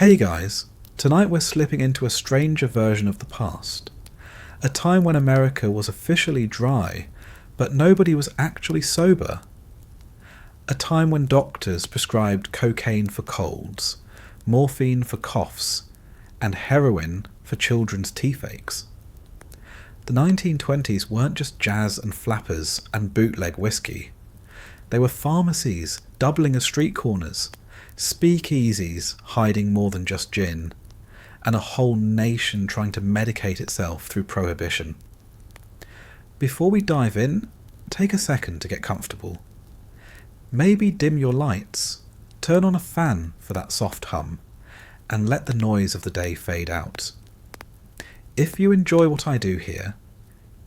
Hey guys, tonight we're slipping into a stranger version of the past. A time when America was officially dry, but nobody was actually sober. A time when doctors prescribed cocaine for colds, morphine for coughs, and heroin for children's teeth aches. The 1920s weren't just jazz and flappers and bootleg whiskey. They were pharmacies doubling as street corners, speakeasies hiding more than just gin, and a whole nation trying to medicate itself through prohibition. Before we dive in, take a second to get comfortable. Maybe dim your lights, turn on a fan for that soft hum, and let the noise of the day fade out. If you enjoy what I do here,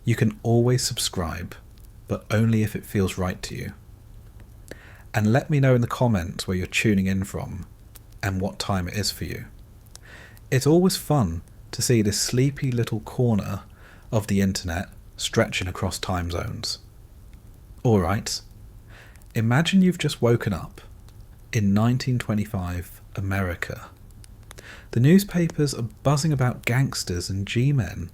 you can always subscribe, but only if it feels right to you. And let me know in the comments where you're tuning in from and what time it is for you. It's always fun to see this sleepy little corner of the internet stretching across time zones. Alright, imagine you've just woken up in 1925 America. The newspapers are buzzing about gangsters and G-men.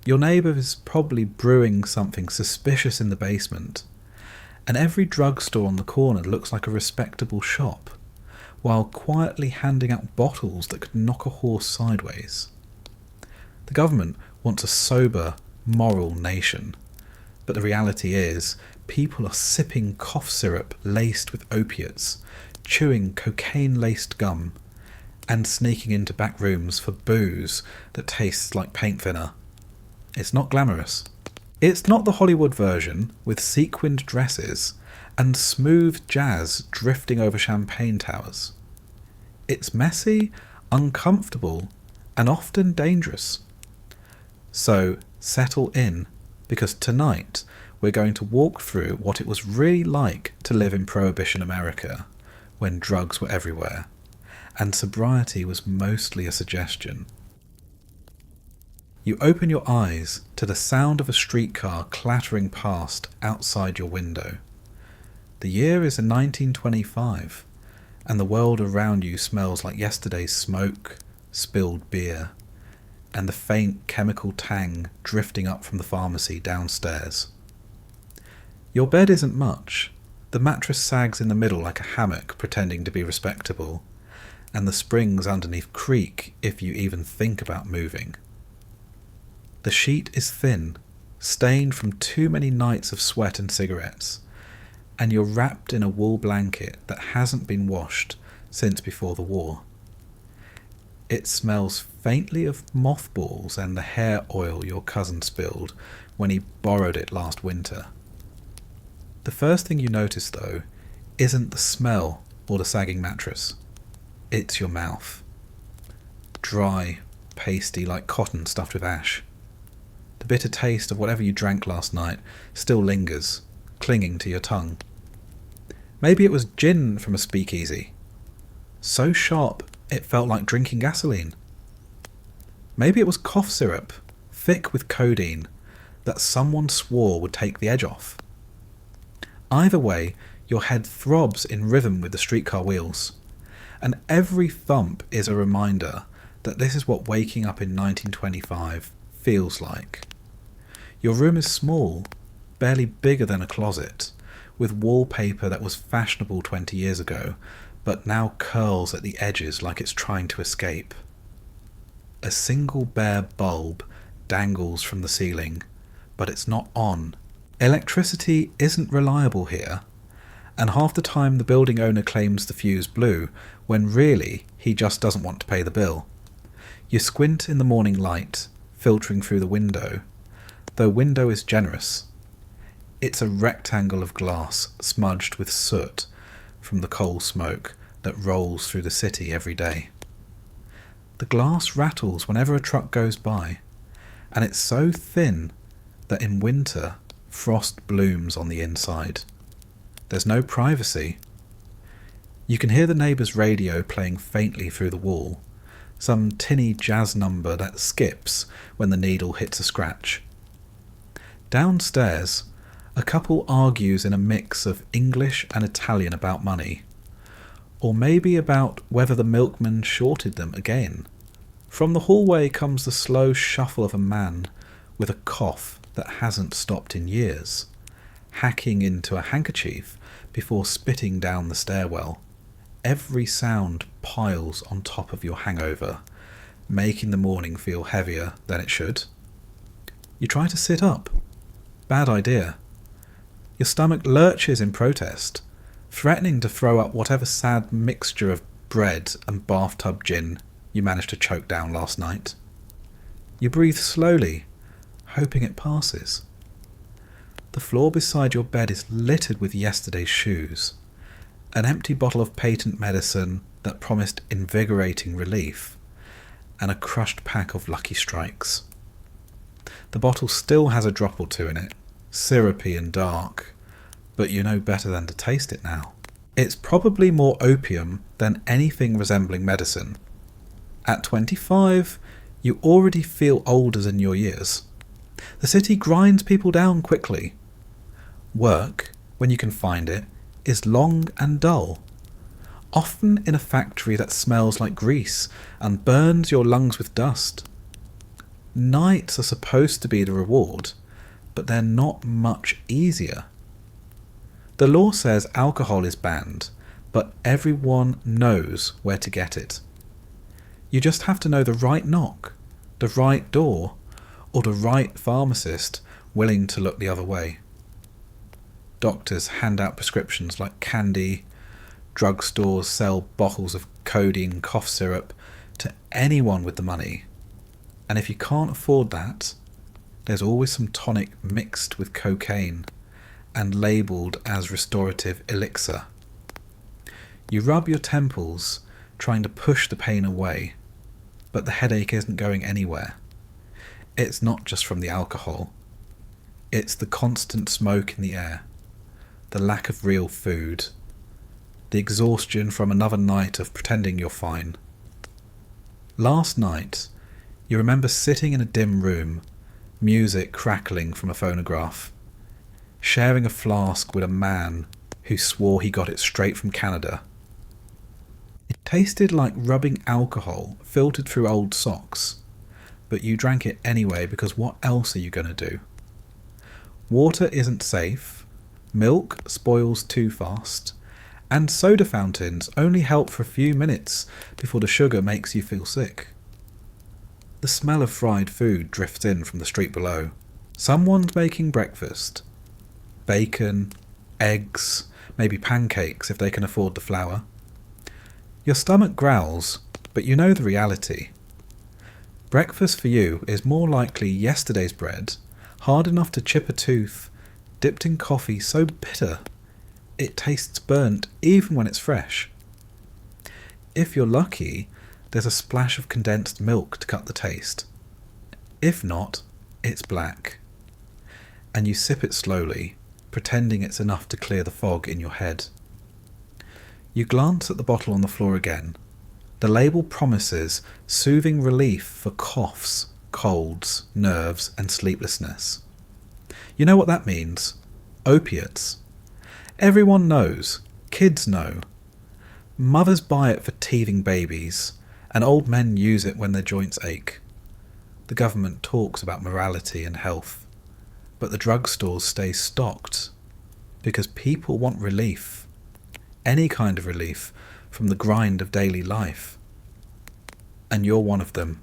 Your neighbour is probably brewing something suspicious in the basement, and every drugstore on the corner looks like a respectable shop, while quietly handing out bottles that could knock a horse sideways. The government wants a sober, moral nation, but the reality is people are sipping cough syrup laced with opiates, chewing cocaine-laced gum, and sneaking into back rooms for booze that tastes like paint thinner. It's not glamorous. It's not the Hollywood version with sequined dresses and smooth jazz drifting over champagne towers. It's messy, uncomfortable, and often dangerous. So settle in, because tonight we're going to walk through what it was really like to live in Prohibition America, when drugs were everywhere, and sobriety was mostly a suggestion. You open your eyes to the sound of a streetcar clattering past outside your window. The year is 1925, and the world around you smells like yesterday's smoke, spilled beer, and the faint chemical tang drifting up from the pharmacy downstairs. Your bed isn't much. The mattress sags in the middle like a hammock pretending to be respectable, and the springs underneath creak if you even think about moving. The sheet is thin, stained from too many nights of sweat and cigarettes, and you're wrapped in a wool blanket that hasn't been washed since before the war. It smells faintly of mothballs and the hair oil your cousin spilled when he borrowed it last winter. The first thing you notice, though, isn't the smell or the sagging mattress. It's your mouth. Dry, pasty like cotton stuffed with ash. The bitter taste of whatever you drank last night still lingers, clinging to your tongue. Maybe it was gin from a speakeasy. So sharp it felt like drinking gasoline. Maybe it was cough syrup, thick with codeine, that someone swore would take the edge off. Either way, your head throbs in rhythm with the streetcar wheels, and every thump is a reminder that this is what waking up in 1925 feels like. Your room is small, barely bigger than a closet, with wallpaper that was fashionable 20 years ago, but now curls at the edges like it's trying to escape. A single bare bulb dangles from the ceiling, but it's not on. Electricity isn't reliable here, and half the time the building owner claims the fuse blew, when really he just doesn't want to pay the bill. You squint in the morning light, filtering through the window. The window is generous. It's a rectangle of glass smudged with soot from the coal smoke that rolls through the city every day. The glass rattles whenever a truck goes by, and it's so thin that in winter frost blooms on the inside. There's no privacy. You can hear the neighbour's radio playing faintly through the wall, some tinny jazz number that skips when the needle hits a scratch. Downstairs, a couple argues in a mix of English and Italian about money, Or maybe about whether the milkman shorted them again. From the hallway comes the slow shuffle of a man with a cough that hasn't stopped in years, hacking into a handkerchief before spitting down the stairwell. Every sound piles on top of your hangover, making the morning feel heavier than it should. You try to sit up. Bad idea. Your stomach lurches in protest, threatening to throw up whatever sad mixture of bread and bathtub gin you managed to choke down last night. You breathe slowly, hoping it passes. The floor beside your bed is littered with yesterday's shoes, an empty bottle of patent medicine that promised invigorating relief, and a crushed pack of Lucky Strikes. The bottle still has a drop or two in it, syrupy and dark, but you know better than to taste it now. It's probably more opium than anything resembling medicine. At 25, you already feel older than your years. The city grinds people down quickly. Work, when you can find it, is long and dull, often in a factory that smells like grease and burns your lungs with dust. Nights are supposed to be the reward, but they're not much easier. The law says alcohol is banned, but everyone knows where to get it. You just have to know the right knock, the right door, or the right pharmacist willing to look the other way. Doctors hand out prescriptions like candy, drugstores sell bottles of codeine cough syrup to anyone with the money. And if you can't afford that, there's always some tonic mixed with cocaine and labelled as restorative elixir. You rub your temples, trying to push the pain away, but the headache isn't going anywhere. It's not just from the alcohol. It's the constant smoke in the air, the lack of real food, the exhaustion from another night of pretending you're fine. Last night, you remember sitting in a dim room, music crackling from a phonograph, sharing a flask with a man who swore he got it straight from Canada. It tasted like rubbing alcohol filtered through old socks, but you drank it anyway because what else are you going to do? Water isn't safe, milk spoils too fast, and soda fountains only help for a few minutes before the sugar makes you feel sick. The smell of fried food drifts in from the street below. Someone's making breakfast. Bacon, eggs, maybe pancakes if they can afford the flour. Your stomach growls, but you know the reality. Breakfast for you is more likely yesterday's bread, hard enough to chip a tooth, dipped in coffee so bitter it tastes burnt even when it's fresh. If you're lucky, there's a splash of condensed milk to cut the taste. If not, it's black. And you sip it slowly, pretending it's enough to clear the fog in your head. You glance at the bottle on the floor again. The label promises soothing relief for coughs, colds, nerves, and sleeplessness. You know what that means? Opiates. Everyone knows. Kids know. Mothers buy it for teething babies, and old men use it when their joints ache. The government talks about morality and health, but the drugstores stay stocked because people want relief, any kind of relief from the grind of daily life. And you're one of them.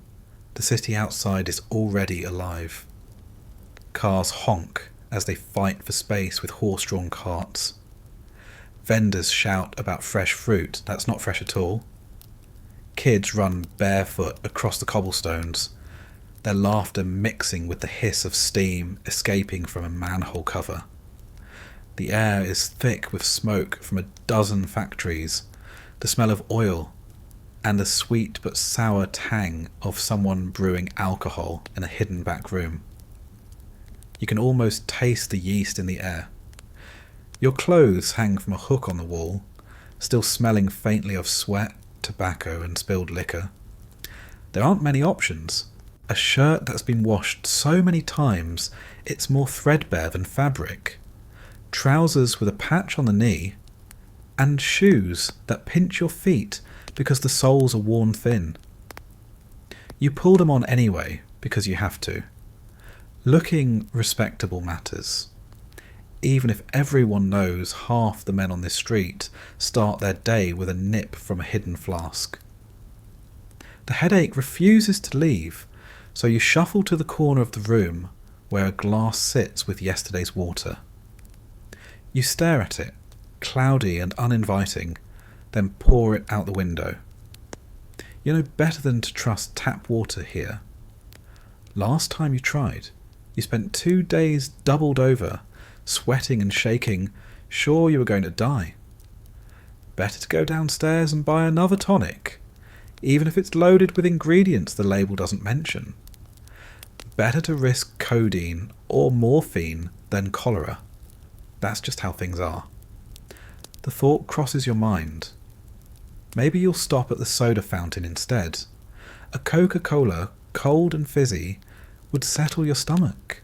The city outside is already alive. Cars honk as they fight for space with horse-drawn carts. Vendors shout about fresh fruit that's not fresh at all. Kids run barefoot across the cobblestones, their laughter mixing with the hiss of steam escaping from a manhole cover. The air is thick with smoke from a dozen factories, the smell of oil, and the sweet but sour tang of someone brewing alcohol in a hidden back room. You can almost taste the yeast in the air. Your clothes hang from a hook on the wall, still smelling faintly of sweat, tobacco, and spilled liquor. There aren't many options. A shirt that's been washed so many times it's more threadbare than fabric. Trousers with a patch on the knee, and shoes that pinch your feet because the soles are worn thin. You pull them on anyway because you have to. Looking respectable matters, even if everyone knows half the men on this street start their day with a nip from a hidden flask. The headache refuses to leave, so you shuffle to the corner of the room where a glass sits with yesterday's water. You stare at it, cloudy and uninviting, then pour it out the window. You know better than to trust tap water here. Last time you tried, you spent 2 days doubled over, sweating and shaking, sure you were going to die. Better to go downstairs and buy another tonic, even if it's loaded with ingredients the label doesn't mention. Better to risk codeine or morphine than cholera. That's just how things are. The thought crosses your mind. Maybe you'll stop at the soda fountain instead. A Coca-Cola, cold and fizzy, would settle your stomach.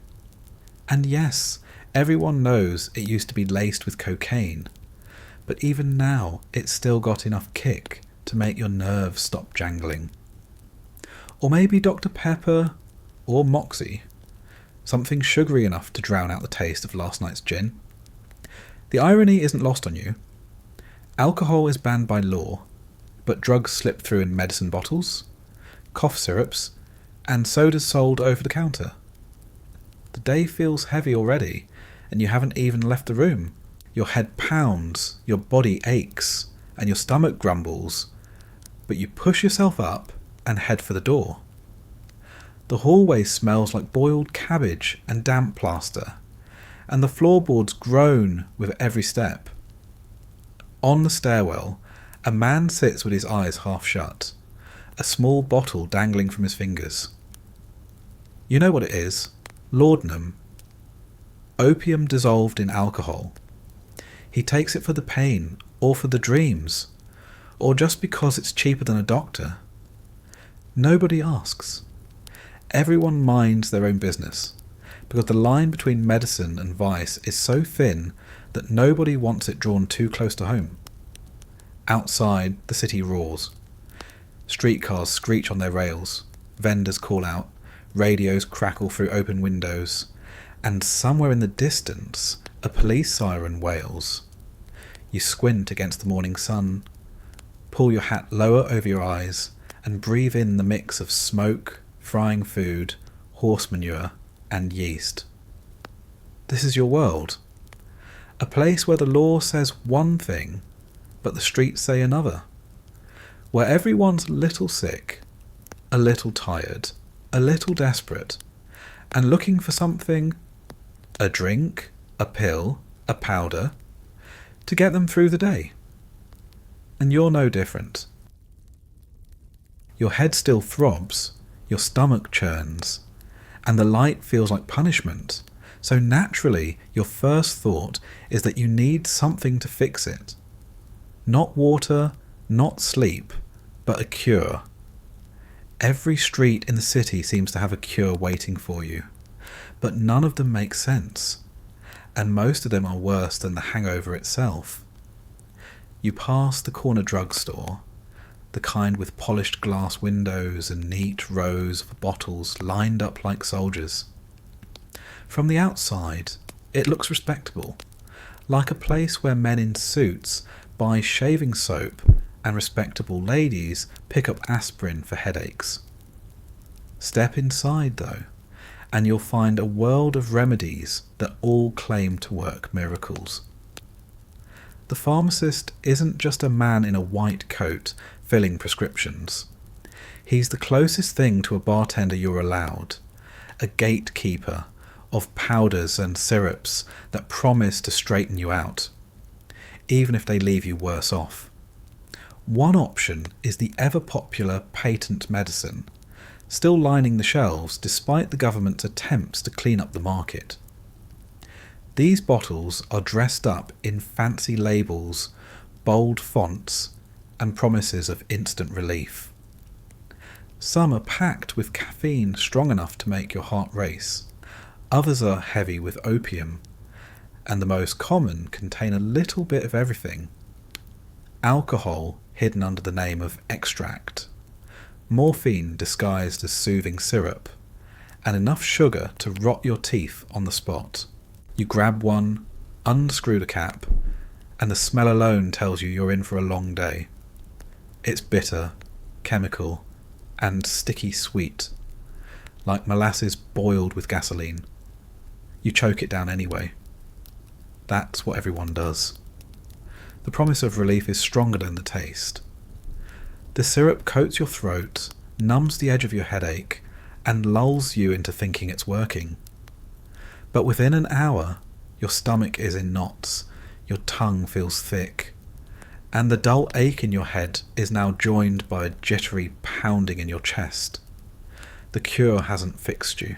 And yes, everyone knows it used to be laced with cocaine, but even now it's still got enough kick to make your nerves stop jangling. Or maybe Dr. Pepper or Moxie, something sugary enough to drown out the taste of last night's gin. The irony isn't lost on you. Alcohol is banned by law, but drugs slip through in medicine bottles, cough syrups, and sodas sold over the counter. The day feels heavy already, and you haven't even left the room. Your head pounds, your body aches, and your stomach grumbles, but you push yourself up and head for the door. The hallway smells like boiled cabbage and damp plaster, and the floorboards groan with every step. On the stairwell, a man sits with his eyes half shut, a small bottle dangling from his fingers. You know what it is. Laudanum. Opium dissolved in alcohol. He takes it for the pain, or for the dreams, or just because it's cheaper than a doctor. Nobody asks. Everyone minds their own business, because the line between medicine and vice is so thin that nobody wants it drawn too close to home. Outside, the city roars. Streetcars screech on their rails, vendors call out, radios crackle through open windows, and somewhere in the distance, a police siren wails. You squint against the morning sun, pull your hat lower over your eyes, and breathe in the mix of smoke, frying food, horse manure, and yeast. This is your world. A place where the law says one thing, but the streets say another. Where everyone's a little sick, a little tired, a little desperate, and looking for something, a drink, a pill, a powder, to get them through the day. And you're no different. Your head still throbs, your stomach churns, and the light feels like punishment, so naturally your first thought is that you need something to fix it. Not water, not sleep, but a cure. Every street in the city seems to have a cure waiting for you, but none of them make sense, and most of them are worse than the hangover itself. You pass the corner drugstore, the kind with polished glass windows and neat rows of bottles lined up like soldiers. From the outside, it looks respectable, like a place where men in suits buy shaving soap and respectable ladies pick up aspirin for headaches. Step inside, though, and you'll find a world of remedies that all claim to work miracles. The pharmacist isn't just a man in a white coat filling prescriptions. He's the closest thing to a bartender you're allowed, a gatekeeper of powders and syrups that promise to straighten you out, even if they leave you worse off. One option is the ever-popular patent medicine, still lining the shelves despite the government's attempts to clean up the market. These bottles are dressed up in fancy labels, bold fonts, and promises of instant relief. Some are packed with caffeine strong enough to make your heart race. Others are heavy with opium, and the most common contain a little bit of everything. alcohol hidden under the name of extract, morphine disguised as soothing syrup, and enough sugar to rot your teeth on the spot. You grab one, unscrew the cap, and the smell alone tells you you're in for a long day. It's bitter, chemical, and sticky sweet, like molasses boiled with gasoline. You choke it down anyway. That's what everyone does. The promise of relief is stronger than the taste. The syrup coats your throat, numbs the edge of your headache, and lulls you into thinking it's working. But within an hour, your stomach is in knots, your tongue feels thick, and the dull ache in your head is now joined by a jittery pounding in your chest. The cure hasn't fixed you.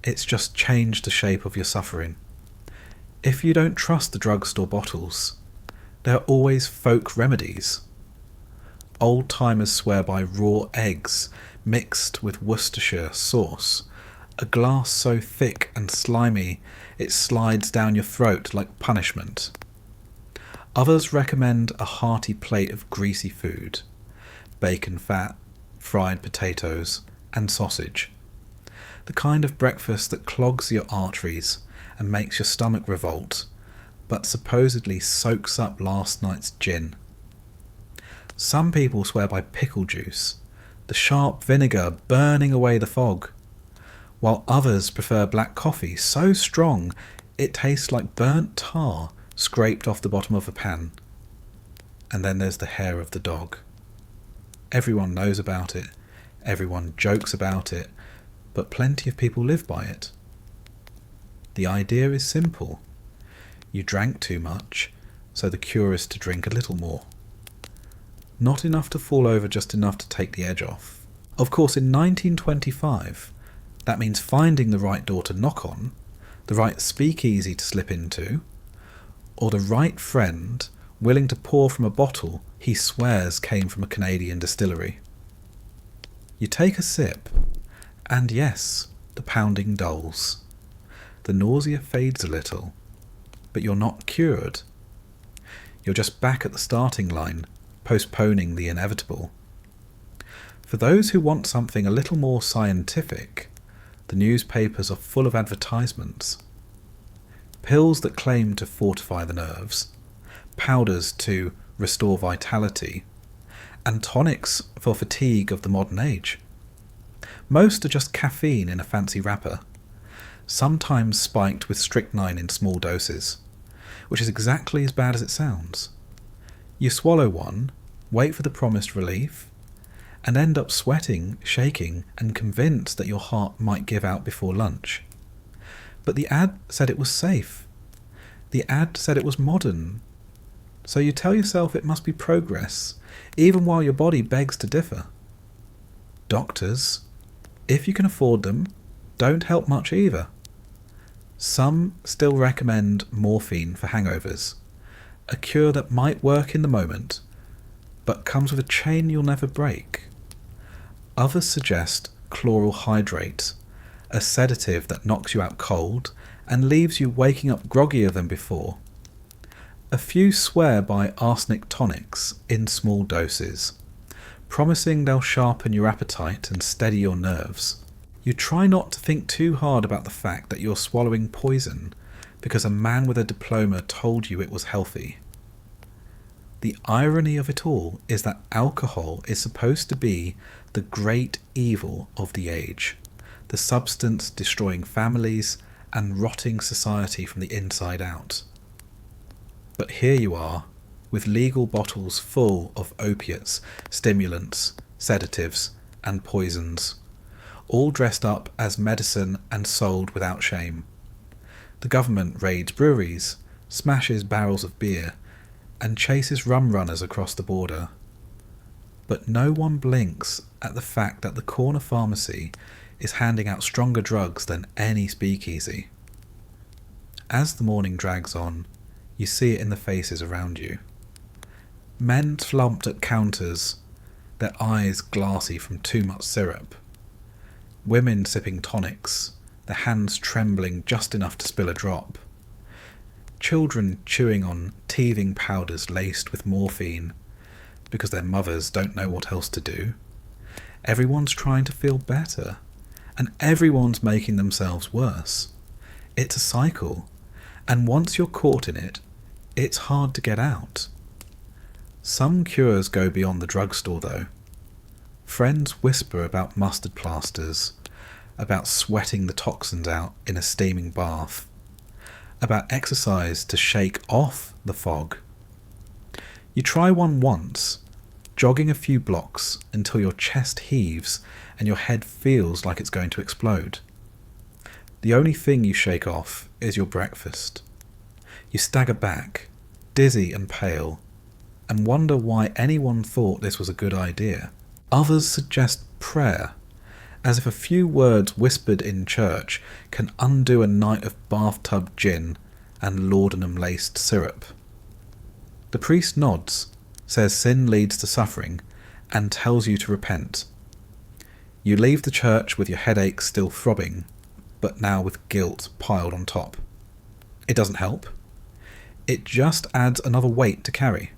It's just changed the shape of your suffering. If you don't trust the drugstore bottles, there are always folk remedies. Old-timers swear by raw eggs mixed with Worcestershire sauce, a glass so thick and slimy it slides down your throat like punishment. Others recommend a hearty plate of greasy food, bacon fat, fried potatoes, and sausage. The kind of breakfast that clogs your arteries and makes your stomach revolt, but supposedly soaks up last night's gin. Some people swear by pickle juice, the sharp vinegar burning away the fog, while others prefer black coffee so strong it tastes like burnt tar scraped off the bottom of a pan. And then there's the hair of the dog. Everyone knows about it, everyone jokes about it, but plenty of people live by it. The idea is simple. You drank too much, so the cure is to drink a little more. Not enough to fall over, just enough to take the edge off. Of course, in 1925, that means finding the right door to knock on, the right speakeasy to slip into, or the right friend willing to pour from a bottle he swears came from a Canadian distillery. You take a sip, and yes, the pounding dulls. The nausea fades a little, but you're not cured. You're just back at the starting line, postponing the inevitable. For those who want something a little more scientific, the newspapers are full of advertisements. Pills that claim to fortify the nerves, powders to restore vitality, and tonics for fatigue of the modern age. Most are just caffeine in a fancy wrapper, sometimes spiked with strychnine in small doses, which is exactly as bad as it sounds. You swallow one, wait for the promised relief, and end up sweating, shaking, and convinced that your heart might give out before lunch. But the ad said it was safe. The ad said it was modern. So you tell yourself it must be progress, even while your body begs to differ. Doctors, if you can afford them, don't help much either. Some still recommend morphine for hangovers, a cure that might work in the moment, but comes with a chain you'll never break. Others suggest chloral hydrate, a sedative that knocks you out cold and leaves you waking up groggier than before. A few swear by arsenic tonics in small doses, promising they'll sharpen your appetite and steady your nerves. You try not to think too hard about the fact that you're swallowing poison because a man with a diploma told you it was healthy. The irony of it all is that alcohol is supposed to be the great evil of the age, the substance destroying families and rotting society from the inside out. But here you are, with legal bottles full of opiates, stimulants, sedatives, and poisons, all dressed up as medicine and sold without shame. The government raids breweries, smashes barrels of beer, and chases rum runners across the border. But no one blinks at the fact that the corner pharmacy is handing out stronger drugs than any speakeasy. As the morning drags on, you see it in the faces around you. Men slumped at counters, their eyes glassy from too much syrup. Women sipping tonics, their hands trembling just enough to spill a drop. children chewing on teething powders laced with morphine because their mothers don't know what else to do. Everyone's trying to feel better, and everyone's making themselves worse. It's a cycle, and once you're caught in it, it's hard to get out. Some cures go beyond the drugstore though. Friends whisper about mustard plasters, about sweating the toxins out in a steaming bath, about exercise to shake off the fog. You try one once, jogging a few blocks until your chest heaves and your head feels like it's going to explode. The only thing you shake off is your breakfast. You stagger back, dizzy and pale, and wonder why anyone thought this was a good idea. Others suggest prayer, as if a few words whispered in church can undo a night of bathtub gin and laudanum-laced syrup. The priest nods, says sin leads to suffering, and tells you to repent. You leave the church with your headache still throbbing, but now with guilt piled on top. It doesn't help. It just adds another weight to carry.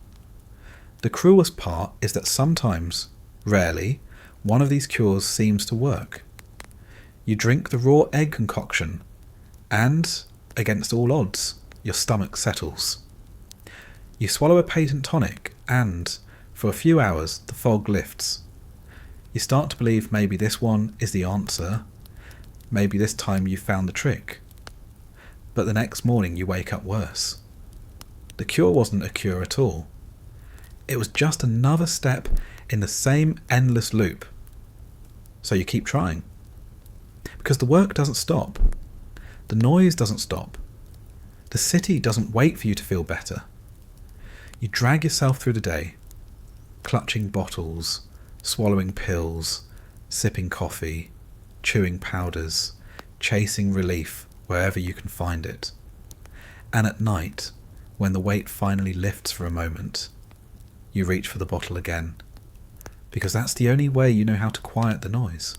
The cruelest part is that sometimes, rarely, one of these cures seems to work. You drink the raw egg concoction, and, against all odds, your stomach settles. You swallow a patent tonic, and, for a few hours, the fog lifts. You start to believe maybe this one is the answer, maybe this time you found the trick. But the next morning you wake up worse. The cure wasn't a cure at all. It was just another step in the same endless loop. So you keep trying. Because the work doesn't stop. The noise doesn't stop. The city doesn't wait for you to feel better. You drag yourself through the day, clutching bottles, swallowing pills, sipping coffee, chewing powders, chasing relief wherever you can find it. And at night, when the weight finally lifts for a moment, you reach for the bottle again, because that's the only way you know how to quiet the noise.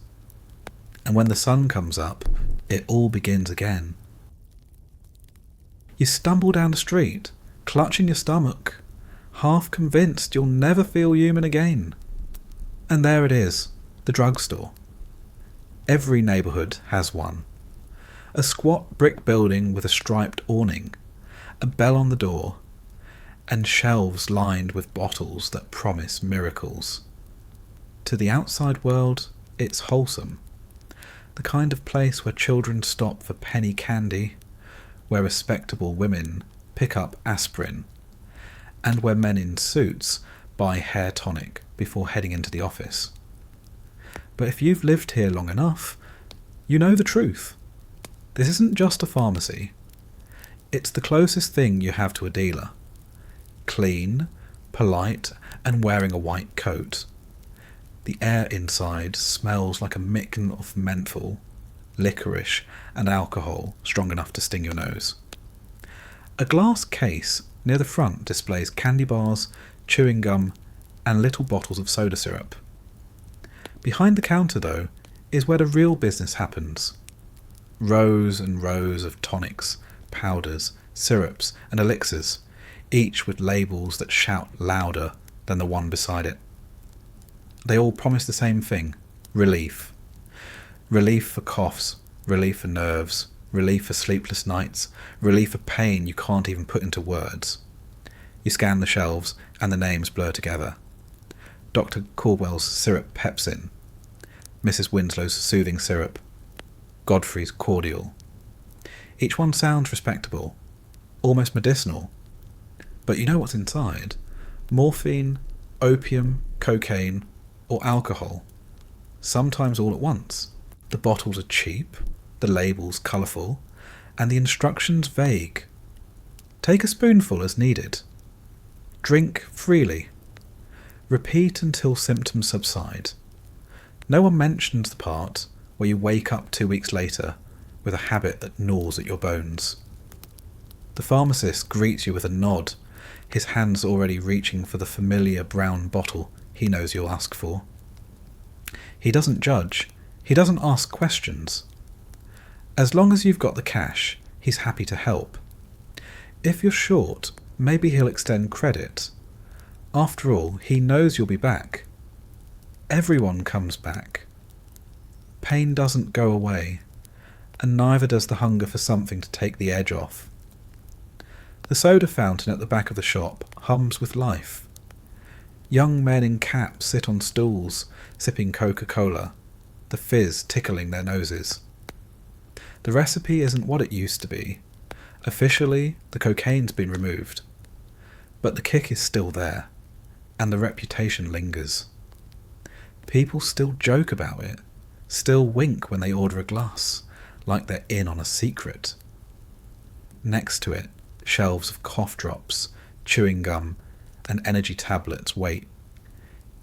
And when the sun comes up, it all begins again. You stumble down the street, clutching your stomach, half convinced you'll never feel human again. And there it is, the drugstore. Every neighbourhood has one. A squat brick building with a striped awning, a bell on the door, and shelves lined with bottles that promise miracles. To the outside world, it's wholesome. The kind of place where children stop for penny candy, where respectable women pick up aspirin, and where men in suits buy hair tonic before heading into the office. But if you've lived here long enough, you know the truth. This isn't just a pharmacy. It's the closest thing you have to a dealer. Clean, polite, and wearing a white coat. The air inside smells like a mixture of menthol, licorice, and alcohol strong enough to sting your nose. A glass case near the front displays candy bars, chewing gum, and little bottles of soda syrup. Behind the counter, though, is where the real business happens. Rows and rows of tonics, powders, syrups, and elixirs, each with labels that shout louder than the one beside it. They all promise the same thing: relief. Relief for coughs, relief for nerves, relief for sleepless nights, relief for pain you can't even put into words. You scan the shelves and the names blur together. Dr. Caldwell's syrup pepsin, Mrs. Winslow's soothing syrup, Godfrey's cordial. Each one sounds respectable, almost medicinal. But you know what's inside? Morphine, opium, cocaine, or alcohol. Sometimes all at once. The bottles are cheap, the labels colourful, and the instructions vague. Take a spoonful as needed. Drink freely. Repeat until symptoms subside. No one mentions the part where you wake up 2 weeks later with a habit that gnaws at your bones. The pharmacist greets you with a nod, his hands already reaching for the familiar brown bottle he knows you'll ask for. He doesn't judge, he doesn't ask questions. As long as you've got the cash, he's happy to help. If you're short, maybe he'll extend credit. After all, he knows you'll be back. Everyone comes back. Pain doesn't go away, and neither does the hunger for something to take the edge off. The soda fountain at the back of the shop hums with life. Young men in caps sit on stools, sipping Coca-Cola, the fizz tickling their noses. The recipe isn't what it used to be. Officially, the cocaine's been removed. But the kick is still there, and the reputation lingers. People still joke about it, still wink when they order a glass, like they're in on a secret. Next to it, shelves of cough drops, chewing gum, and energy tablets wait,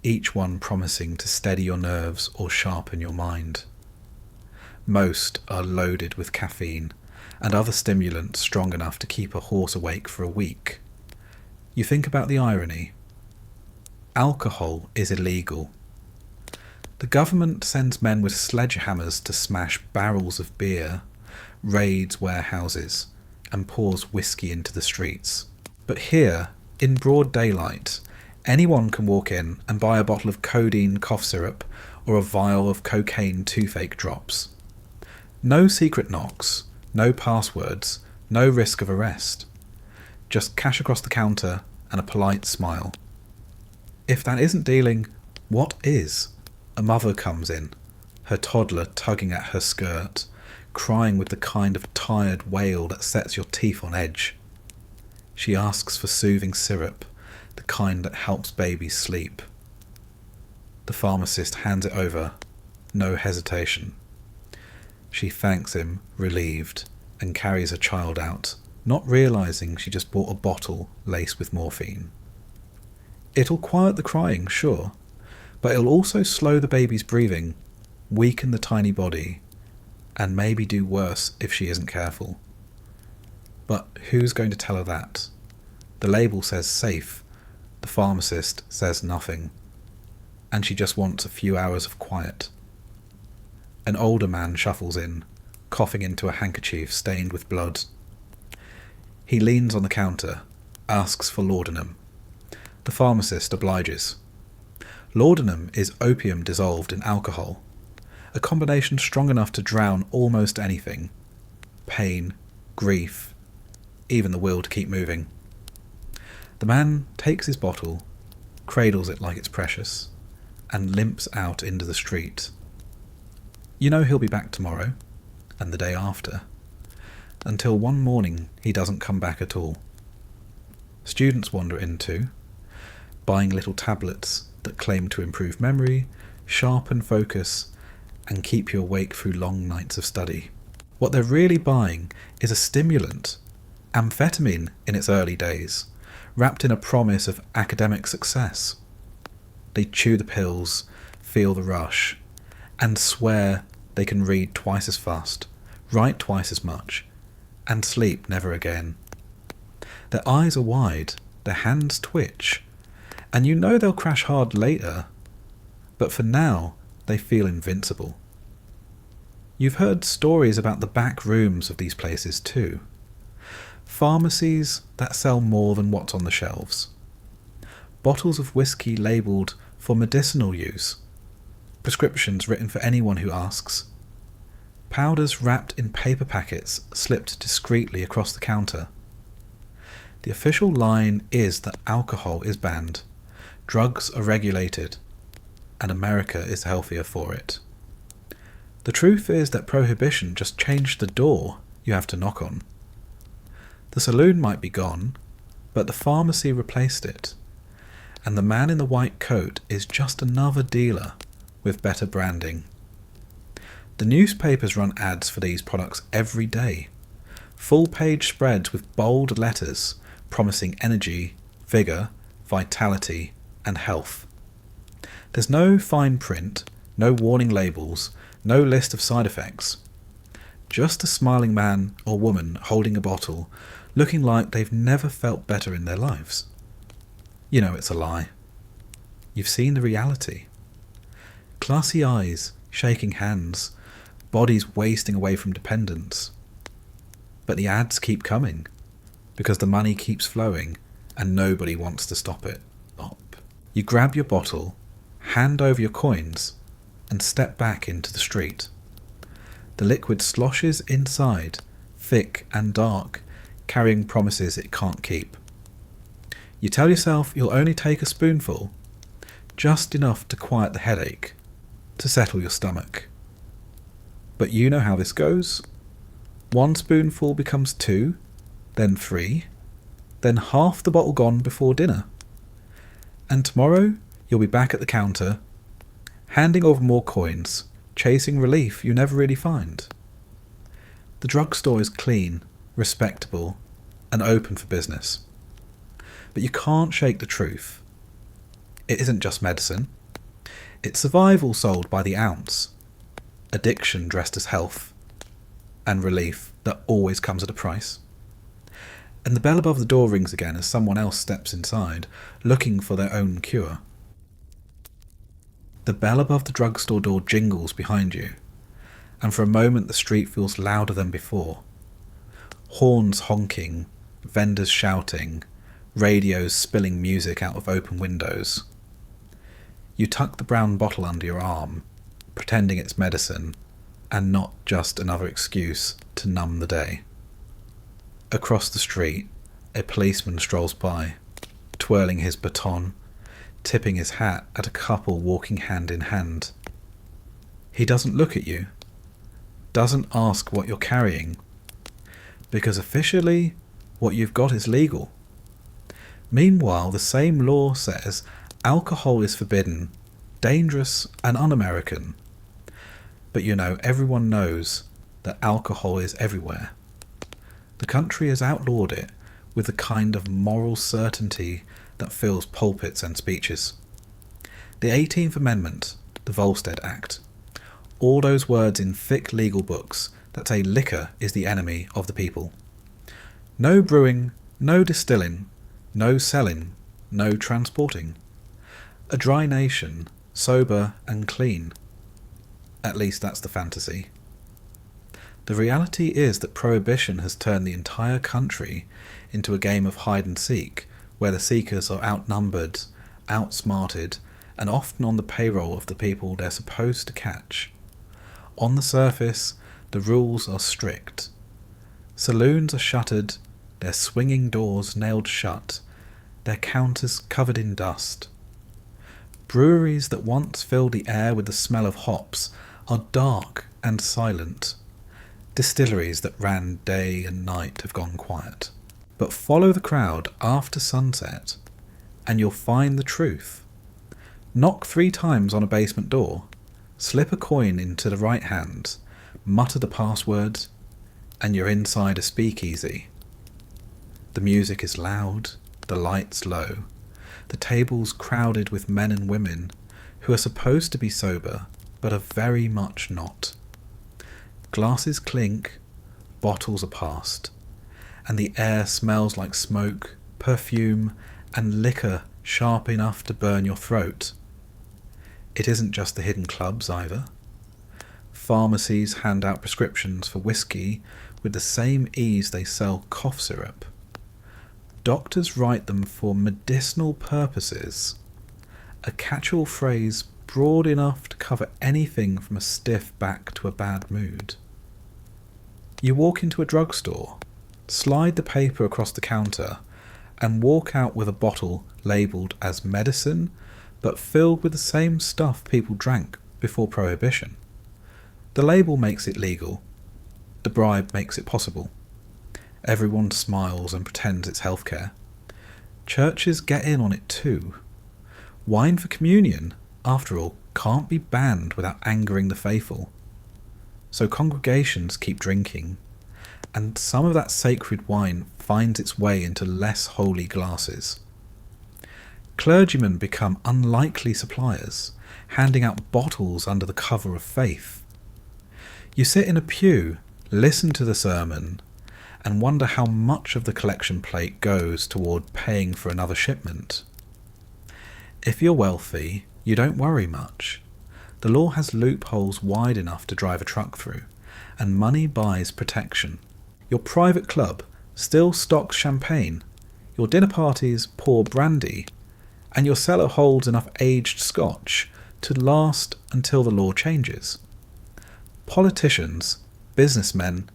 each one promising to steady your nerves or sharpen your mind. Most are loaded with caffeine and other stimulants strong enough to keep a horse awake for a week. You think about the irony. Alcohol is illegal. The government sends men with sledgehammers to smash barrels of beer, raids warehouses, and pours whiskey into the streets. But here, in broad daylight, anyone can walk in and buy a bottle of codeine cough syrup or a vial of cocaine toothache drops. No secret knocks, no passwords, no risk of arrest. Just cash across the counter and a polite smile. If that isn't dealing, what is? A mother comes in, her toddler tugging at her skirt, crying with the kind of tired wail that sets your teeth on edge. She asks for soothing syrup, the kind that helps babies sleep. The pharmacist hands it over, no hesitation. She thanks him, relieved, and carries her child out, not realizing she just bought a bottle laced with morphine. It'll quiet the crying, sure, but it'll also slow the baby's breathing, weaken the tiny body, and maybe do worse if she isn't careful. But who's going to tell her that? The label says safe, the pharmacist says nothing, and she just wants a few hours of quiet. An older man shuffles in, coughing into a handkerchief stained with blood. He leans on the counter, asks for laudanum. The pharmacist obliges. Laudanum is opium dissolved in alcohol, a combination strong enough to drown almost anything. Pain, grief, even the will to keep moving. The man takes his bottle, cradles it like it's precious, and limps out into the street. You know he'll be back tomorrow, and the day after, until one morning he doesn't come back at all. Students wander in too, buying little tablets that claim to improve memory, sharpen focus, and keep you awake through long nights of study. What they're really buying is a stimulant, amphetamine in its early days, wrapped in a promise of academic success. They chew the pills, feel the rush, and swear they can read twice as fast, write twice as much, and sleep never again. Their eyes are wide, their hands twitch, and you know they'll crash hard later, but for now they feel invincible. You've heard stories about the back rooms of these places too. Pharmacies that sell more than what's on the shelves. Bottles of whiskey labelled for medicinal use. Prescriptions written for anyone who asks. Powders wrapped in paper packets slipped discreetly across the counter. The official line is that alcohol is banned, drugs are regulated, and America is healthier for it. The truth is that prohibition just changed the door you have to knock on. The saloon might be gone, but the pharmacy replaced it, and the man in the white coat is just another dealer with better branding. The newspapers run ads for these products every day, full-page spreads with bold letters promising energy, vigour, vitality, and health. There's no fine print, no warning labels, no list of side effects. Just a smiling man or woman holding a bottle, looking like they've never felt better in their lives. You know it's a lie. You've seen the reality. Classy eyes, shaking hands, bodies wasting away from dependence. But the ads keep coming. because the money keeps flowing and nobody wants to stop it. You grab your bottle, hand over your coins, and step back into the street. The liquid sloshes inside, thick and dark, carrying promises it can't keep. You tell yourself you'll only take a spoonful, just enough to quiet the headache, to settle your stomach. But you know how this goes. 1 spoonful becomes 2, then 3, then half the bottle gone before dinner. And tomorrow you'll be back at the counter, handing over more coins, chasing relief you never really find. The drugstore is clean, respectable, and open for business. But you can't shake the truth. It isn't just medicine. It's survival sold by the ounce, addiction dressed as health, and relief that always comes at a price. And the bell above the door rings again as someone else steps inside, looking for their own cure. The bell above the drugstore door jingles behind you, and for a moment the street feels louder than before. Horns honking, vendors shouting, radios spilling music out of open windows. You tuck the brown bottle under your arm, pretending it's medicine, and not just another excuse to numb the day. Across the street, a policeman strolls by, twirling his baton, tipping his hat at a couple walking hand in hand. He doesn't look at you, doesn't ask what you're carrying, because officially, what you've got is legal. Meanwhile, the same law says alcohol is forbidden, dangerous and un-American. But everyone knows that alcohol is everywhere. The country has outlawed it with the kind of moral certainty that fills pulpits and speeches. The 18th Amendment, the Volstead Act, all those words in thick legal books that say liquor is the enemy of the people. No brewing, no distilling, no selling, no transporting. A dry nation, sober and clean. At least that's the fantasy. The reality is that Prohibition has turned the entire country into a game of hide and seek, where the seekers are outnumbered, outsmarted, and often on the payroll of the people they're supposed to catch. On the surface, the rules are strict. Saloons are shuttered, their swinging doors nailed shut, their counters covered in dust. Breweries that once filled the air with the smell of hops are dark and silent. Distilleries that ran day and night have gone quiet. But follow the crowd after sunset, and you'll find the truth. Knock 3 times on a basement door, slip a coin into the right hand, mutter the password, and you're inside a speakeasy. The music is loud, the lights low, the tables crowded with men and women who are supposed to be sober, but are very much not. Glasses clink, bottles are passed, and the air smells like smoke, perfume, and liquor sharp enough to burn your throat. It isn't just the hidden clubs either. Pharmacies hand out prescriptions for whiskey with the same ease they sell cough syrup. Doctors write them for medicinal purposes, a catch-all phrase broad enough to cover anything from a stiff back to a bad mood. You walk into a drugstore, slide the paper across the counter, and walk out with a bottle labelled as medicine, but filled with the same stuff people drank before Prohibition. The label makes it legal. The bribe makes it possible. Everyone smiles and pretends it's healthcare. Churches get in on it too. Wine for communion, after all, can't be banned without angering the faithful. So congregations keep drinking, and some of that sacred wine finds its way into less holy glasses. Clergymen become unlikely suppliers, handing out bottles under the cover of faith. You sit in a pew, listen to the sermon, and wonder how much of the collection plate goes toward paying for another shipment. If you're wealthy, you don't worry much. The law has loopholes wide enough to drive a truck through, and money buys protection. Your private club still stocks champagne, your dinner parties pour brandy, and your cellar holds enough aged scotch to last until the law changes. Politicians, businessmen,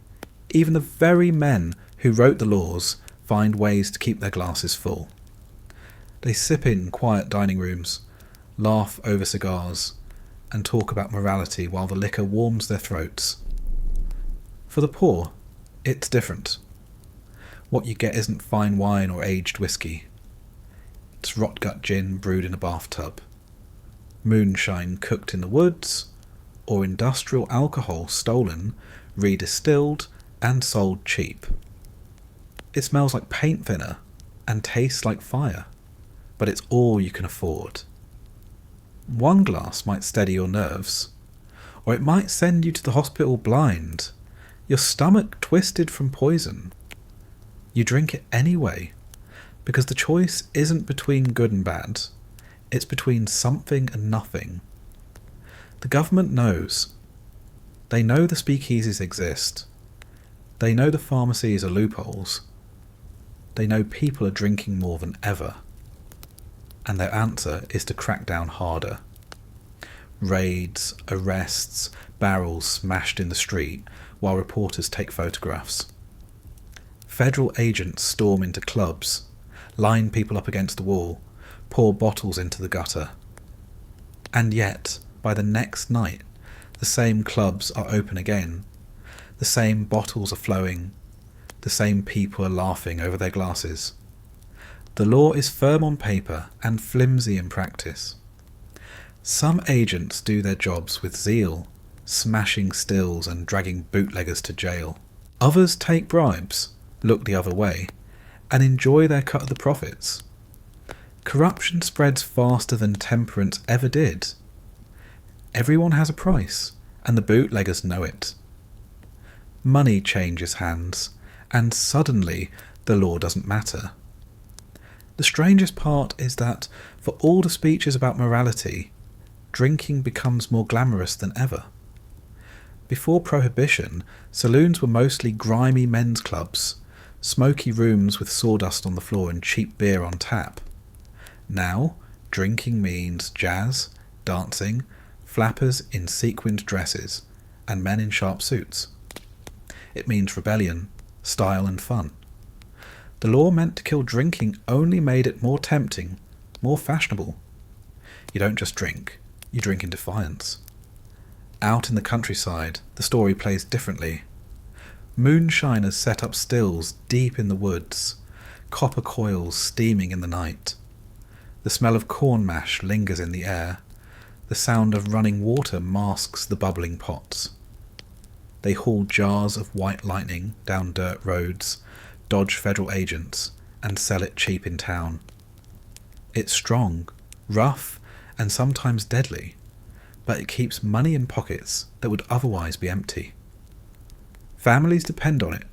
even the very men who wrote the laws find ways to keep their glasses full. They sip in quiet dining rooms, laugh over cigars, and talk about morality while the liquor warms their throats. For the poor, it's different. What you get isn't fine wine or aged whiskey. It's rot-gut gin brewed in a bathtub, moonshine cooked in the woods, or industrial alcohol stolen, redistilled, and sold cheap. It smells like paint thinner and tastes like fire, but it's all you can afford. One glass might steady your nerves, or it might send you to the hospital blind, your stomach twisted from poison. You drink it anyway, because the choice isn't between good and bad, it's between something and nothing. The government knows. They know the speakeasies exist. They know the pharmacies are loopholes. They know people are drinking more than ever. And their answer is to crack down harder. Raids, arrests, barrels smashed in the street while reporters take photographs. Federal agents storm into clubs, line people up against the wall, pour bottles into the gutter. And yet, by the next night, the same clubs are open again. The same bottles are flowing. The same people are laughing over their glasses. The law is firm on paper and flimsy in practice. Some agents do their jobs with zeal, smashing stills and dragging bootleggers to jail. Others take bribes, look the other way, and enjoy their cut of the profits. Corruption spreads faster than temperance ever did. Everyone has a price, and the bootleggers know it. Money changes hands, and suddenly the law doesn't matter. The strangest part is that, for all the speeches about morality, drinking becomes more glamorous than ever. Before Prohibition, saloons were mostly grimy men's clubs, smoky rooms with sawdust on the floor and cheap beer on tap. Now, drinking means jazz, dancing, flappers in sequined dresses, and men in sharp suits. It means rebellion, style and fun. The law meant to kill drinking only made it more tempting, more fashionable. You don't just drink, you drink in defiance. Out in the countryside, the story plays differently. Moonshiners set up stills deep in the woods, copper coils steaming in the night. The smell of corn mash lingers in the air. The sound of running water masks the bubbling pots. They haul jars of white lightning down dirt roads, dodge federal agents, and sell it cheap in town. It's strong, rough, and sometimes deadly, but it keeps money in pockets that would otherwise be empty. Families depend on it,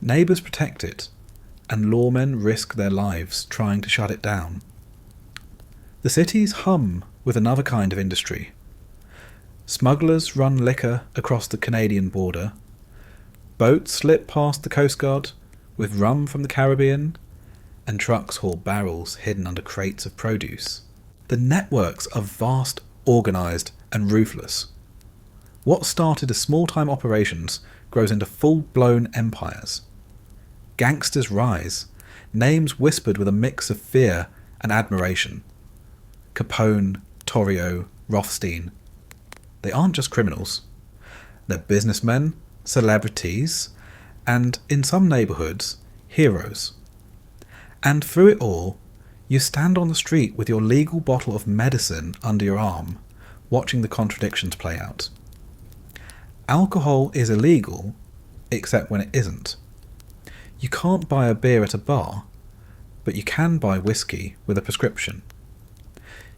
neighbours protect it, and lawmen risk their lives trying to shut it down. The cities hum with another kind of industry. Smugglers run liquor across the Canadian border. Boats slip past the Coast Guard with rum from the Caribbean, and trucks haul barrels hidden under crates of produce. The networks are vast, organised, and ruthless. What started as small-time operations grows into full-blown empires. Gangsters rise, names whispered with a mix of fear and admiration. Capone, Torrio, Rothstein. They aren't just criminals. They're businessmen, celebrities, and, in some neighbourhoods, heroes. And through it all, you stand on the street with your legal bottle of medicine under your arm, watching the contradictions play out. Alcohol is illegal, except when it isn't. You can't buy a beer at a bar, but you can buy whiskey with a prescription.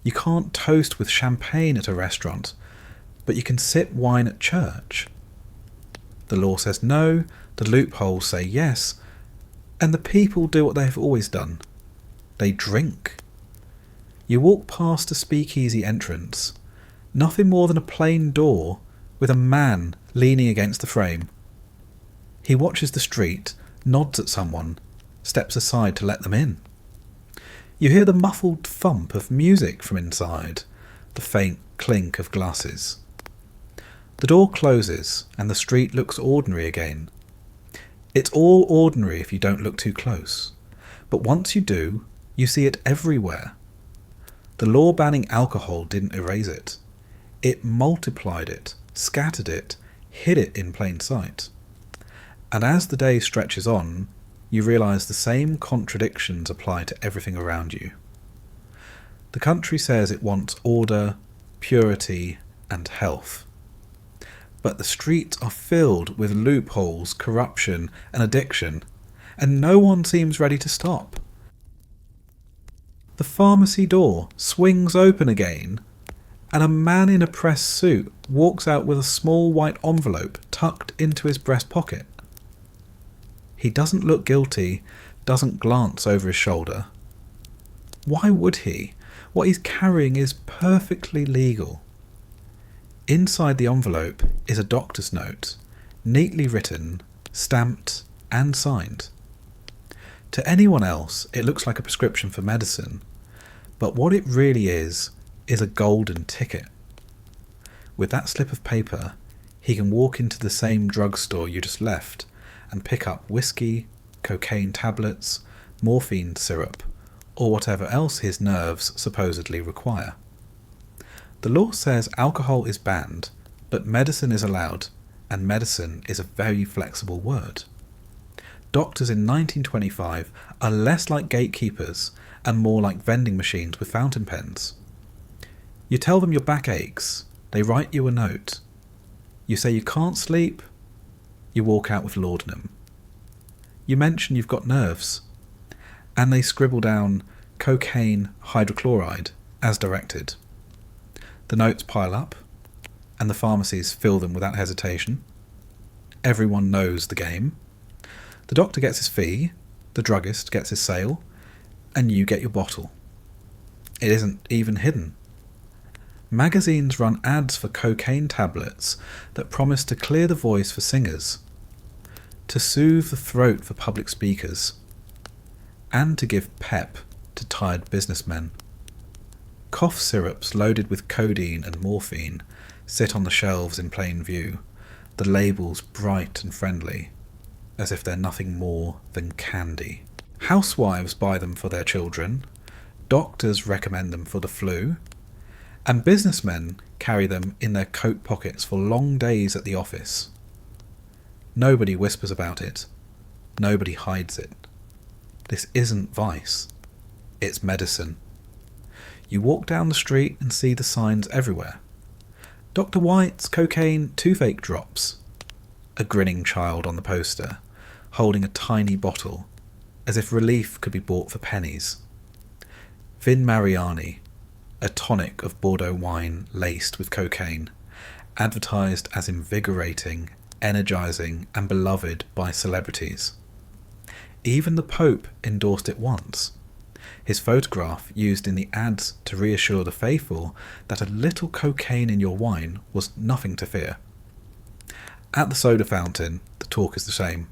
You can't toast with champagne at a restaurant, but you can sip wine at church. The law says no, the loopholes say yes, and the people do what they've always done. They drink. You walk past a speakeasy entrance, nothing more than a plain door with a man leaning against the frame. He watches the street, nods at someone, steps aside to let them in. You hear the muffled thump of music from inside, the faint clink of glasses. The door closes and the street looks ordinary again. It's all ordinary if you don't look too close, but once you do, you see it everywhere. The law banning alcohol didn't erase it. It multiplied it, scattered it, hid it in plain sight. And as the day stretches on, you realise the same contradictions apply to everything around you. The country says it wants order, purity, and health. But the streets are filled with loopholes, corruption, and addiction, and no one seems ready to stop. The pharmacy door swings open again, and a man in a press suit walks out with a small white envelope tucked into his breast pocket. He doesn't look guilty, doesn't glance over his shoulder. Why would he? What he's carrying is perfectly legal. Inside the envelope is a doctor's note, neatly written, stamped, and signed. To anyone else, it looks like a prescription for medicine, but what it really is a golden ticket. With that slip of paper, he can walk into the same drugstore you just left and pick up whiskey, cocaine tablets, morphine syrup, or whatever else his nerves supposedly require. The law says alcohol is banned, but medicine is allowed, and medicine is a very flexible word. Doctors in 1925 are less like gatekeepers and more like vending machines with fountain pens. You tell them your back aches, they write you a note. You say you can't sleep, you walk out with laudanum. You mention you've got nerves, and they scribble down cocaine hydrochloride as directed. The notes pile up, and the pharmacies fill them without hesitation. Everyone knows the game. The doctor gets his fee, the druggist gets his sale, and you get your bottle. It isn't even hidden. Magazines run ads for cocaine tablets that promise to clear the voice for singers, to soothe the throat for public speakers, and to give pep to tired businessmen. Cough syrups loaded with codeine and morphine sit on the shelves in plain view, the labels bright and friendly, as if they're nothing more than candy. Housewives buy them for their children, doctors recommend them for the flu, and businessmen carry them in their coat pockets for long days at the office. Nobody whispers about it. Nobody hides it. This isn't vice. It's medicine. You walk down the street and see the signs everywhere. Dr. White's cocaine toothache drops. A grinning child on the poster, holding a tiny bottle, as if relief could be bought for pennies. Vin Mariani, a tonic of Bordeaux wine laced with cocaine, advertised as invigorating, energizing, and beloved by celebrities. Even the Pope endorsed it once. His photograph used in the ads to reassure the faithful that a little cocaine in your wine was nothing to fear. At the soda fountain, the talk is the same.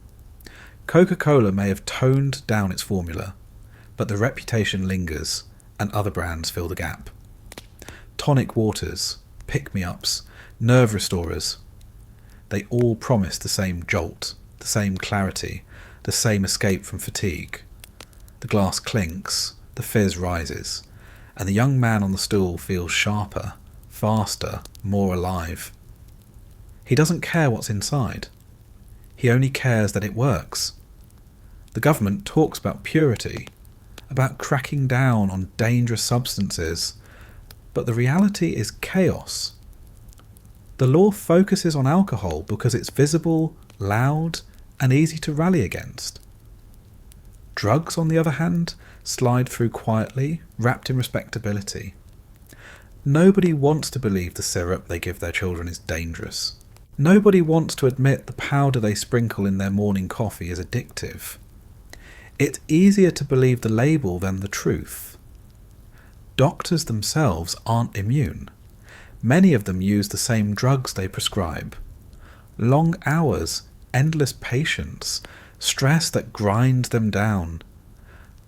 Coca-Cola may have toned down its formula, but the reputation lingers, and other brands fill the gap. Tonic waters, pick-me-ups, nerve restorers. They all promise the same jolt, the same clarity, the same escape from fatigue. The glass clinks, the fizz rises, and the young man on the stool feels sharper, faster, more alive. He doesn't care what's inside. He only cares that it works. The government talks about purity, about cracking down on dangerous substances, but the reality is chaos. The law focuses on alcohol because it's visible, loud, and easy to rally against. Drugs, on the other hand, slide through quietly, wrapped in respectability. Nobody wants to believe the syrup they give their children is dangerous. Nobody wants to admit the powder they sprinkle in their morning coffee is addictive. It's easier to believe the label than the truth. Doctors themselves aren't immune. Many of them use the same drugs they prescribe. Long hours, endless patience, stress that grinds them down.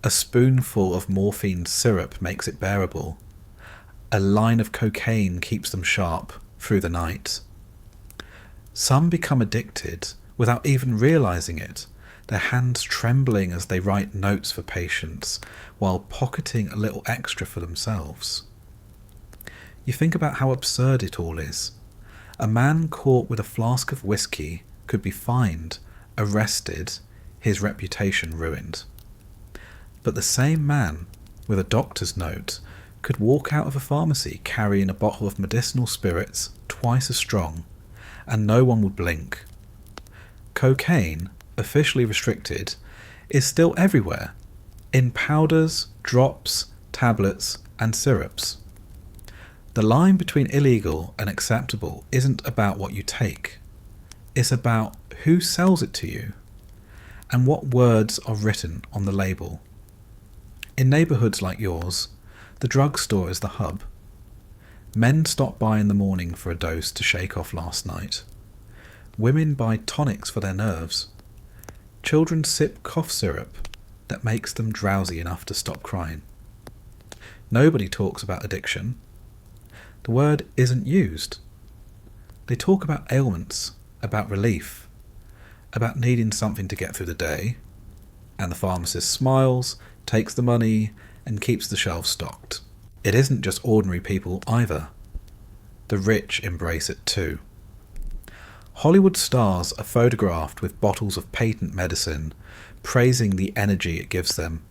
A spoonful of morphine syrup makes it bearable. A line of cocaine keeps them sharp through the night. Some become addicted without even realizing it, their hands trembling as they write notes for patients while pocketing a little extra for themselves. You think about how absurd it all is. A man caught with a flask of whiskey could be fined, arrested, his reputation ruined. But the same man, with a doctor's note, could walk out of a pharmacy carrying a bottle of medicinal spirits twice as strong, and no one would blink. Cocaine, officially restricted, is still everywhere, in powders, drops, tablets, and syrups. The line between illegal and acceptable isn't about what you take. It's about who sells it to you, and what words are written on the label. In neighbourhoods like yours, the drugstore is the hub. Men stop by in the morning for a dose to shake off last night. Women buy tonics for their nerves. Children sip cough syrup that makes them drowsy enough to stop crying. Nobody talks about addiction. The word isn't used. They talk about ailments, about relief, about needing something to get through the day, and the pharmacist smiles, takes the money, and keeps the shelves stocked. It isn't just ordinary people either. The rich embrace it too. Hollywood stars are photographed with bottles of patent medicine, praising the energy it gives them.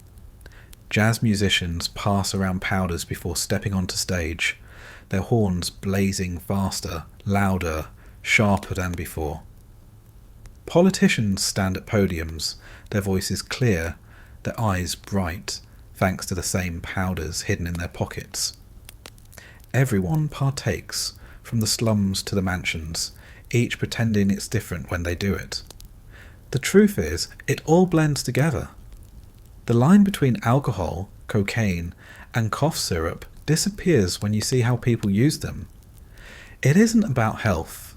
Jazz musicians pass around powders before stepping onto stage, their horns blazing faster, louder, sharper than before. Politicians stand at podiums, their voices clear, their eyes bright, thanks to the same powders hidden in their pockets. Everyone partakes, from the slums to the mansions, each pretending it's different when they do it. The truth is, it all blends together. The line between alcohol, cocaine, and cough syrup disappears when you see how people use them. It isn't about health.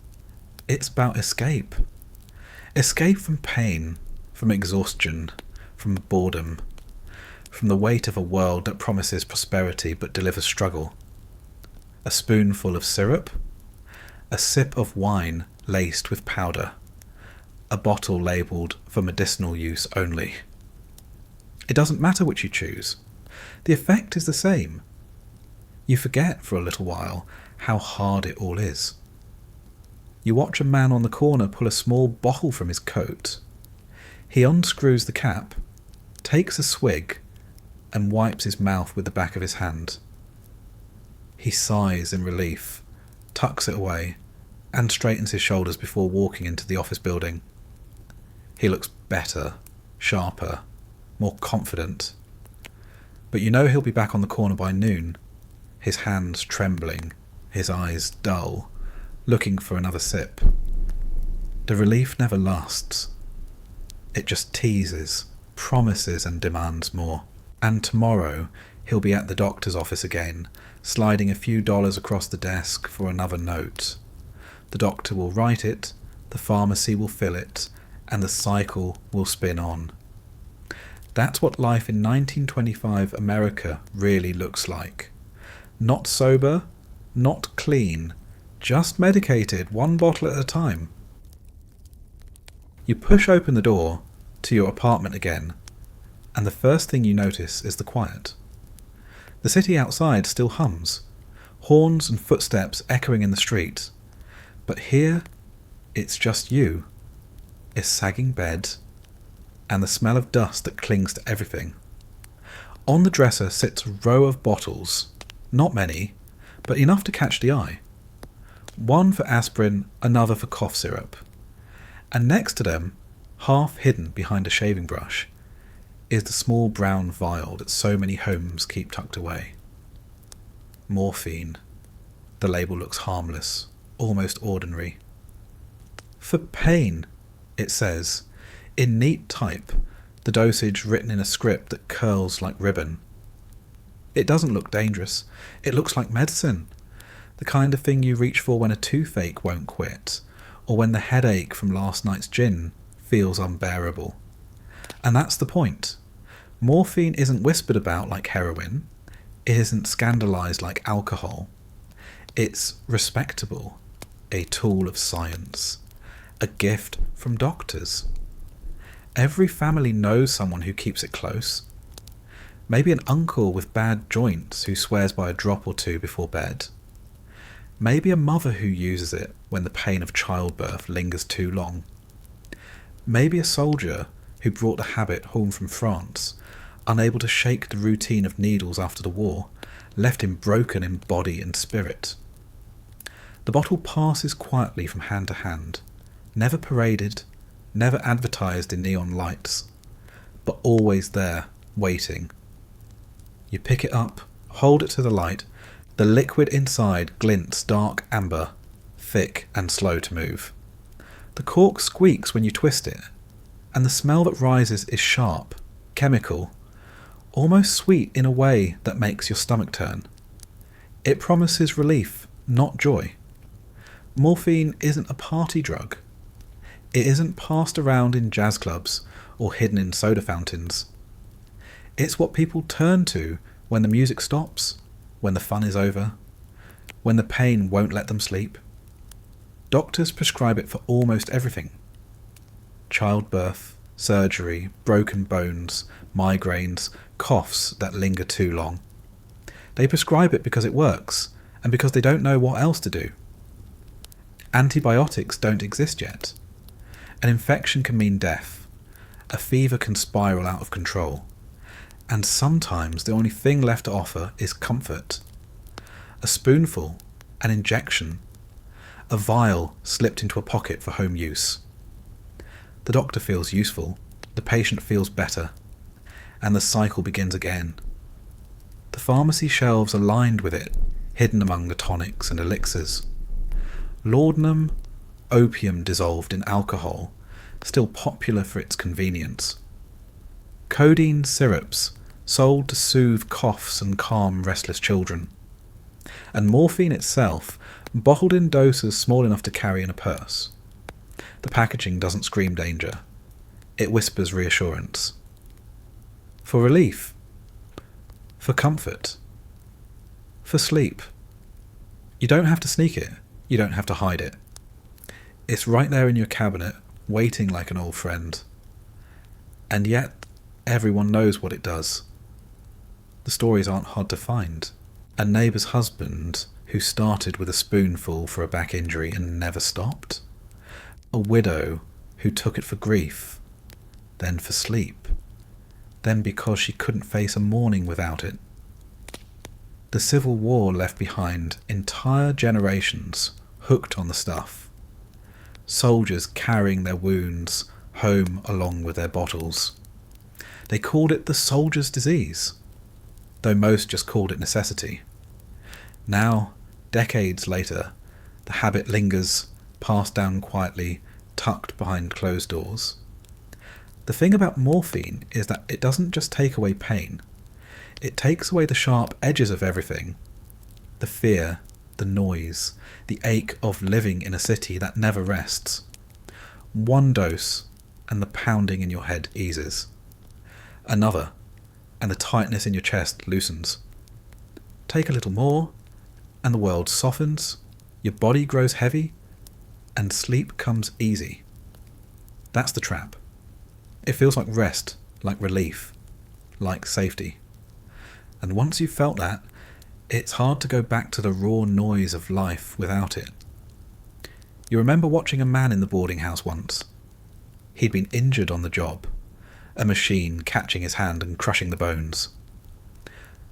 It's about escape. Escape from pain, from exhaustion, from boredom, from the weight of a world that promises prosperity but delivers struggle. A spoonful of syrup, a sip of wine laced with powder, a bottle labelled for medicinal use only. It doesn't matter which you choose. The effect is the same. You forget for a little while how hard it all is. You watch a man on the corner pull a small bottle from his coat. He unscrews the cap, takes a swig, and wipes his mouth with the back of his hand. He sighs in relief, tucks it away, and straightens his shoulders before walking into the office building. He looks better, sharper, more confident. But you know he'll be back on the corner by noon, his hands trembling, his eyes dull, looking for another sip. The relief never lasts. It just teases, promises, and demands more. And tomorrow he'll be at the doctor's office again, sliding a few dollars across the desk for another note. The doctor will write it, the pharmacy will fill it, and the cycle will spin on. That's what life in 1925 America really looks like. Not sober, not clean, just medicated, one bottle at a time. You push open the door to your apartment again, and the first thing you notice is the quiet. The city outside still hums, horns and footsteps echoing in the street. But here, it's just you, a sagging bed, and the smell of dust that clings to everything. On the dresser sits a row of bottles, not many, but enough to catch the eye. One for aspirin, another for cough syrup. And next to them, half hidden behind a shaving brush, is the small brown vial that so many homes keep tucked away. Morphine. The label looks harmless, almost ordinary. For pain, it says, in neat type, the dosage written in a script that curls like ribbon. It doesn't look dangerous. It looks like medicine. The kind of thing you reach for when a toothache won't quit, or when the headache from last night's gin feels unbearable. And that's the point. Morphine isn't whispered about like heroin. It isn't scandalised like alcohol. It's respectable, a tool of science, a gift from doctors. Every family knows someone who keeps it close. Maybe an uncle with bad joints who swears by a drop or two before bed. Maybe a mother who uses it when the pain of childbirth lingers too long. Maybe a soldier who brought the habit home from France, unable to shake the routine of needles after the war, left him broken in body and spirit. The bottle passes quietly from hand to hand, never paraded, never advertised in neon lights, but always there, waiting. You pick it up, hold it to the light. The liquid inside glints dark amber, thick and slow to move. The cork squeaks when you twist it, and the smell that rises is sharp, chemical, almost sweet in a way that makes your stomach turn. It promises relief, not joy. Morphine isn't a party drug. It isn't passed around in jazz clubs or hidden in soda fountains. It's what people turn to when the music stops, when the fun is over, when the pain won't let them sleep. Doctors prescribe it for almost everything. Childbirth, surgery, broken bones, migraines, coughs that linger too long. They prescribe it because it works, and because they don't know what else to do. Antibiotics don't exist yet. An infection can mean death. A fever can spiral out of control. And sometimes the only thing left to offer is comfort. A spoonful, an injection, a vial slipped into a pocket for home use. The doctor feels useful, the patient feels better, and the cycle begins again. The pharmacy shelves are lined with it, hidden among the tonics and elixirs. Laudanum, opium dissolved in alcohol, still popular for its convenience. Codeine syrups, sold to soothe coughs and calm restless children. And morphine itself, bottled in doses small enough to carry in a purse. The packaging doesn't scream danger. It whispers reassurance. For relief. For comfort. For sleep. You don't have to sneak it. You don't have to hide it. It's right there in your cabinet, waiting like an old friend. And yet, everyone knows what it does. The stories aren't hard to find. A neighbour's husband who started with a spoonful for a back injury and never stopped. A widow who took it for grief, then for sleep, then because she couldn't face a morning without it. The Civil War left behind entire generations hooked on the stuff. Soldiers carrying their wounds home along with their bottles. They called it the soldier's disease, though most just called it necessity. Now, decades later, the habit lingers, passed down quietly, tucked behind closed doors. The thing about morphine is that it doesn't just take away pain. It takes away the sharp edges of everything. The fear, the noise, the ache of living in a city that never rests. One dose, and the pounding in your head eases. Another, and the tightness in your chest loosens. Take a little more, and the world softens, your body grows heavy, and sleep comes easy. That's the trap. It feels like rest, like relief, like safety. And once you've felt that, it's hard to go back to the raw noise of life without it. You remember watching a man in the boarding house once. He'd been injured on the job, a machine catching his hand and crushing the bones.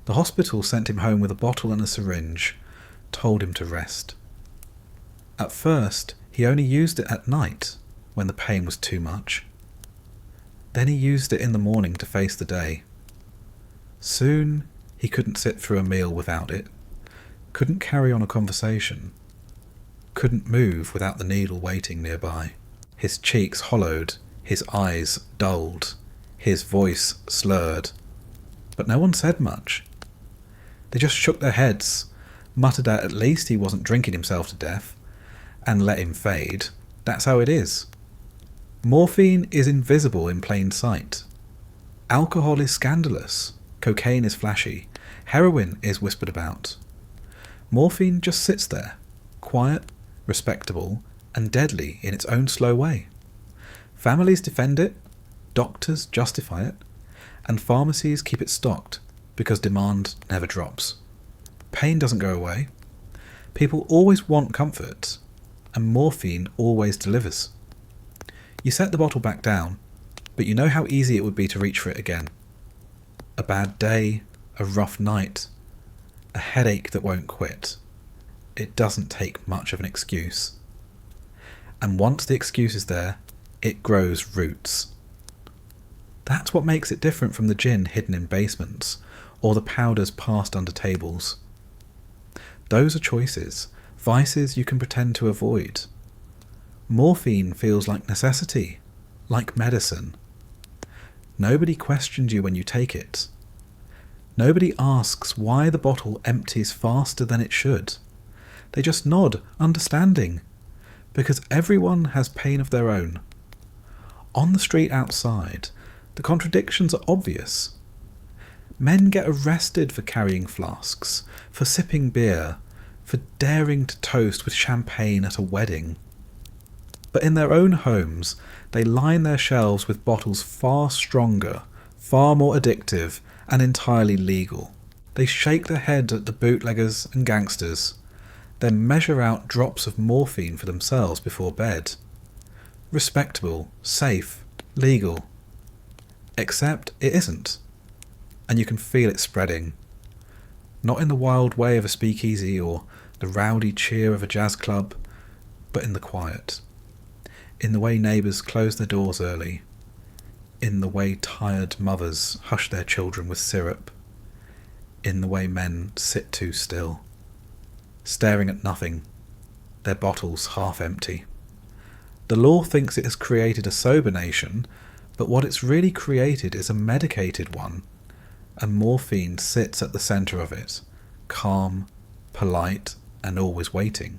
The hospital sent him home with a bottle and a syringe, told him to rest. At first, he only used it at night, when the pain was too much. Then he used it in the morning to face the day. Soon, he couldn't sit through a meal without it, couldn't carry on a conversation, couldn't move without the needle waiting nearby. His cheeks hollowed, his eyes dulled, his voice slurred. But no one said much. They just shook their heads, muttered that at least he wasn't drinking himself to death, and let him fade. That's how it is. Morphine is invisible in plain sight. Alcohol is scandalous. Cocaine is flashy. Heroin is whispered about. Morphine just sits there, quiet, respectable, and deadly in its own slow way. Families defend it, doctors justify it, and pharmacies keep it stocked because demand never drops. Pain doesn't go away. People always want comfort, and morphine always delivers. You set the bottle back down, but you know how easy it would be to reach for it again. A bad day, a rough night, a headache that won't quit. It doesn't take much of an excuse. And once the excuse is there, it grows roots. That's what makes it different from the gin hidden in basements, or the powders passed under tables. Those are choices, vices you can pretend to avoid. Morphine feels like necessity, like medicine. Nobody questions you when you take it. Nobody asks why the bottle empties faster than it should. They just nod, understanding, because everyone has pain of their own. On the street outside, the contradictions are obvious. Men get arrested for carrying flasks, for sipping beer, for daring to toast with champagne at a wedding. But in their own homes, they line their shelves with bottles far stronger, far more addictive, and entirely legal. They shake their head at the bootleggers and gangsters, then measure out drops of morphine for themselves before bed. Respectable, safe, legal. Except it isn't. And you can feel it spreading. Not in the wild way of a speakeasy or the rowdy cheer of a jazz club, but in the quiet. In the way neighbours close their doors early. In the way tired mothers hush their children with syrup. In the way men sit too still, staring at nothing, their bottles half empty. The law thinks it has created a sober nation, but what it's really created is a medicated one, and morphine sits at the centre of it, calm, polite, and always waiting.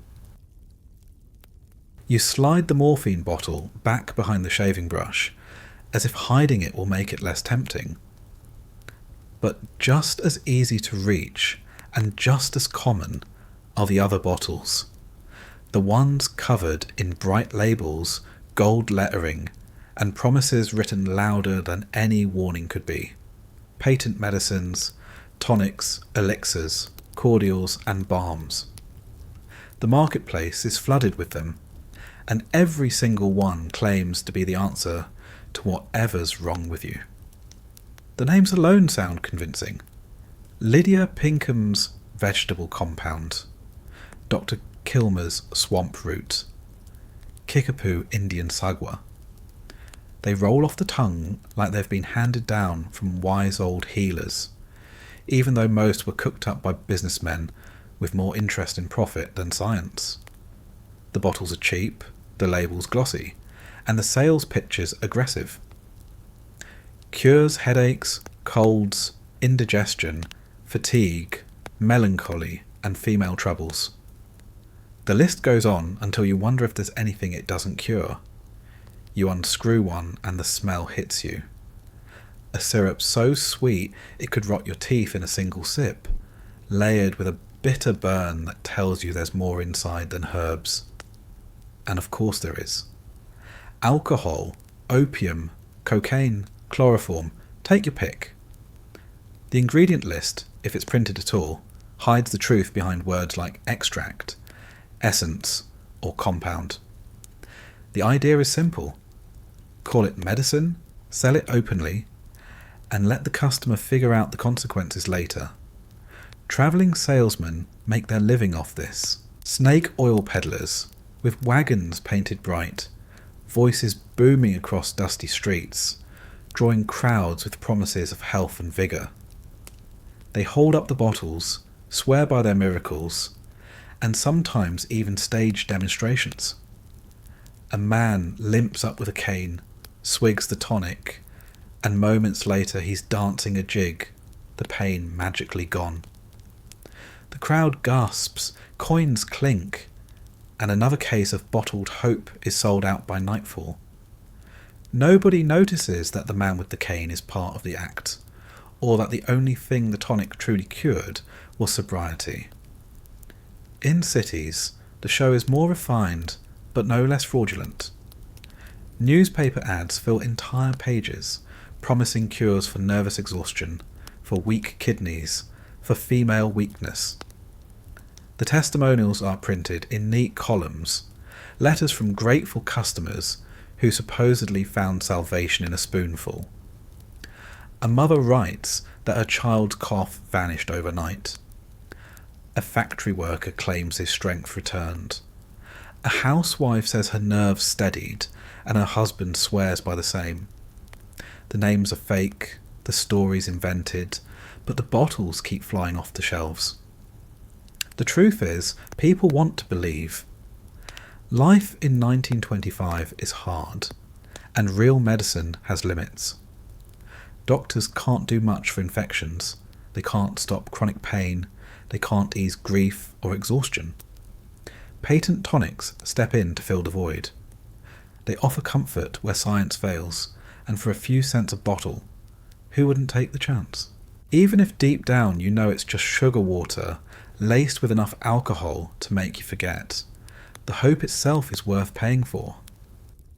You slide the morphine bottle back behind the shaving brush, as if hiding it will make it less tempting. But just as easy to reach, and just as common, are the other bottles. The ones covered in bright labels, gold lettering, and promises written louder than any warning could be. Patent medicines, tonics, elixirs, cordials, and balms. The marketplace is flooded with them, and every single one claims to be the answer to whatever's wrong with you. The names alone sound convincing. Lydia Pinkham's vegetable compound, Dr. Kilmer's swamp root, Kickapoo Indian sagwa. They roll off the tongue like they've been handed down from wise old healers, even though most were cooked up by businessmen with more interest in profit than science. The bottles are cheap, the labels glossy, and the sales pitches aggressive. Cures headaches, colds, indigestion, fatigue, melancholy, and female troubles. The list goes on until you wonder if there's anything it doesn't cure. You unscrew one and the smell hits you. A syrup so sweet it could rot your teeth in a single sip, layered with a bitter burn that tells you there's more inside than herbs. And of course there is. Alcohol, opium, cocaine, chloroform, take your pick. The ingredient list, if it's printed at all, hides the truth behind words like extract, essence, or compound. The idea is simple. Call it medicine, sell it openly, and let the customer figure out the consequences later. Travelling salesmen make their living off this. Snake oil peddlers, with wagons painted bright, voices booming across dusty streets, drawing crowds with promises of health and vigour. They hold up the bottles, swear by their miracles, and sometimes even stage demonstrations. A man limps up with a cane, swigs the tonic, and moments later he's dancing a jig, the pain magically gone. The crowd gasps, coins clink, and another case of bottled hope is sold out by nightfall. Nobody notices that the man with the cane is part of the act, or that the only thing the tonic truly cured was sobriety. In cities, the show is more refined, but no less fraudulent. Newspaper ads fill entire pages, promising cures for nervous exhaustion, for weak kidneys, for female weakness. The testimonials are printed in neat columns, letters from grateful customers who supposedly found salvation in a spoonful. A mother writes that her child's cough vanished overnight. A factory worker claims his strength returned. A housewife says her nerves steadied, and her husband swears by the same. The names are fake, the stories invented, but the bottles keep flying off the shelves. The truth is, people want to believe. Life in 1925 is hard, and real medicine has limits. Doctors can't do much for infections, they can't stop chronic pain, they can't ease grief or exhaustion. Patent tonics step in to fill the void. They offer comfort where science fails, and for a few cents a bottle, who wouldn't take the chance? Even if deep down you know it's just sugar water laced with enough alcohol to make you forget, the hope itself is worth paying for.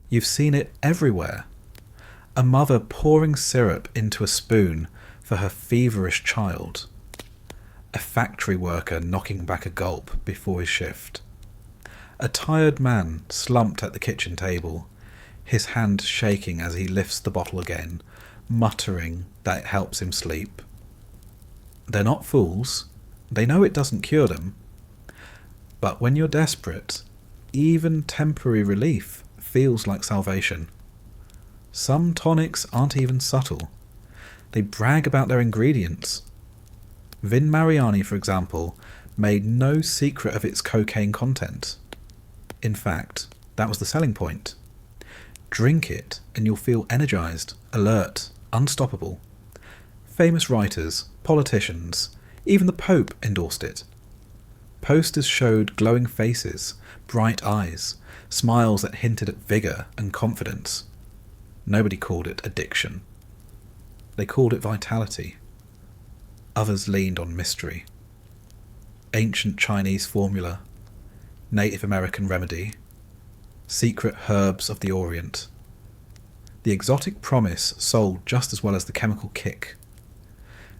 You've seen it everywhere. A mother pouring syrup into a spoon for her feverish child. A factory worker knocking back a gulp before his shift. A tired man slumped at the kitchen table, his hand shaking as he lifts the bottle again, muttering that it helps him sleep. They're not fools. They know it doesn't cure them. But when you're desperate, even temporary relief feels like salvation. Some tonics aren't even subtle. They brag about their ingredients. Vin Mariani, for example, made no secret of its cocaine content. In fact, that was the selling point. Drink it and you'll feel energized, alert, unstoppable. Famous writers, politicians, even the Pope endorsed it. Posters showed glowing faces, bright eyes, smiles that hinted at vigour and confidence. Nobody called it addiction. They called it vitality. Others leaned on mystery. Ancient Chinese formula, Native American remedy, secret herbs of the Orient. The exotic promise sold just as well as the chemical kick.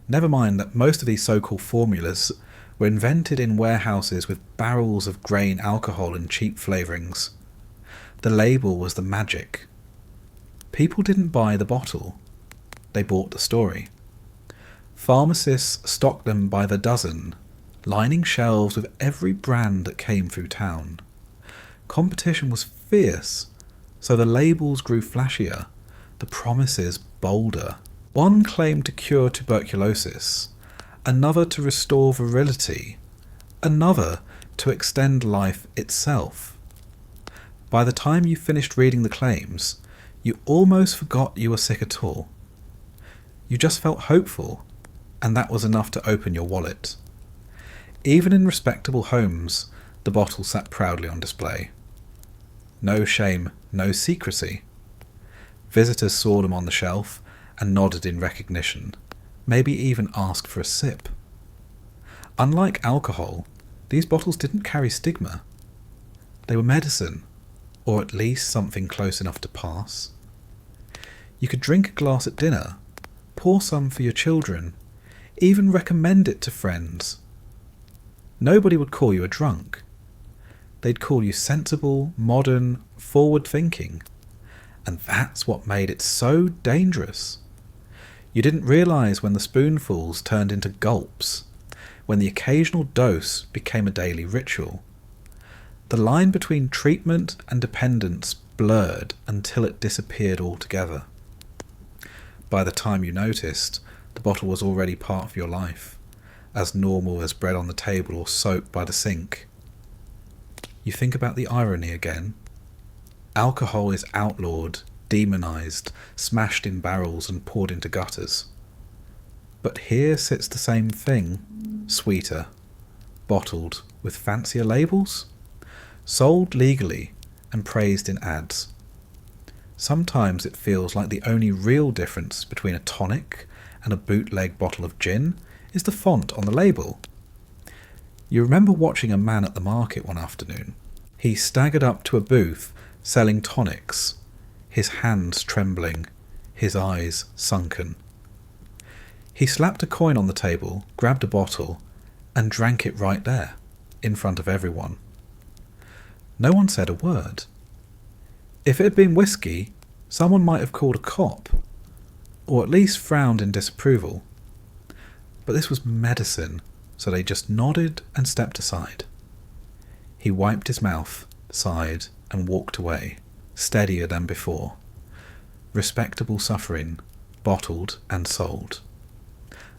Never mind that most of these so-called formulas were invented in warehouses with barrels of grain alcohol and cheap flavourings. The label was the magic. People didn't buy the bottle, they bought the story. Pharmacists stocked them by the dozen, lining shelves with every brand that came through town. Competition was fierce, so the labels grew flashier, the promises bolder. One claimed to cure tuberculosis, another to restore virility, another to extend life itself. By the time you finished reading the claims, you almost forgot you were sick at all. You just felt hopeful, and that was enough to open your wallet. Even in respectable homes, the bottle sat proudly on display. No shame, no secrecy. Visitors saw them on the shelf and nodded in recognition, maybe even asked for a sip. Unlike alcohol, these bottles didn't carry stigma. They were medicine, or at least something close enough to pass. You could drink a glass at dinner, pour some for your children, even recommend it to friends. Nobody would call you a drunk. They'd call you sensible, modern, forward-thinking. And that's what made it so dangerous. You didn't realise when the spoonfuls turned into gulps, when the occasional dose became a daily ritual. The line between treatment and dependence blurred until it disappeared altogether. By the time you noticed, the bottle was already part of your life, as normal as bread on the table or soap by the sink. You think about the irony again. Alcohol is outlawed, demonised, smashed in barrels and poured into gutters. But here sits the same thing, sweeter, bottled with fancier labels, sold legally and praised in ads. Sometimes it feels like the only real difference between a tonic and a bootleg bottle of gin is the font on the label. You remember watching a man at the market one afternoon. He staggered up to a booth selling tonics, his hands trembling, his eyes sunken. He slapped a coin on the table, grabbed a bottle, and drank it right there, in front of everyone. No one said a word. If it had been whiskey, someone might have called a cop, or at least frowned in disapproval. But this was medicine, so they just nodded and stepped aside. He wiped his mouth, sighed, and walked away, steadier than before. Respectable suffering, bottled and sold.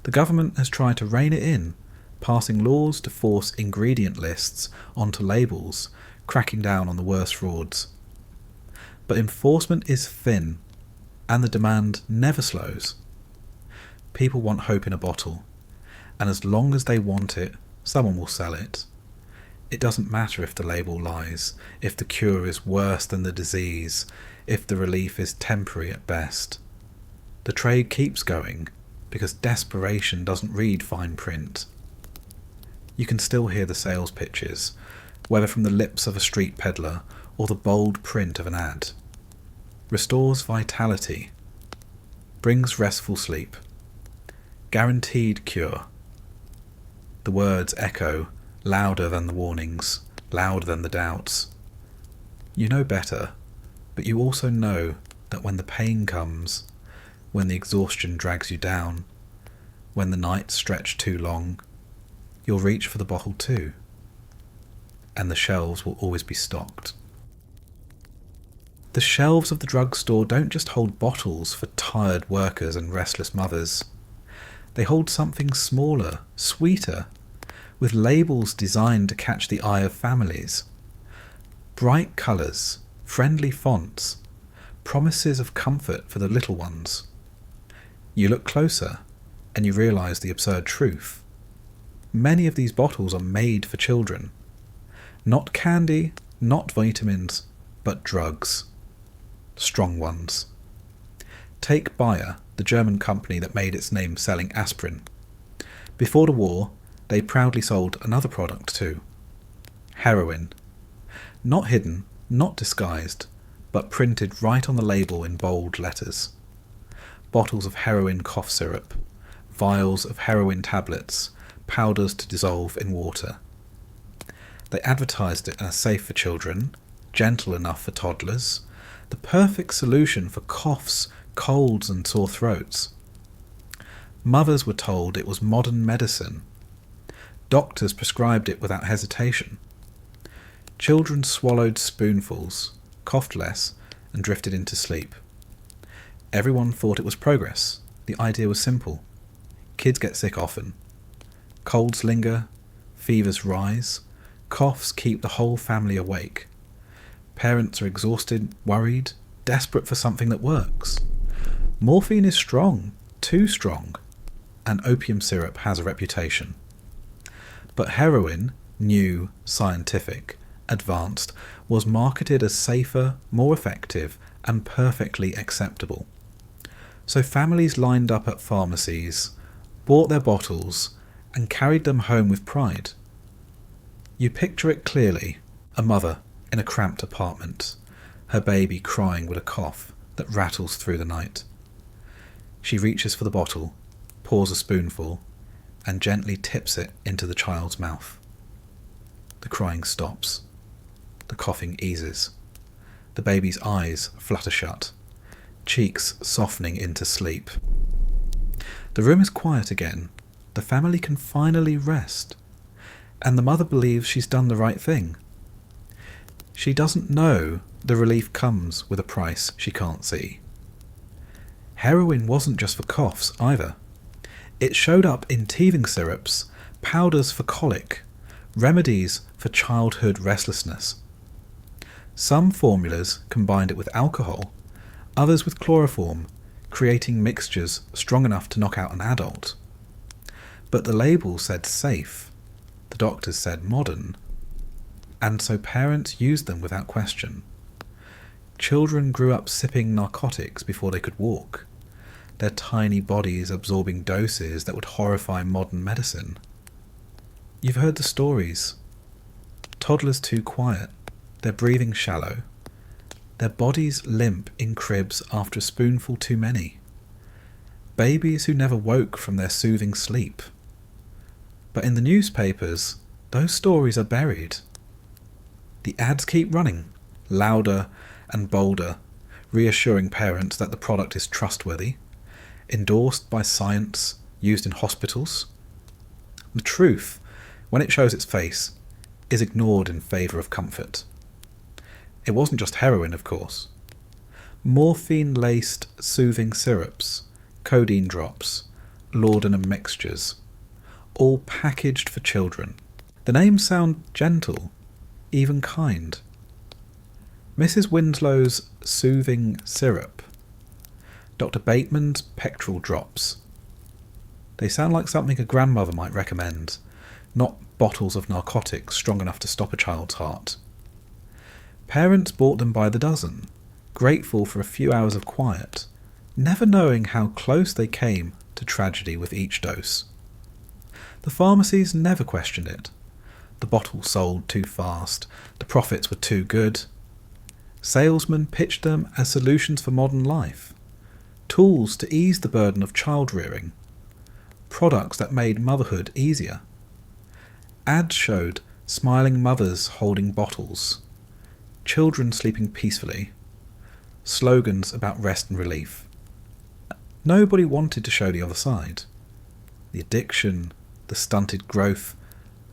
The government has tried to rein it in, passing laws to force ingredient lists onto labels, cracking down on the worst frauds. But enforcement is thin, and the demand never slows. People want hope in a bottle, and as long as they want it, someone will sell it. It doesn't matter if the label lies, if the cure is worse than the disease, if the relief is temporary at best. The trade keeps going, because desperation doesn't read fine print. You can still hear the sales pitches, whether from the lips of a street peddler or the bold print of an ad. Restores vitality, brings restful sleep, guaranteed cure. The words echo louder than the warnings, louder than the doubts. You know better, but you also know that when the pain comes, when the exhaustion drags you down, when the nights stretch too long, you'll reach for the bottle too, and the shelves will always be stocked. The shelves of the drugstore don't just hold bottles for tired workers and restless mothers. They hold something smaller, sweeter, with labels designed to catch the eye of families. Bright colours, friendly fonts, promises of comfort for the little ones. You look closer, and you realise the absurd truth. Many of these bottles are made for children. Not candy, not vitamins, but drugs. Strong ones. Take Bayer, the German company that made its name selling aspirin. Before the war, they proudly sold another product too. Heroin. Not hidden, not disguised, but printed right on the label in bold letters. Bottles of heroin cough syrup, vials of heroin tablets, powders to dissolve in water. They advertised it as safe for children, gentle enough for toddlers, the perfect solution for coughs, colds and sore throats. Mothers were told it was modern medicine. Doctors prescribed it without hesitation. Children swallowed spoonfuls, coughed less, and drifted into sleep. Everyone thought it was progress. The idea was simple. Kids get sick often. Colds linger, fevers rise, coughs keep the whole family awake. Parents are exhausted, worried, desperate for something that works. Morphine is strong, too strong, and opium syrup has a reputation. But heroin, new, scientific, advanced, was marketed as safer, more effective, and perfectly acceptable. So families lined up at pharmacies, bought their bottles, and carried them home with pride. You picture it clearly, a mother in a cramped apartment, her baby crying with a cough that rattles through the night. She reaches for the bottle, pours a spoonful, and gently tips it into the child's mouth. The crying stops. The coughing eases. The baby's eyes flutter shut, cheeks softening into sleep. The room is quiet again. The family can finally rest, and the mother believes she's done the right thing. She doesn't know the relief comes with a price she can't see. Heroin wasn't just for coughs either. It showed up in teething syrups, powders for colic, remedies for childhood restlessness. Some formulas combined it with alcohol, others with chloroform, creating mixtures strong enough to knock out an adult. But the label said safe, the doctors said modern, and so parents used them without question. Children grew up sipping narcotics before they could walk, their tiny bodies absorbing doses that would horrify modern medicine. You've heard the stories. Toddlers too quiet, their breathing shallow, their bodies limp in cribs after a spoonful too many. Babies who never woke from their soothing sleep. But in the newspapers, those stories are buried. The ads keep running, louder and bolder, reassuring parents that the product is trustworthy, endorsed by science, used in hospitals. The truth, when it shows its face, is ignored in favour of comfort. It wasn't just heroin, of course. Morphine-laced soothing syrups, codeine drops, laudanum mixtures, all packaged for children. The names sound gentle, even kind. Mrs. Winslow's soothing syrup, Dr. Bateman's pectoral drops. They sound like something a grandmother might recommend, not bottles of narcotics strong enough to stop a child's heart. Parents bought them by the dozen, grateful for a few hours of quiet, never knowing how close they came to tragedy with each dose. The pharmacies never questioned it. The bottles sold too fast, the profits were too good. Salesmen pitched them as solutions for modern life, tools to ease the burden of child rearing, products that made motherhood easier. Ads showed smiling mothers holding bottles, children sleeping peacefully, slogans about rest and relief. Nobody wanted to show the other side. The addiction, the stunted growth,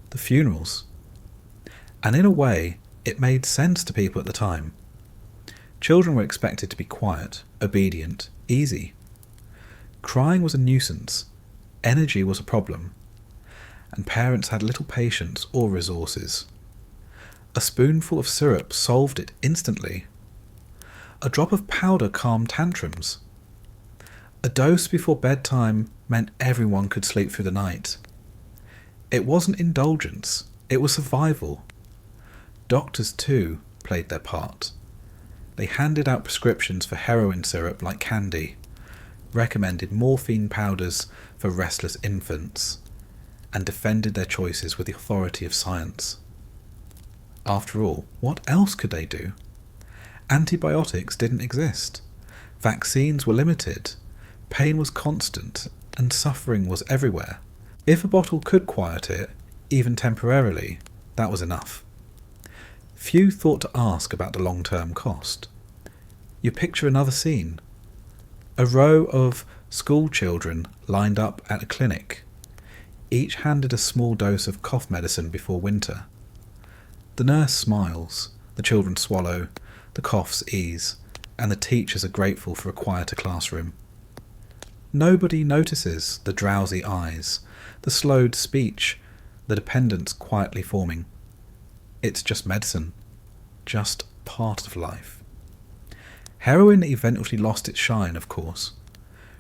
the funerals. And in a way, it made sense to people at the time. Children were expected to be quiet, obedient, easy. Crying was a nuisance, energy was a problem, and parents had little patience or resources. A spoonful of syrup solved it instantly. A drop of powder calmed tantrums. A dose before bedtime meant everyone could sleep through the night. It wasn't indulgence, it was survival. Doctors, too, played their part. They handed out prescriptions for heroin syrup like candy, recommended morphine powders for restless infants, and defended their choices with the authority of science. After all, what else could they do? Antibiotics didn't exist. Vaccines were limited. Pain was constant, and suffering was everywhere. If a bottle could quiet it, even temporarily, that was enough. Few thought to ask about the long-term cost. You picture another scene. A row of school children lined up at a clinic, each handed a small dose of cough medicine before winter. The nurse smiles, the children swallow, the coughs ease, and the teachers are grateful for a quieter classroom. Nobody notices the drowsy eyes, the slowed speech, the dependence quietly forming. It's just medicine, just part of life. Heroin eventually lost its shine, of course.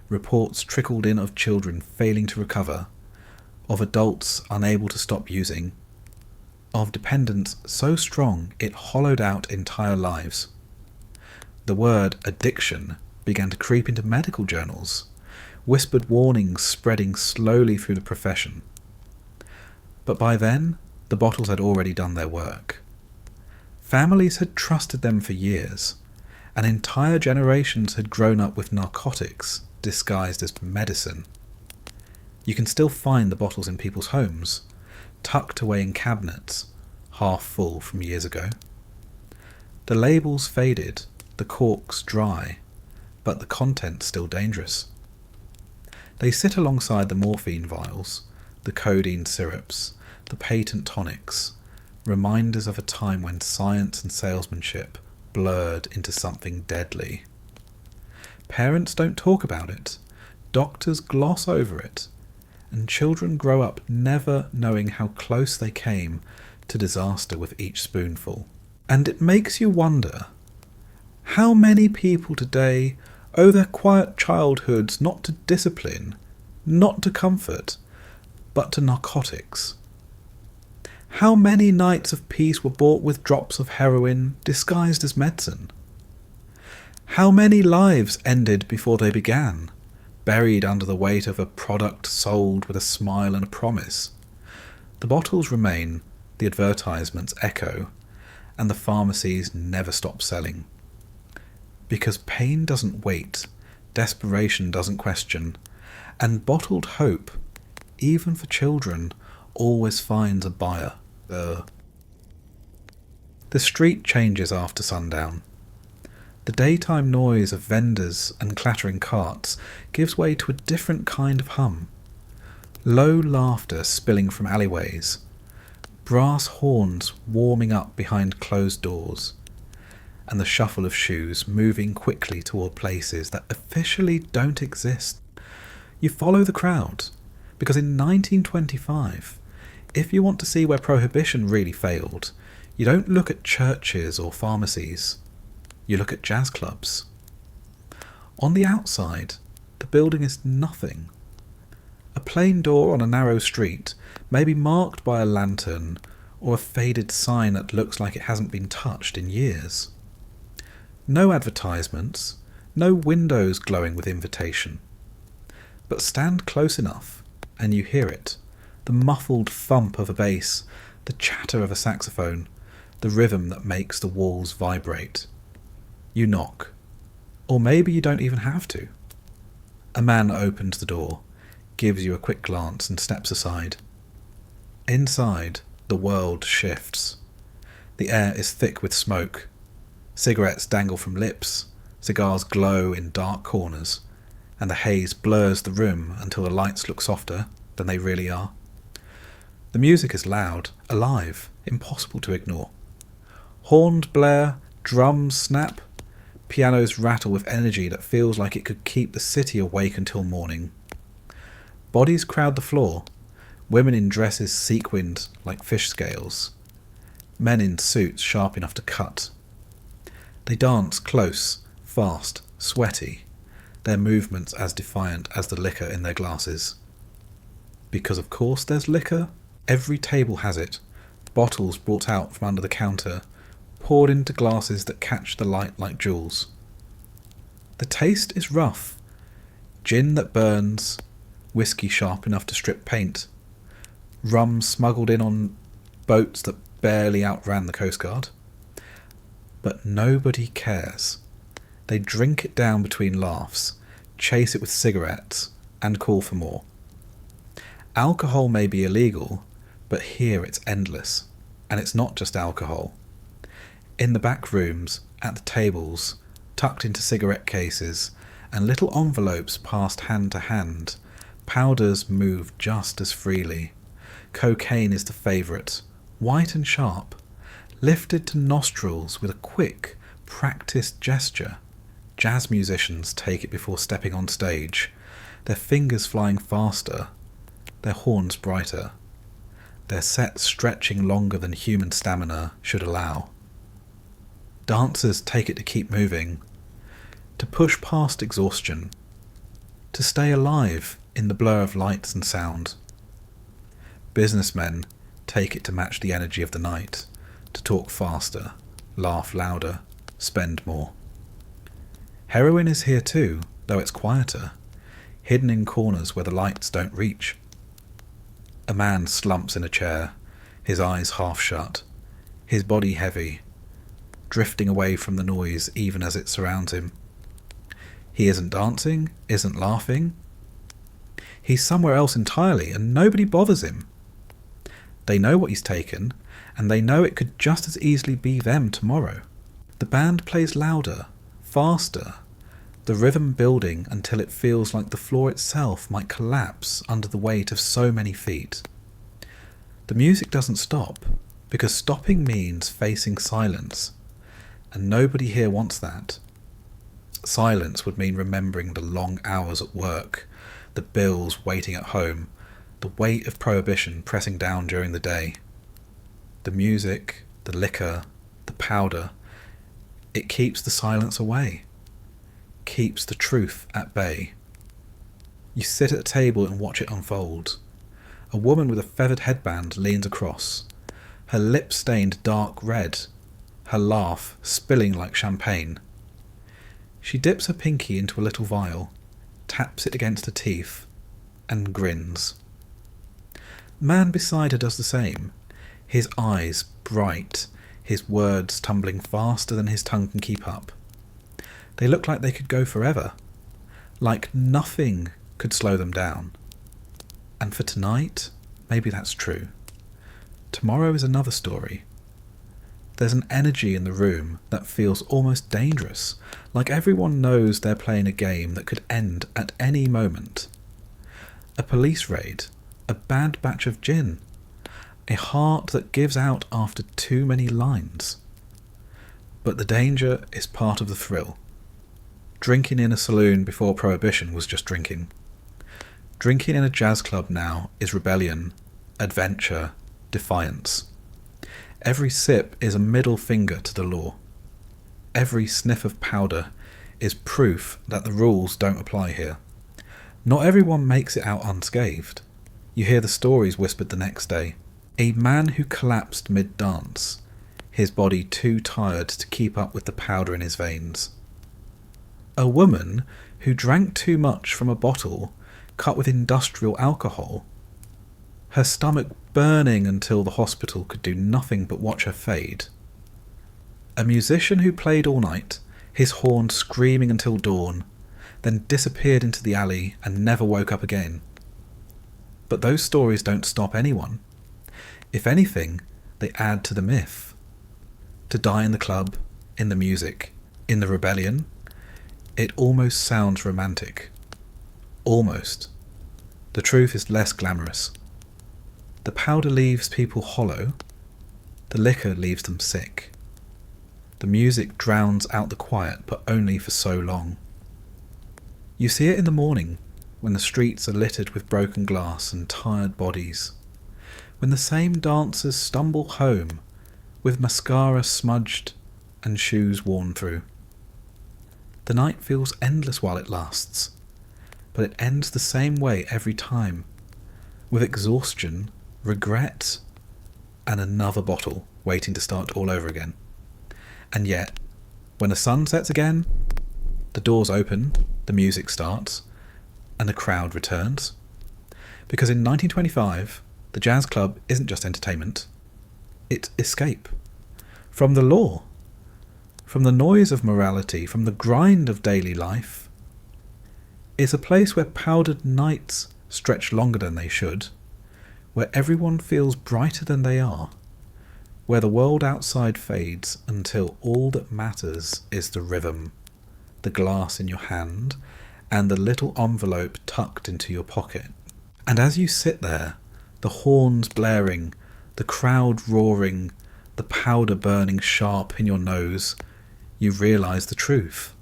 Reports trickled in of children failing to recover, of adults unable to stop using, of dependence so strong it hollowed out entire lives. The word addiction began to creep into medical journals, whispered warnings spreading slowly through the profession. But by then, the bottles had already done their work. Families had trusted them for years, and entire generations had grown up with narcotics disguised as medicine. You can still find the bottles in people's homes, tucked away in cabinets, half full from years ago. The labels faded, the corks dry, but the content's still dangerous. They sit alongside the morphine vials, the codeine syrups, the patent tonics, reminders of a time when science and salesmanship blurred into something deadly. Parents don't talk about it, doctors gloss over it, and children grow up never knowing how close they came to disaster with each spoonful. And it makes you wonder, how many people today owe their quiet childhoods not to discipline, not to comfort, but to narcotics? How many nights of peace were bought with drops of heroin disguised as medicine? How many lives ended before they began, buried under the weight of a product sold with a smile and a promise? The bottles remain, the advertisements echo, and the pharmacies never stop selling. Because pain doesn't wait, desperation doesn't question, and bottled hope, even for children, always finds a buyer. The street changes after sundown. The daytime noise of vendors and clattering carts gives way to a different kind of hum. Low laughter spilling from alleyways, brass horns warming up behind closed doors, and the shuffle of shoes moving quickly toward places that officially don't exist. You follow the crowd, because in 1925, if you want to see where Prohibition really failed, you don't look at churches or pharmacies. You look at jazz clubs. On the outside, the building is nothing. A plain door on a narrow street may be marked by a lantern or a faded sign that looks like it hasn't been touched in years. No advertisements, no windows glowing with invitation. But stand close enough and you hear it, the muffled thump of a bass, the chatter of a saxophone, the rhythm that makes the walls vibrate. You knock. Or maybe you don't even have to. A man opens the door, gives you a quick glance and steps aside. Inside, the world shifts. The air is thick with smoke. Cigarettes dangle from lips, cigars glow in dark corners, and the haze blurs the room until the lights look softer than they really are. The music is loud, alive, impossible to ignore. Horns blare, drums snap, pianos rattle with energy that feels like it could keep the city awake until morning. Bodies crowd the floor, women in dresses sequined like fish scales, men in suits sharp enough to cut. They dance close, fast, sweaty, their movements as defiant as the liquor in their glasses. Because of course there's liquor, every table has it, bottles brought out from under the counter, poured into glasses that catch the light like jewels. The taste is rough. Gin that burns, whiskey sharp enough to strip paint, rum smuggled in on boats that barely outran the Coast Guard. But nobody cares. They drink it down between laughs, chase it with cigarettes, and call for more. Alcohol may be illegal, but here it's endless. And it's not just alcohol. In the back rooms, at the tables, tucked into cigarette cases, and little envelopes passed hand to hand, powders move just as freely. Cocaine is the favourite, white and sharp, lifted to nostrils with a quick, practised gesture. Jazz musicians take it before stepping on stage, their fingers flying faster, their horns brighter, their sets stretching longer than human stamina should allow. Dancers take it to keep moving, to push past exhaustion, to stay alive in the blur of lights and sound. Businessmen take it to match the energy of the night, to talk faster, laugh louder, spend more. Heroin is here too, though it's quieter, hidden in corners where the lights don't reach. A man slumps in a chair, his eyes half shut, his body heavy, drifting away from the noise even as it surrounds him. He isn't dancing, isn't laughing. He's somewhere else entirely, and nobody bothers him. They know what he's taken, and they know it could just as easily be them tomorrow. The band plays louder, faster, the rhythm building until it feels like the floor itself might collapse under the weight of so many feet. The music doesn't stop, because stopping means facing silence, and nobody here wants that. Silence would mean remembering the long hours at work, the bills waiting at home, the weight of prohibition pressing down during the day. The music, the liquor, the powder, it keeps the silence away, keeps the truth at bay. You sit at a table and watch it unfold. A woman with a feathered headband leans across, her lips stained dark red, her laugh spilling like champagne. She dips her pinky into a little vial, taps it against her teeth, and grins. The man beside her does the same, his eyes bright, his words tumbling faster than his tongue can keep up. They look like they could go forever, like nothing could slow them down. And for tonight, maybe that's true. Tomorrow is another story. There's an energy in the room that feels almost dangerous, like everyone knows they're playing a game that could end at any moment. A police raid, a bad batch of gin, a heart that gives out after too many lines. But the danger is part of the thrill. Drinking in a saloon before Prohibition was just drinking. Drinking in a jazz club now is rebellion, adventure, defiance. Every sip is a middle finger to the law. Every sniff of powder is proof that the rules don't apply here. Not everyone makes it out unscathed. You hear the stories whispered the next day. A man who collapsed mid-dance, his body too tired to keep up with the powder in his veins. A woman who drank too much from a bottle cut with industrial alcohol, her stomach burning until the hospital could do nothing but watch her fade. A musician who played all night, his horn screaming until dawn, then disappeared into the alley and never woke up again. But those stories don't stop anyone. If anything, they add to the myth. To die in the club, in the music, in the rebellion, it almost sounds romantic. Almost. The truth is less glamorous. The powder leaves people hollow. The liquor leaves them sick. The music drowns out the quiet, but only for so long. You see it in the morning, when the streets are littered with broken glass and tired bodies. When the same dancers stumble home, with mascara smudged and shoes worn through. The night feels endless while it lasts, but it ends the same way every time, with exhaustion, regret, and another bottle waiting to start all over again. And yet, when the sun sets again, the doors open, the music starts, and the crowd returns. Because in 1925, the jazz club isn't just entertainment, it's escape. From the law, from the noise of morality, from the grind of daily life. It's a place where powdered nights stretch longer than they should, where everyone feels brighter than they are, where the world outside fades until all that matters is the rhythm, the glass in your hand, and the little envelope tucked into your pocket. And as you sit there, the horns blaring, the crowd roaring, the powder burning sharp in your nose, you realise the truth.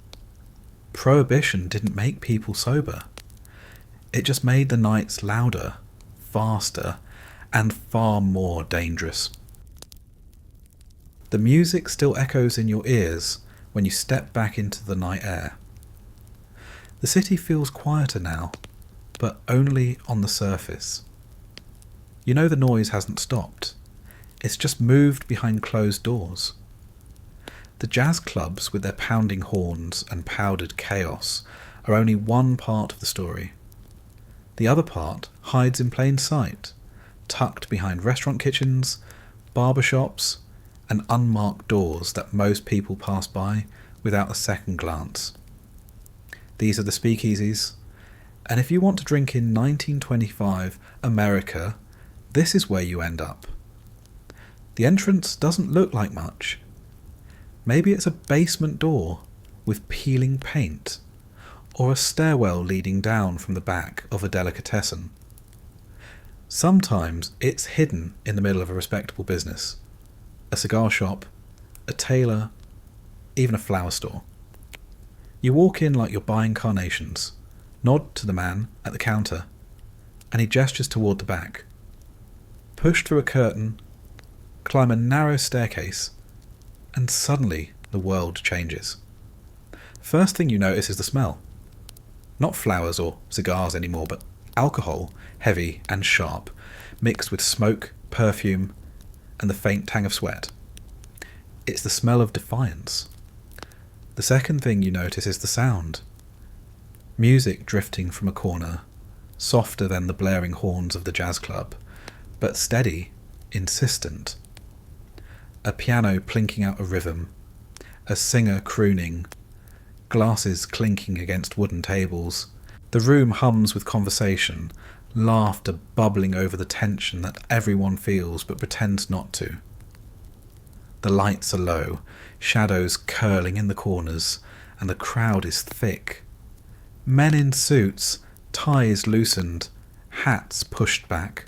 Prohibition didn't make people sober. It just made the nights louder, faster, and far more dangerous. The music still echoes in your ears when you step back into the night air. The city feels quieter now, but only on the surface. You know the noise hasn't stopped. It's just moved behind closed doors. The jazz clubs with their pounding horns and powdered chaos are only one part of the story. The other part hides in plain sight, tucked behind restaurant kitchens, barber shops, and unmarked doors that most people pass by without a second glance. These are the speakeasies, and if you want to drink in 1925 America, this is where you end up. The entrance doesn't look like much. Maybe it's a basement door with peeling paint, or a stairwell leading down from the back of a delicatessen. Sometimes it's hidden in the middle of a respectable business, a cigar shop, a tailor, even a flower store. You walk in like you're buying carnations, nod to the man at the counter, and he gestures toward the back. Push through a curtain, climb a narrow staircase, and suddenly the world changes. First thing you notice is the smell. Not flowers or cigars anymore, but alcohol, heavy and sharp, mixed with smoke, perfume, and the faint tang of sweat. It's the smell of defiance. The second thing you notice is the sound. Music drifting from a corner, softer than the blaring horns of the jazz club, but steady, insistent. A piano plinking out a rhythm, a singer crooning, glasses clinking against wooden tables. The room hums with conversation, laughter bubbling over the tension that everyone feels but pretends not to. The lights are low, shadows curling in the corners, and the crowd is thick. Men in suits, ties loosened, hats pushed back.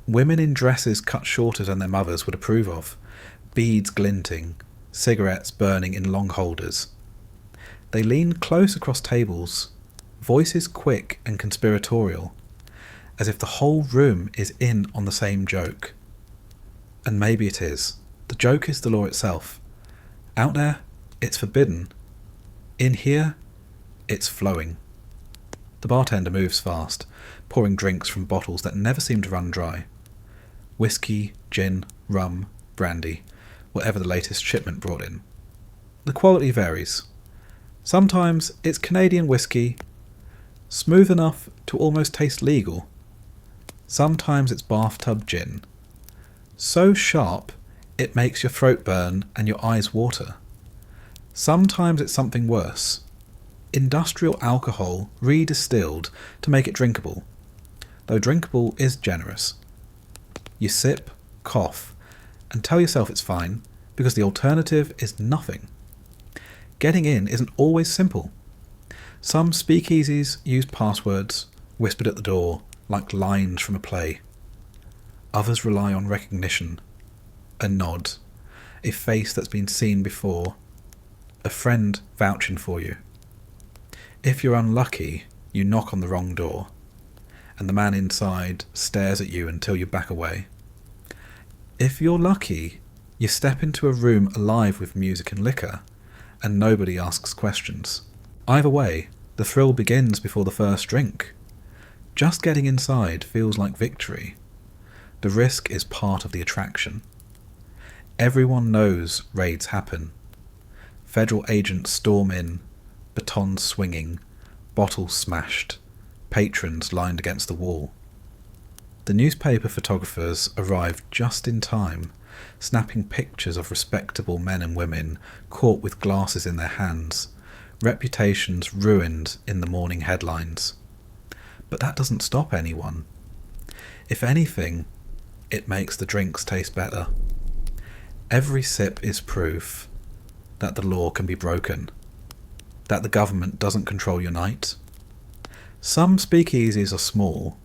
Women in dresses cut shorter than their mothers would approve of, beads glinting, cigarettes burning in long holders. They lean close across tables, voices quick and conspiratorial, as if the whole room is in on the same joke. And maybe it is. The joke is the law itself. Out there, it's forbidden. In here, it's flowing. The bartender moves fast, pouring drinks from bottles that never seem to run dry. Whiskey, gin, rum, brandy, whatever the latest shipment brought in. The quality varies. Sometimes it's Canadian whiskey, smooth enough to almost taste legal. Sometimes it's bathtub gin, so sharp it makes your throat burn and your eyes water. Sometimes it's something worse, industrial alcohol redistilled to make it drinkable, though drinkable is generous. You sip, cough, and tell yourself it's fine, because the alternative is nothing. Getting in isn't always simple. Some speakeasies use passwords, whispered at the door, like lines from a play. Others rely on recognition, a nod, a face that's been seen before, a friend vouching for you. If you're unlucky, you knock on the wrong door, and the man inside stares at you until you back away. If you're lucky, you step into a room alive with music and liquor, and nobody asks questions. Either way, the thrill begins before the first drink. Just getting inside feels like victory. The risk is part of the attraction. Everyone knows raids happen. Federal agents storm in, batons swinging, bottles smashed, patrons lined against the wall. The newspaper photographers arrive just in time, snapping pictures of respectable men and women caught with glasses in their hands, reputations ruined in the morning headlines. But that doesn't stop anyone. If anything, it makes the drinks taste better. Every sip is proof that the law can be broken, that the government doesn't control your night. Some speakeasies are small,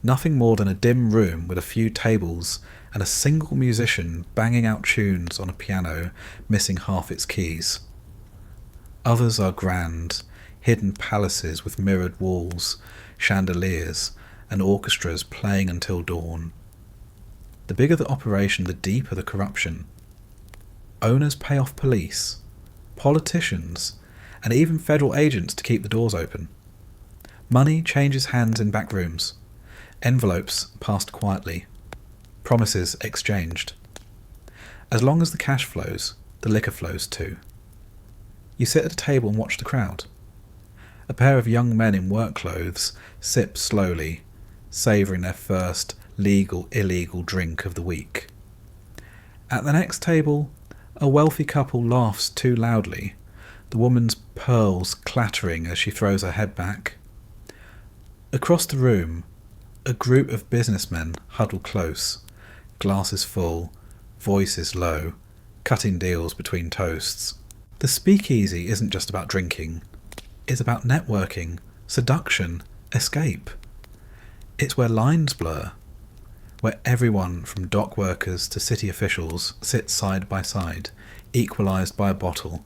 nothing more than a dim room with a few tables and a single musician banging out tunes on a piano missing half its keys. Others are grand, hidden palaces with mirrored walls, chandeliers, and orchestras playing until dawn. The bigger the operation, the deeper the corruption. Owners pay off police, politicians, and even federal agents to keep the doors open. Money changes hands in back rooms, envelopes passed quietly, promises exchanged. As long as the cash flows, the liquor flows too. You sit at a table and watch the crowd. A pair of young men in work clothes sip slowly, savouring their first legal-illegal drink of the week. At the next table, a wealthy couple laughs too loudly, the woman's pearls clattering as she throws her head back. Across the room, a group of businessmen huddle close, glasses full, voices low, cutting deals between toasts. The speakeasy isn't just about drinking. It's about networking, seduction, escape. It's where lines blur, where everyone from dock workers to city officials sits side by side, equalised by a bottle.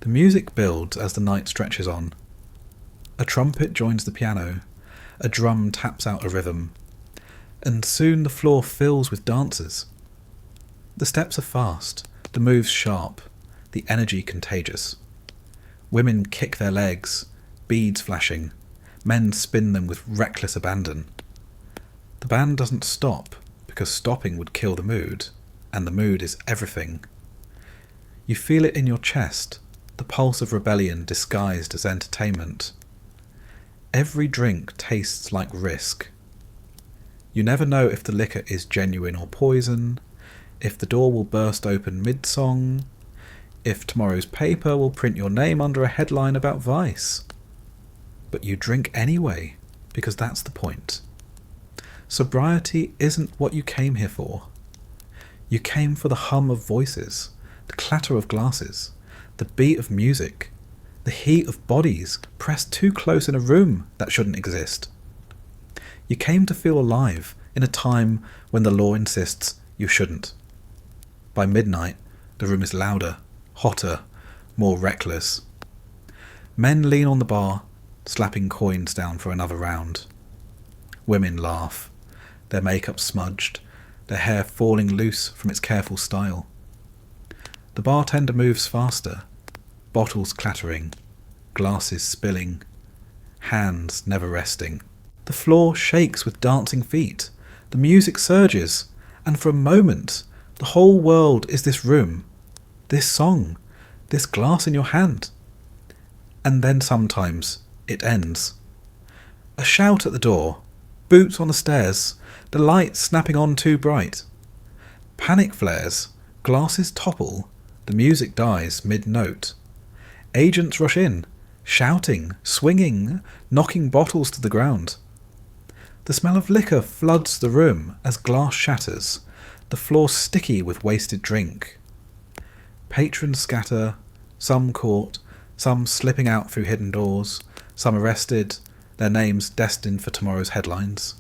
The music builds as the night stretches on. A trumpet joins the piano, a drum taps out a rhythm, and soon the floor fills with dancers. The steps are fast, the moves sharp, the energy contagious. Women kick their legs, beads flashing, men spin them with reckless abandon. The band doesn't stop, because stopping would kill the mood, and the mood is everything. You feel it in your chest, the pulse of rebellion disguised as entertainment. Every drink tastes like risk. You never know if the liquor is genuine or poison, if the door will burst open mid-song, if tomorrow's paper will print your name under a headline about vice. But you drink anyway, because that's the point. Sobriety isn't what you came here for. You came for the hum of voices, the clatter of glasses, the beat of music, the heat of bodies pressed too close in a room that shouldn't exist. You came to feel alive in a time when the law insists you shouldn't. By midnight, the room is louder, hotter, more reckless. Men lean on the bar, slapping coins down for another round. Women laugh, their makeup smudged, their hair falling loose from its careful style. The bartender moves faster, bottles clattering, glasses spilling, hands never resting. The floor shakes with dancing feet, the music surges, and for a moment, the whole world is this room, this song, this glass in your hand. And then sometimes it ends. A shout at the door, boots on the stairs, the light snapping on too bright. Panic flares, glasses topple, the music dies mid-note. Agents rush in, shouting, swinging, knocking bottles to the ground. The smell of liquor floods the room as glass shatters, the floor sticky with wasted drink. Patrons scatter, some caught, some slipping out through hidden doors, some arrested, their names destined for tomorrow's headlines.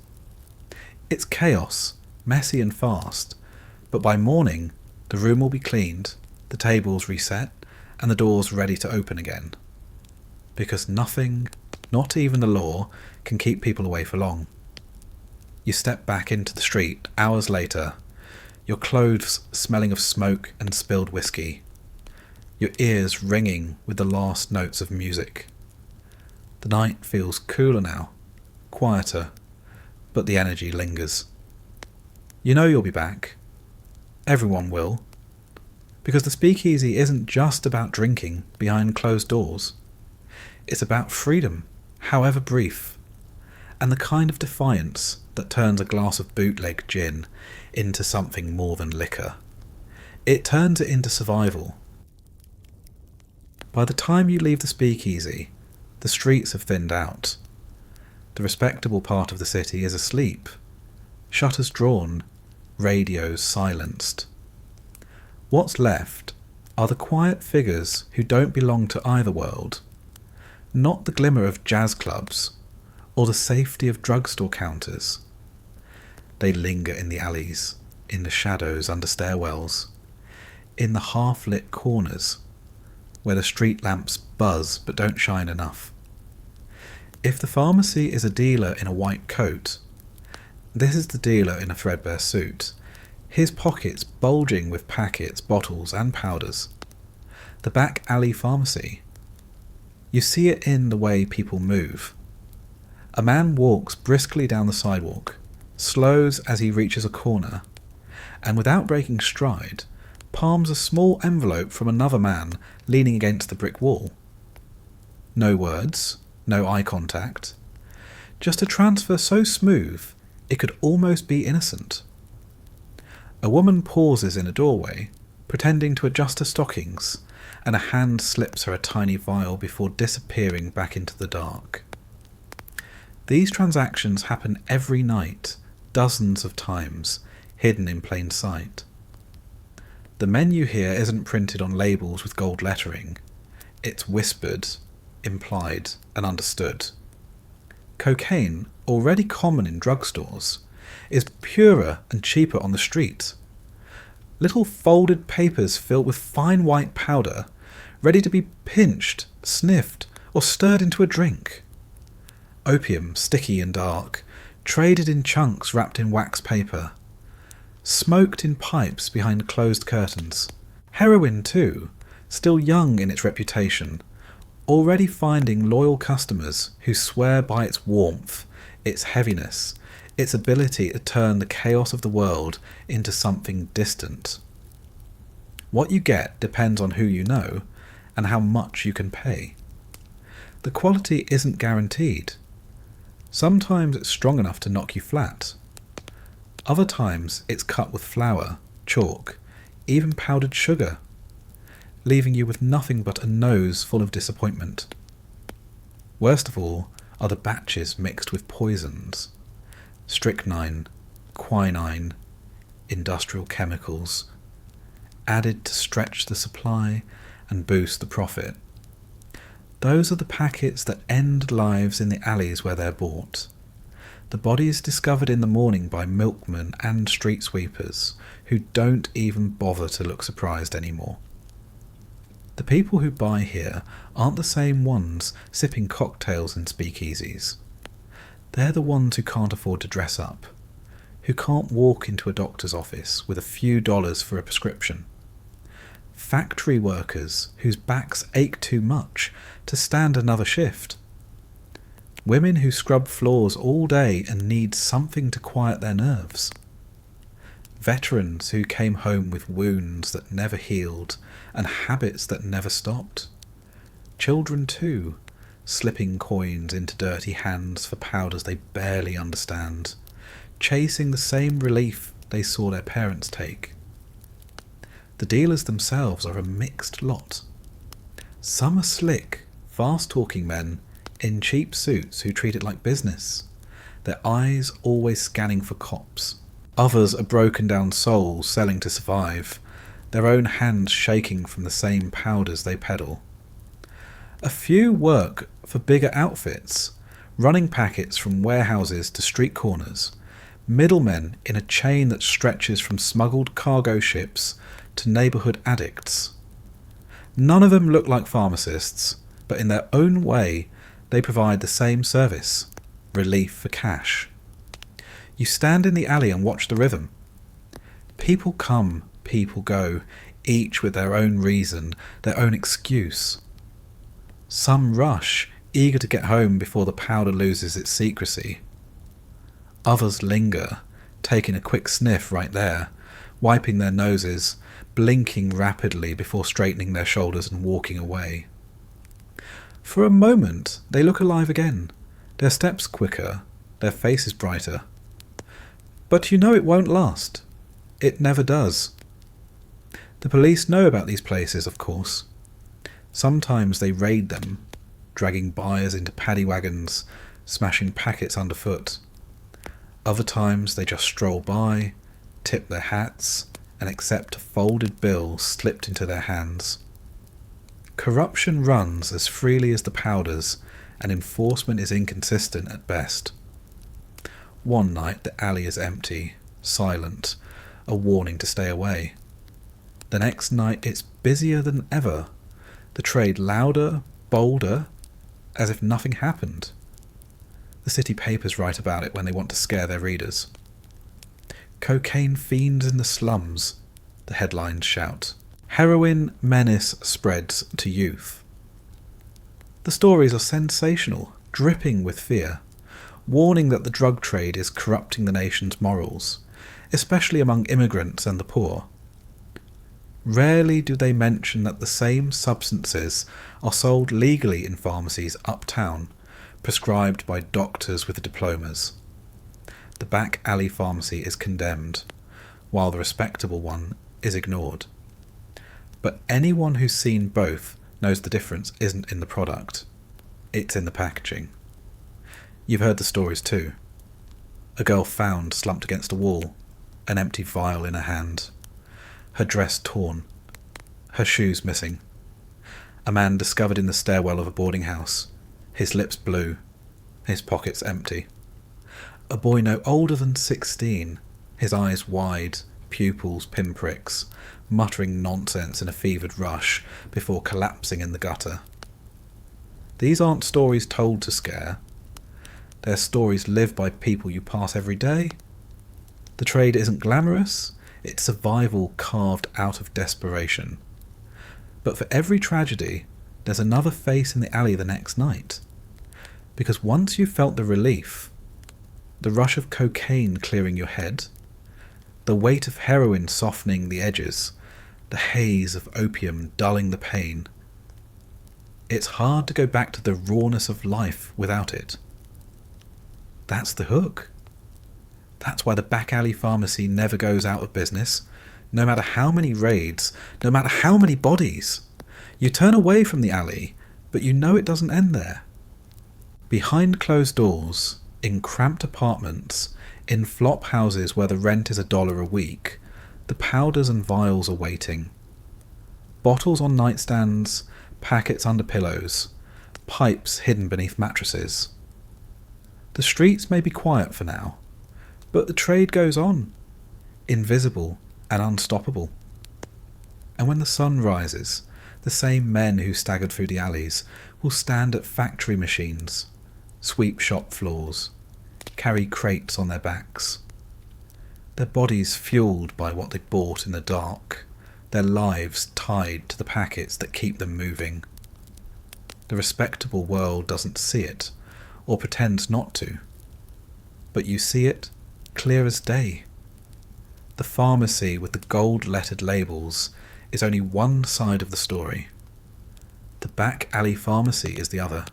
It's chaos, messy and fast, but by morning the room will be cleaned, the tables reset, and the doors ready to open again. Because nothing, not even the law, can keep people away for long. You step back into the street hours later, your clothes smelling of smoke and spilled whiskey, your ears ringing with the last notes of music. The night feels cooler now, quieter, but the energy lingers. You know you'll be back. Everyone will. Because the speakeasy isn't just about drinking behind closed doors. It's about freedom, however brief, and the kind of defiance that turns a glass of bootleg gin into something more than liquor. It turns it into survival. By the time you leave the speakeasy, the streets have thinned out. The respectable part of the city is asleep, shutters drawn, radios silenced. What's left are the quiet figures who don't belong to either world, not the glimmer of jazz clubs or the safety of drugstore counters. They linger in the alleys, in the shadows under stairwells, in the half-lit corners where the street lamps buzz but don't shine enough. If the pharmacy is a dealer in a white coat, this is the dealer in a threadbare suit, his pockets bulging with packets, bottles and powders. The back alley pharmacy. You see it in the way people move. A man walks briskly down the sidewalk, slows as he reaches a corner, and without breaking stride, palms a small envelope from another man leaning against the brick wall. No words, no eye contact, just a transfer so smooth it could almost be innocent. A woman pauses in a doorway, pretending to adjust her stockings, and a hand slips her a tiny vial before disappearing back into the dark. These transactions happen every night, dozens of times, hidden in plain sight. The menu here isn't printed on labels with gold lettering. It's whispered, implied, and understood. Cocaine, already common in drugstores, is purer and cheaper on the street. Little folded papers filled with fine white powder, ready to be pinched, sniffed, or stirred into a drink. Opium, sticky and dark, traded in chunks wrapped in wax paper. Smoked in pipes behind closed curtains. Heroin too, still young in its reputation, already finding loyal customers who swear by its warmth, its heaviness, its ability to turn the chaos of the world into something distant. What you get depends on who you know and how much you can pay. The quality isn't guaranteed. Sometimes it's strong enough to knock you flat. Other times it's cut with flour, chalk, even powdered sugar, leaving you with nothing but a nose full of disappointment. Worst of all are the batches mixed with poisons: strychnine, quinine, industrial chemicals, added to stretch the supply and boost the profit. Those are the packets that end lives in the alleys where they're bought. The bodies discovered in the morning by milkmen and street sweepers who don't even bother to look surprised anymore. The people who buy here aren't the same ones sipping cocktails in speakeasies. They're the ones who can't afford to dress up, who can't walk into a doctor's office with a few dollars for a prescription. Factory workers whose backs ache too much to stand another shift. Women who scrub floors all day and need something to quiet their nerves. Veterans who came home with wounds that never healed and habits that never stopped. Children too, slipping coins into dirty hands for powders they barely understand, chasing the same relief they saw their parents take. The dealers themselves are a mixed lot. Some are slick, fast-talking men in cheap suits who treat it like business, their eyes always scanning for cops. Others are broken-down souls selling to survive, their own hands shaking from the same powders they peddle. A few work for bigger outfits, running packets from warehouses to street corners, middlemen in a chain that stretches from smuggled cargo ships to neighbourhood addicts. None of them look like pharmacists, but in their own way they provide the same service: relief for cash. You stand in the alley and watch the rhythm. People come, people go, each with their own reason, their own excuse. Some rush, eager to get home before the powder loses its secrecy. Others linger, taking a quick sniff right there, wiping their noses, blinking rapidly before straightening their shoulders and walking away. For a moment they look alive again, their steps quicker, their faces brighter. But you know it won't last. It never does. The police know about these places, of course. Sometimes they raid them, dragging buyers into paddy wagons, smashing packets underfoot. Other times they just stroll by, tip their hats, and accept a folded bill slipped into their hands. Corruption runs as freely as the powders, and enforcement is inconsistent at best. One night the alley is empty, silent, a warning to stay away. The next night it's busier than ever, the trade louder, bolder, as if nothing happened. The city papers write about it when they want to scare their readers. "Cocaine fiends in the slums," the headlines shout. "Heroin menace spreads to youth." The stories are sensational, dripping with fear, warning that the drug trade is corrupting the nation's morals, especially among immigrants and the poor. Rarely do they mention that the same substances are sold legally in pharmacies uptown, prescribed by doctors with diplomas. The back alley pharmacy is condemned, while the respectable one is ignored. But anyone who's seen both knows the difference isn't in the product, it's in the packaging. You've heard the stories too. A girl found slumped against a wall, an empty vial in her hand, her dress torn, her shoes missing. A man discovered in the stairwell of a boarding house, his lips blue, his pockets empty. A boy no older than 16, his eyes wide, pupils pinpricks, muttering nonsense in a fevered rush before collapsing in the gutter. These aren't stories told to scare. They're stories lived by people you pass every day. The trade isn't glamorous, it's survival carved out of desperation. But for every tragedy, there's another face in the alley the next night. Because once you've felt the relief, the rush of cocaine clearing your head, the weight of heroin softening the edges, the haze of opium dulling the pain. It's hard to go back to the rawness of life without it. That's the hook. That's why the back alley pharmacy never goes out of business, no matter how many raids, no matter how many bodies. You turn away from the alley, but you know it doesn't end there. Behind closed doors, in cramped apartments, in flop houses where the rent is $1 a week, the powders and vials are waiting. Bottles on nightstands, packets under pillows, pipes hidden beneath mattresses. The streets may be quiet for now, but the trade goes on, invisible and unstoppable. And when the sun rises, the same men who staggered through the alleys will stand at factory machines, sweep shop floors, carry crates on their backs. Their bodies fueled by what they bought in the dark, their lives tied to the packets that keep them moving. The respectable world doesn't see it, or pretends not to. But you see it clear as day. The pharmacy with the gold-lettered labels is only one side of the story. The back alley pharmacy is the other.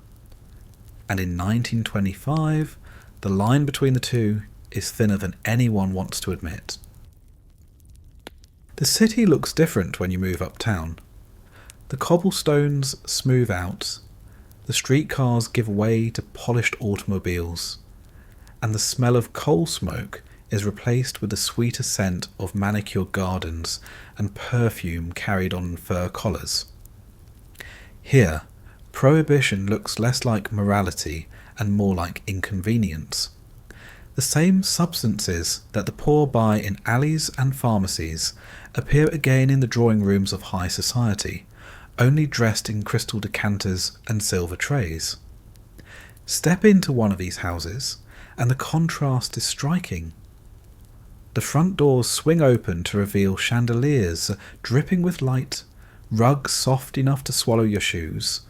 And in 1925, the line between the two is thinner than anyone wants to admit. The city looks different when you move uptown. The cobblestones smooth out, the streetcars give way to polished automobiles, and the smell of coal smoke is replaced with the sweeter scent of manicured gardens and perfume carried on fur collars. Here, prohibition looks less like morality and more like inconvenience. The same substances that the poor buy in alleys and pharmacies appear again in the drawing rooms of high society, only dressed in crystal decanters and silver trays. Step into one of these houses, and the contrast is striking. The front doors swing open to reveal chandeliers dripping with light, rugs soft enough to swallow your shoes,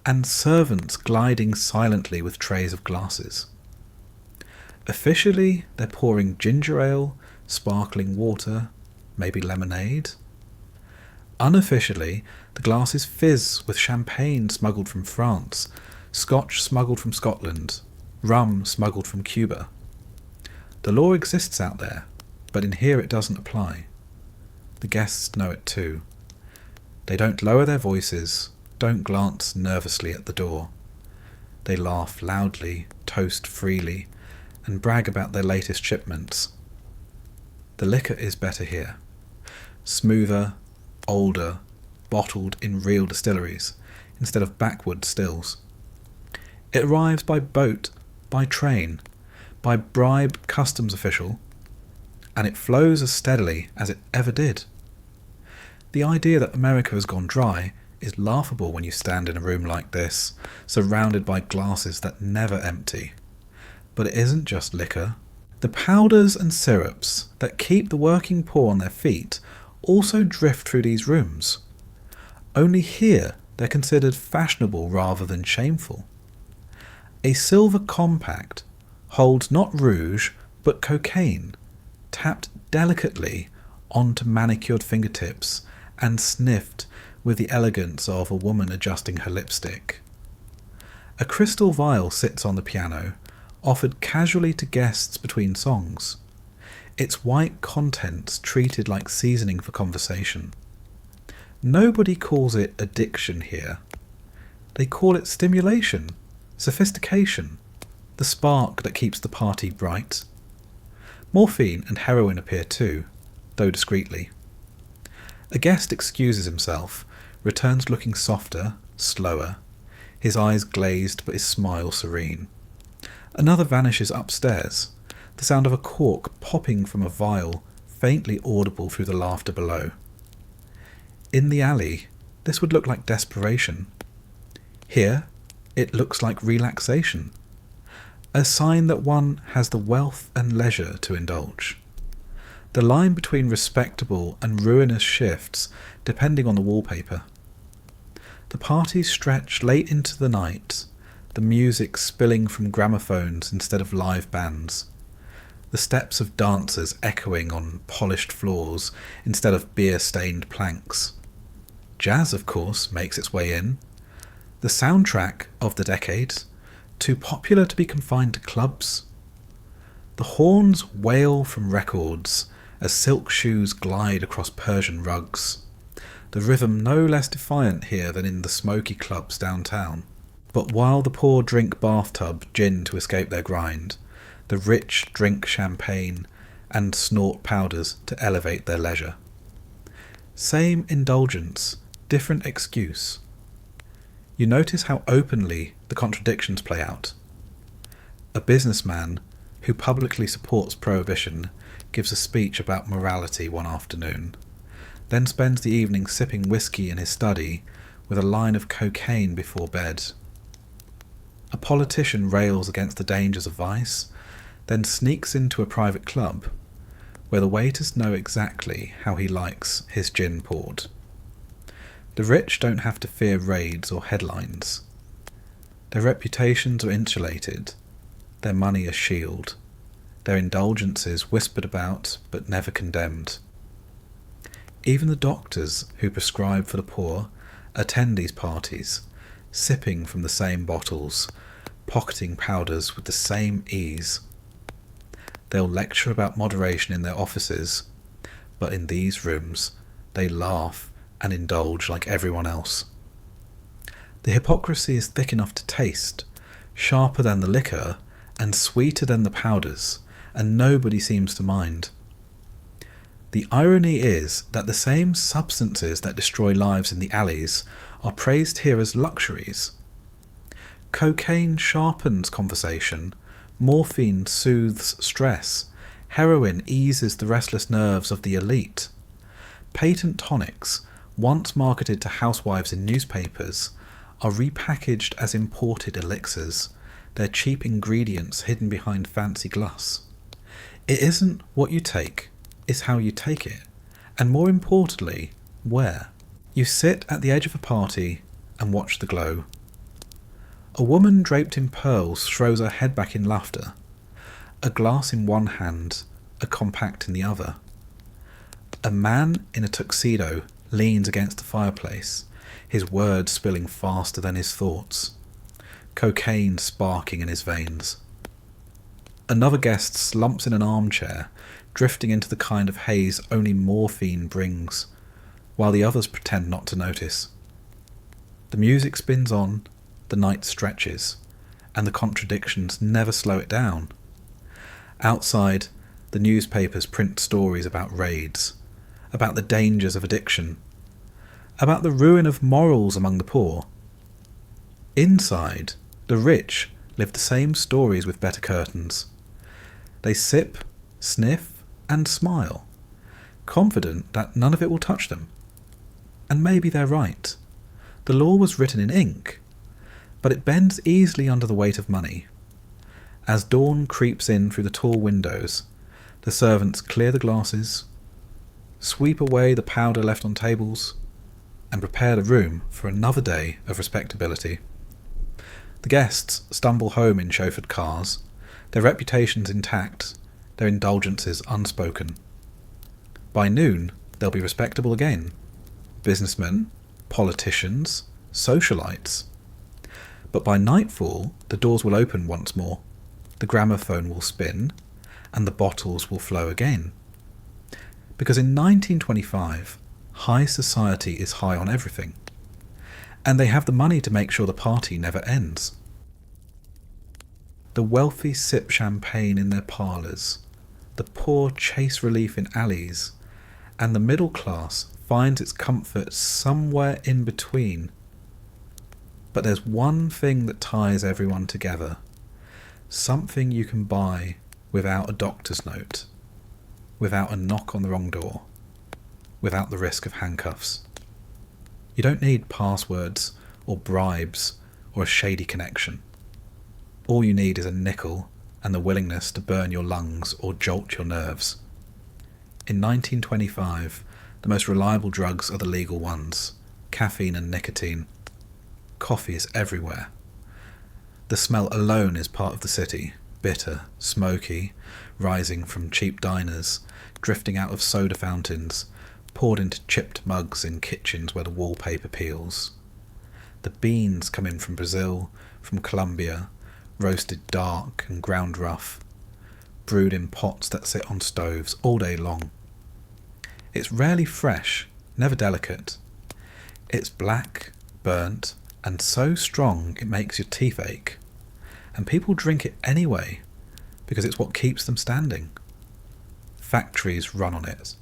and servants gliding silently with trays of glasses. Officially, they're pouring ginger ale, sparkling water, maybe lemonade. Unofficially, the glasses fizz with champagne smuggled from France, scotch smuggled from Scotland, rum smuggled from Cuba. The law exists out there, but in here it doesn't apply. The guests know it too. They don't lower their voices, don't glance nervously at the door. They laugh loudly, toast freely, and brag about their latest shipments. The liquor is better here. Smoother, older, bottled in real distilleries, instead of backwood stills. It arrives by boat, by train, by bribed customs official, and it flows as steadily as it ever did. The idea that America has gone dry is laughable when you stand in a room like this, surrounded by glasses that never empty. But it isn't just liquor. The powders and syrups that keep the working poor on their feet also drift through these rooms. Only here they're considered fashionable rather than shameful. A silver compact holds not rouge but cocaine, tapped delicately onto manicured fingertips and sniffed with the elegance of a woman adjusting her lipstick. A crystal vial sits on the piano, offered casually to guests between songs, its white contents treated like seasoning for conversation. Nobody calls it addiction here. They call it stimulation, sophistication, the spark that keeps the party bright. Morphine and heroin appear too, though discreetly. A guest excuses himself, returns looking softer, slower, his eyes glazed but his smile serene. Another vanishes upstairs, the sound of a cork popping from a vial faintly audible through the laughter below. In the alley, this would look like desperation. Here, it looks like relaxation, a sign that one has the wealth and leisure to indulge. The line between respectable and ruinous shifts depending on the wallpaper. The parties stretch late into the night, the music spilling from gramophones instead of live bands. the steps of dancers echoing on polished floors instead of beer-stained planks. Jazz, of course, makes its way in. The soundtrack of the decade, too popular to be confined to clubs. The horns wail from records as silk shoes glide across Persian rugs. The rhythm no less defiant here than in the smoky clubs downtown. But while the poor drink bathtub gin to escape their grind, the rich drink champagne and snort powders to elevate their leisure. Same indulgence, different excuse. You notice how openly the contradictions play out. A businessman who publicly supports prohibition gives a speech about morality one afternoon, then spends the evening sipping whiskey in his study with a line of cocaine before bed. A politician rails against the dangers of vice, then sneaks into a private club where the waiters know exactly how he likes his gin poured. The rich don't have to fear raids or headlines. Their reputations are insulated, their money a shield, their indulgences whispered about but never condemned. Even the doctors who prescribe for the poor attend these parties, sipping from the same bottles, pocketing powders with the same ease. They'll lecture about moderation in their offices, but in these rooms they laugh and indulge like everyone else. The hypocrisy is thick enough to taste, sharper than the liquor and sweeter than the powders, and nobody seems to mind. The irony is that the same substances that destroy lives in the alleys are praised here as luxuries. Cocaine sharpens conversation, morphine soothes stress, heroin eases the restless nerves of the elite. Patent tonics, once marketed to housewives in newspapers, are repackaged as imported elixirs, their cheap ingredients hidden behind fancy gloss. It isn't what you take, it's how you take it, and more importantly, where. You sit at the edge of a party and watch the glow. A woman draped in pearls throws her head back in laughter, a glass in one hand, a compact in the other. A man in a tuxedo leans against the fireplace, his words spilling faster than his thoughts, cocaine sparking in his veins. Another guest slumps in an armchair, drifting into the kind of haze only morphine brings, while the others pretend not to notice. The music spins on, the night stretches, and the contradictions never slow it down. Outside, the newspapers print stories about raids, about the dangers of addiction, about the ruin of morals among the poor. Inside, the rich live the same stories with better curtains. They sip, sniff, and smile, confident that none of it will touch them. And maybe they're right. The law was written in ink, but it bends easily under the weight of money. As dawn creeps in through the tall windows, the servants clear the glasses, sweep away the powder left on tables, and prepare the room for another day of respectability. The guests stumble home in chauffeured cars, their reputations intact, their indulgences unspoken. By noon, they'll be respectable again. Businessmen, politicians, socialites. But by nightfall, the doors will open once more, the gramophone will spin, and the bottles will flow again. Because in 1925, high society is high on everything, and they have the money to make sure the party never ends. The wealthy sip champagne in their parlours, the poor chase relief in alleys, and the middle class finds its comfort somewhere in between. But there's one thing that ties everyone together, something you can buy without a doctor's note, without a knock on the wrong door, without the risk of handcuffs. You don't need passwords or bribes or a shady connection. All you need is a nickel and the willingness to burn your lungs or jolt your nerves. In 1925, the most reliable drugs are the legal ones, caffeine and nicotine. Coffee is everywhere. The smell alone is part of the city, bitter, smoky, rising from cheap diners, drifting out of soda fountains, poured into chipped mugs in kitchens where the wallpaper peels. The beans come in from Brazil, from Colombia, roasted dark and ground rough, brewed in pots that sit on stoves all day long. It's rarely fresh, never delicate. It's black, burnt, and so strong it makes your teeth ache. And people drink it anyway, because it's what keeps them standing. Factories run on it.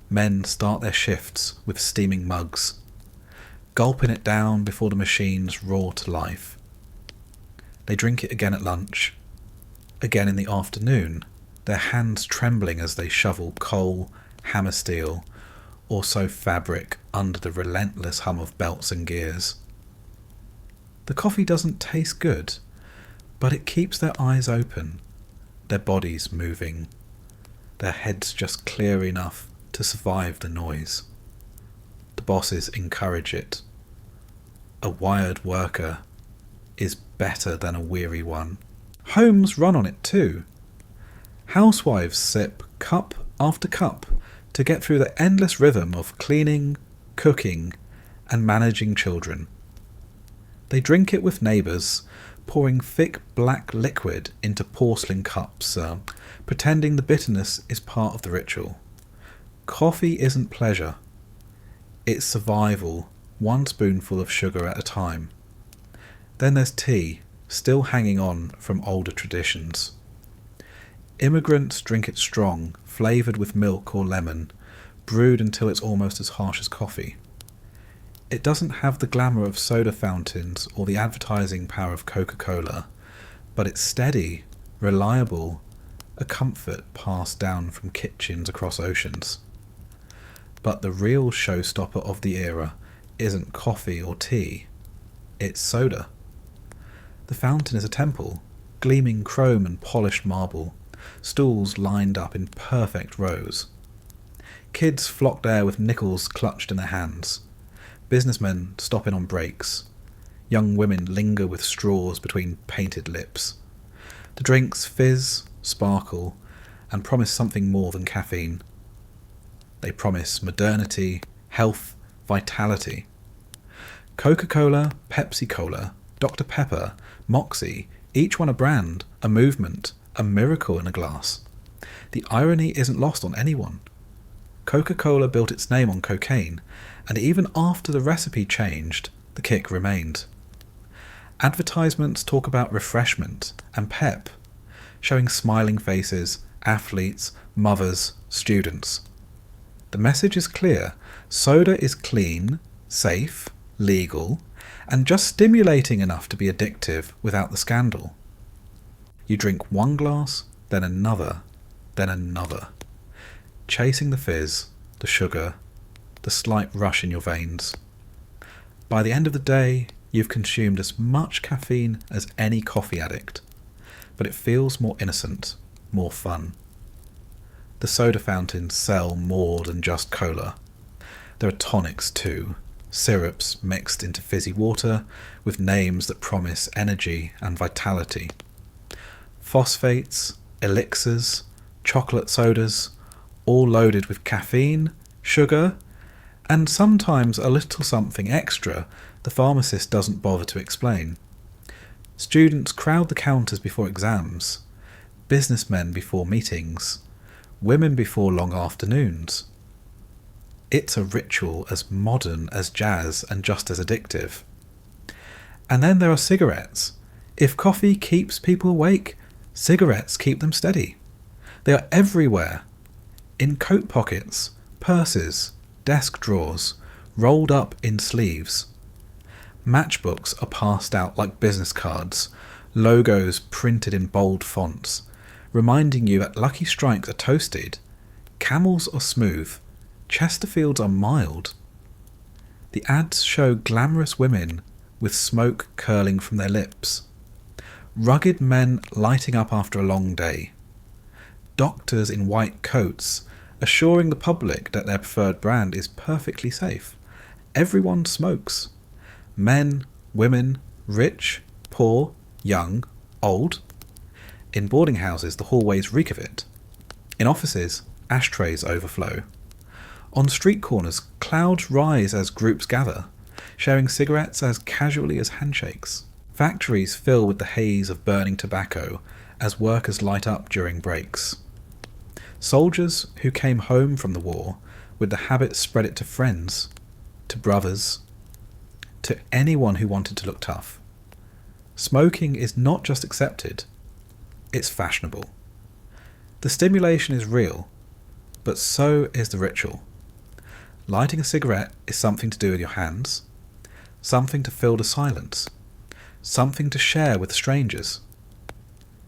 Men start their shifts with steaming mugs, gulping it down before the machines roar to life. They drink it again at lunch, again in the afternoon, their hands trembling as they shovel coal, hammer steel, or sew fabric under the relentless hum of belts and gears. The coffee doesn't taste good, but it keeps their eyes open, their bodies moving, their heads just clear enough to survive the noise. The bosses encourage it. A wired worker is better than a weary one. Homes run on it too. Housewives sip cup after cup to get through the endless rhythm of cleaning, cooking, and managing children. They drink it with neighbours, pouring thick black liquid into porcelain cups, pretending the bitterness is part of the ritual. Coffee isn't pleasure. It's survival, one spoonful of sugar at a time. Then there's tea, still hanging on from older traditions. Immigrants drink it strong, flavoured with milk or lemon, brewed until it's almost as harsh as coffee. It doesn't have the glamour of soda fountains or the advertising power of Coca-Cola, but it's steady, reliable, a comfort passed down from kitchens across oceans. But the real showstopper of the era isn't coffee or tea, it's soda. The fountain is a temple, gleaming chrome and polished marble, stools lined up in perfect rows. Kids flock there with nickels clutched in their hands. Businessmen stop in on breaks. Young women linger with straws between painted lips. The drinks fizz, sparkle, and promise something more than caffeine. They promise modernity, health, vitality. Coca-Cola, Pepsi-Cola, Dr. Pepper, Moxie, each one a brand, a movement, a miracle in a glass. The irony isn't lost on anyone. Coca-Cola built its name on cocaine, and even after the recipe changed, the kick remained. Advertisements talk about refreshment and pep, showing smiling faces, athletes, mothers, students. The message is clear. Soda is clean, safe, legal, and just stimulating enough to be addictive without the scandal. You drink one glass, then another, chasing the fizz, the sugar, the slight rush in your veins. By the end of the day, you've consumed as much caffeine as any coffee addict, but it feels more innocent, more fun. The soda fountains sell more than just cola. There are tonics too, syrups mixed into fizzy water with names that promise energy and vitality. Phosphates, elixirs, chocolate sodas, all loaded with caffeine, sugar, and sometimes a little something extra the pharmacist doesn't bother to explain. Students crowd the counters before exams, businessmen before meetings, women before long afternoons. It's a ritual as modern as jazz and just as addictive. And then there are cigarettes. If coffee keeps people awake, cigarettes keep them steady. They are everywhere. In coat pockets, purses, desk drawers, rolled up in sleeves. Matchbooks are passed out like business cards, logos printed in bold fonts, reminding you that Lucky Strikes are toasted, Camels are smooth, Chesterfields are mild. The ads show glamorous women with smoke curling from their lips, rugged men lighting up after a long day, doctors in white coats assuring the public that their preferred brand is perfectly safe. Everyone smokes. Men, women, rich, poor, young, old. In boarding houses, the hallways reek of it. In offices, ashtrays overflow. On street corners, clouds rise as groups gather, sharing cigarettes as casually as handshakes. Factories fill with the haze of burning tobacco as workers light up during breaks. Soldiers who came home from the war with the habit spread it to friends, to brothers, to anyone who wanted to look tough. Smoking is not just accepted, it's fashionable. The stimulation is real, but so is the ritual. Lighting a cigarette is something to do with your hands, something to fill the silence, something to share with strangers.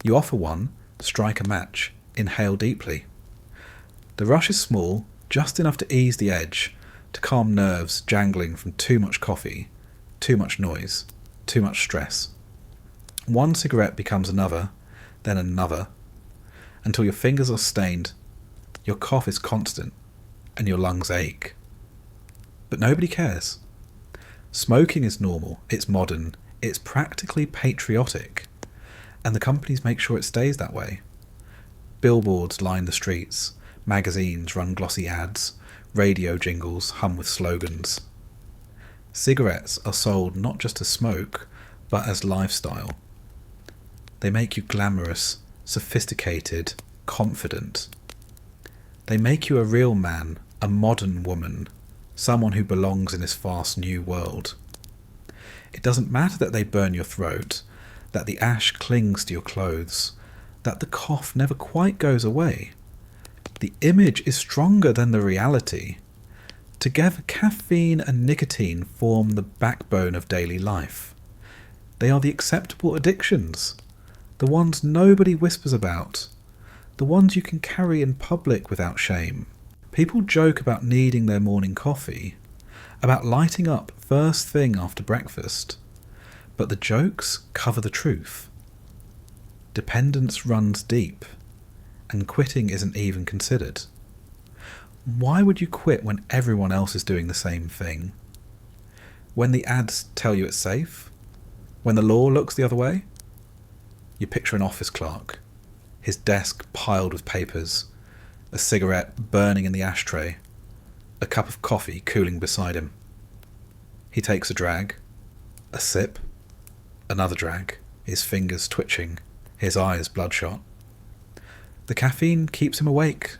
You offer one, strike a match, inhale deeply. The rush is small, just enough to ease the edge, to calm nerves jangling from too much coffee, too much noise, too much stress. One cigarette becomes another, then another, until your fingers are stained, your cough is constant, and your lungs ache. But nobody cares. Smoking is normal, it's modern, it's practically patriotic, and the companies make sure it stays that way. Billboards line the streets, magazines run glossy ads, radio jingles hum with slogans. Cigarettes are sold not just as smoke, but as lifestyle. They make you glamorous, sophisticated, confident. They make you a real man, a modern woman, someone who belongs in this fast new world. It doesn't matter that they burn your throat, that the ash clings to your clothes, that the cough never quite goes away. The image is stronger than the reality. Together, caffeine and nicotine form the backbone of daily life. They are the acceptable addictions, the ones nobody whispers about, the ones you can carry in public without shame. People joke about needing their morning coffee, about lighting up first thing after breakfast, but the jokes cover the truth. Dependence runs deep, and quitting isn't even considered. Why would you quit when everyone else is doing the same thing? When the ads tell you it's safe? When the law looks the other way? You picture an office clerk, his desk piled with papers, a cigarette burning in the ashtray, a cup of coffee cooling beside him. He takes a drag, a sip, another drag, his fingers twitching, his eyes bloodshot. The caffeine keeps him awake,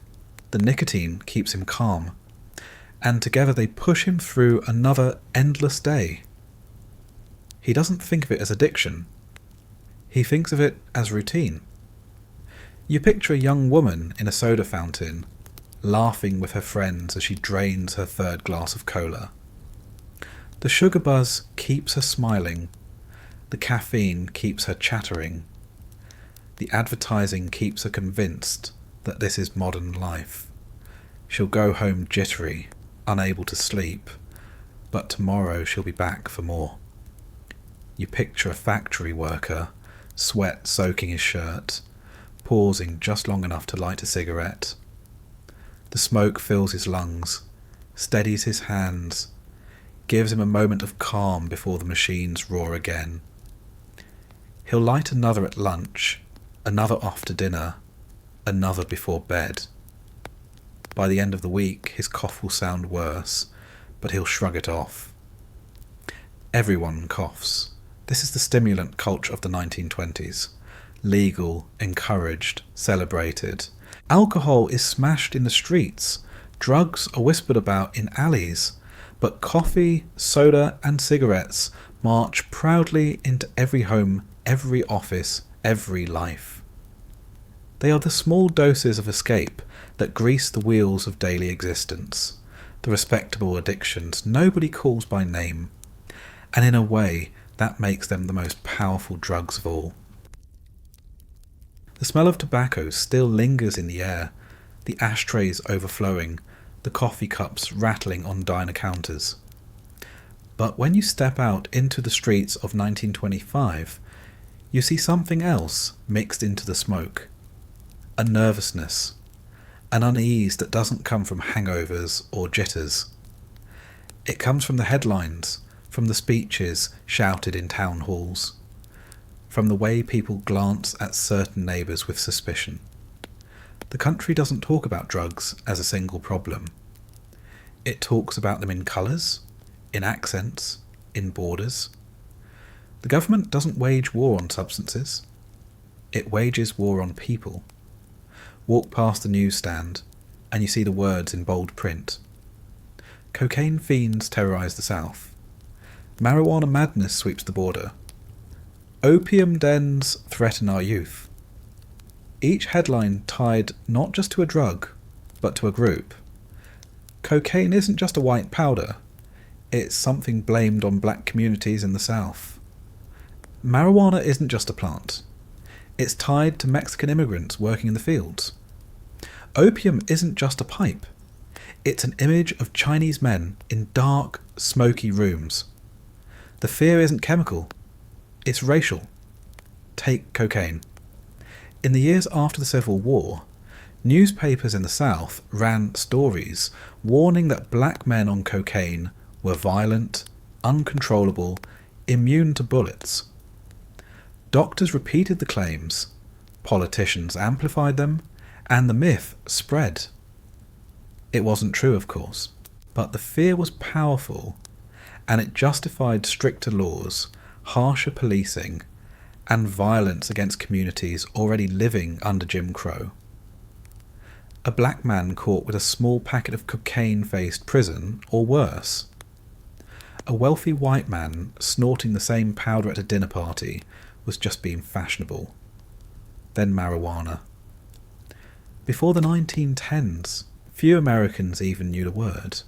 the nicotine keeps him calm, and together they push him through another endless day. He doesn't think of it as addiction. He thinks of it as routine. You picture a young woman in a soda fountain, laughing with her friends as she drains her third glass of cola. The sugar buzz keeps her smiling. The caffeine keeps her chattering. The advertising keeps her convinced that this is modern life. She'll go home jittery, unable to sleep, but tomorrow she'll be back for more. You picture a factory worker, sweat soaking his shirt, pausing just long enough to light a cigarette. The smoke fills his lungs, steadies his hands, gives him a moment of calm before the machines roar again. He'll light another at lunch, another after dinner, another before bed. By the end of the week, his cough will sound worse, but he'll shrug it off. Everyone coughs. This is the stimulant culture of the 1920s. Legal, encouraged, celebrated. Alcohol is smashed in the streets. Drugs are whispered about in alleys. But coffee, soda and cigarettes march proudly into every home, every office, every life. They are the small doses of escape that grease the wheels of daily existence, the respectable addictions nobody calls by name, and in a way that makes them the most powerful drugs of all. The smell of tobacco still lingers in the air, the ashtrays overflowing, the coffee cups rattling on diner counters. But when you step out into the streets of 1925, you see something else mixed into the smoke. A nervousness, an unease that doesn't come from hangovers or jitters. It comes from the headlines, from the speeches shouted in town halls, from the way people glance at certain neighbours with suspicion. The country doesn't talk about drugs as a single problem. It talks about them in colours, in accents, in borders. The government doesn't wage war on substances. It wages war on people. Walk past the newsstand and you see the words in bold print. Cocaine fiends terrorise the South. Marijuana madness sweeps the border. Opium dens threaten our youth. Each headline tied not just to a drug, but to a group. Cocaine isn't just a white powder. It's something blamed on black communities in the South. Marijuana isn't just a plant. It's tied to Mexican immigrants working in the fields. Opium isn't just a pipe. It's an image of Chinese men in dark, smoky rooms. The fear isn't chemical. It's racial. Take cocaine. In the years after the Civil War, newspapers in the South ran stories warning that black men on cocaine were violent, uncontrollable, immune to bullets. Doctors repeated the claims, politicians amplified them, and the myth spread. It wasn't true, of course, but the fear was powerful, and it justified stricter laws, harsher policing, and violence against communities already living under Jim Crow. A black man caught with a small packet of cocaine faced prison, or worse. A wealthy white man snorting the same powder at a dinner party was just being fashionable. Then marijuana. Before the 1910s, few Americans even knew the word.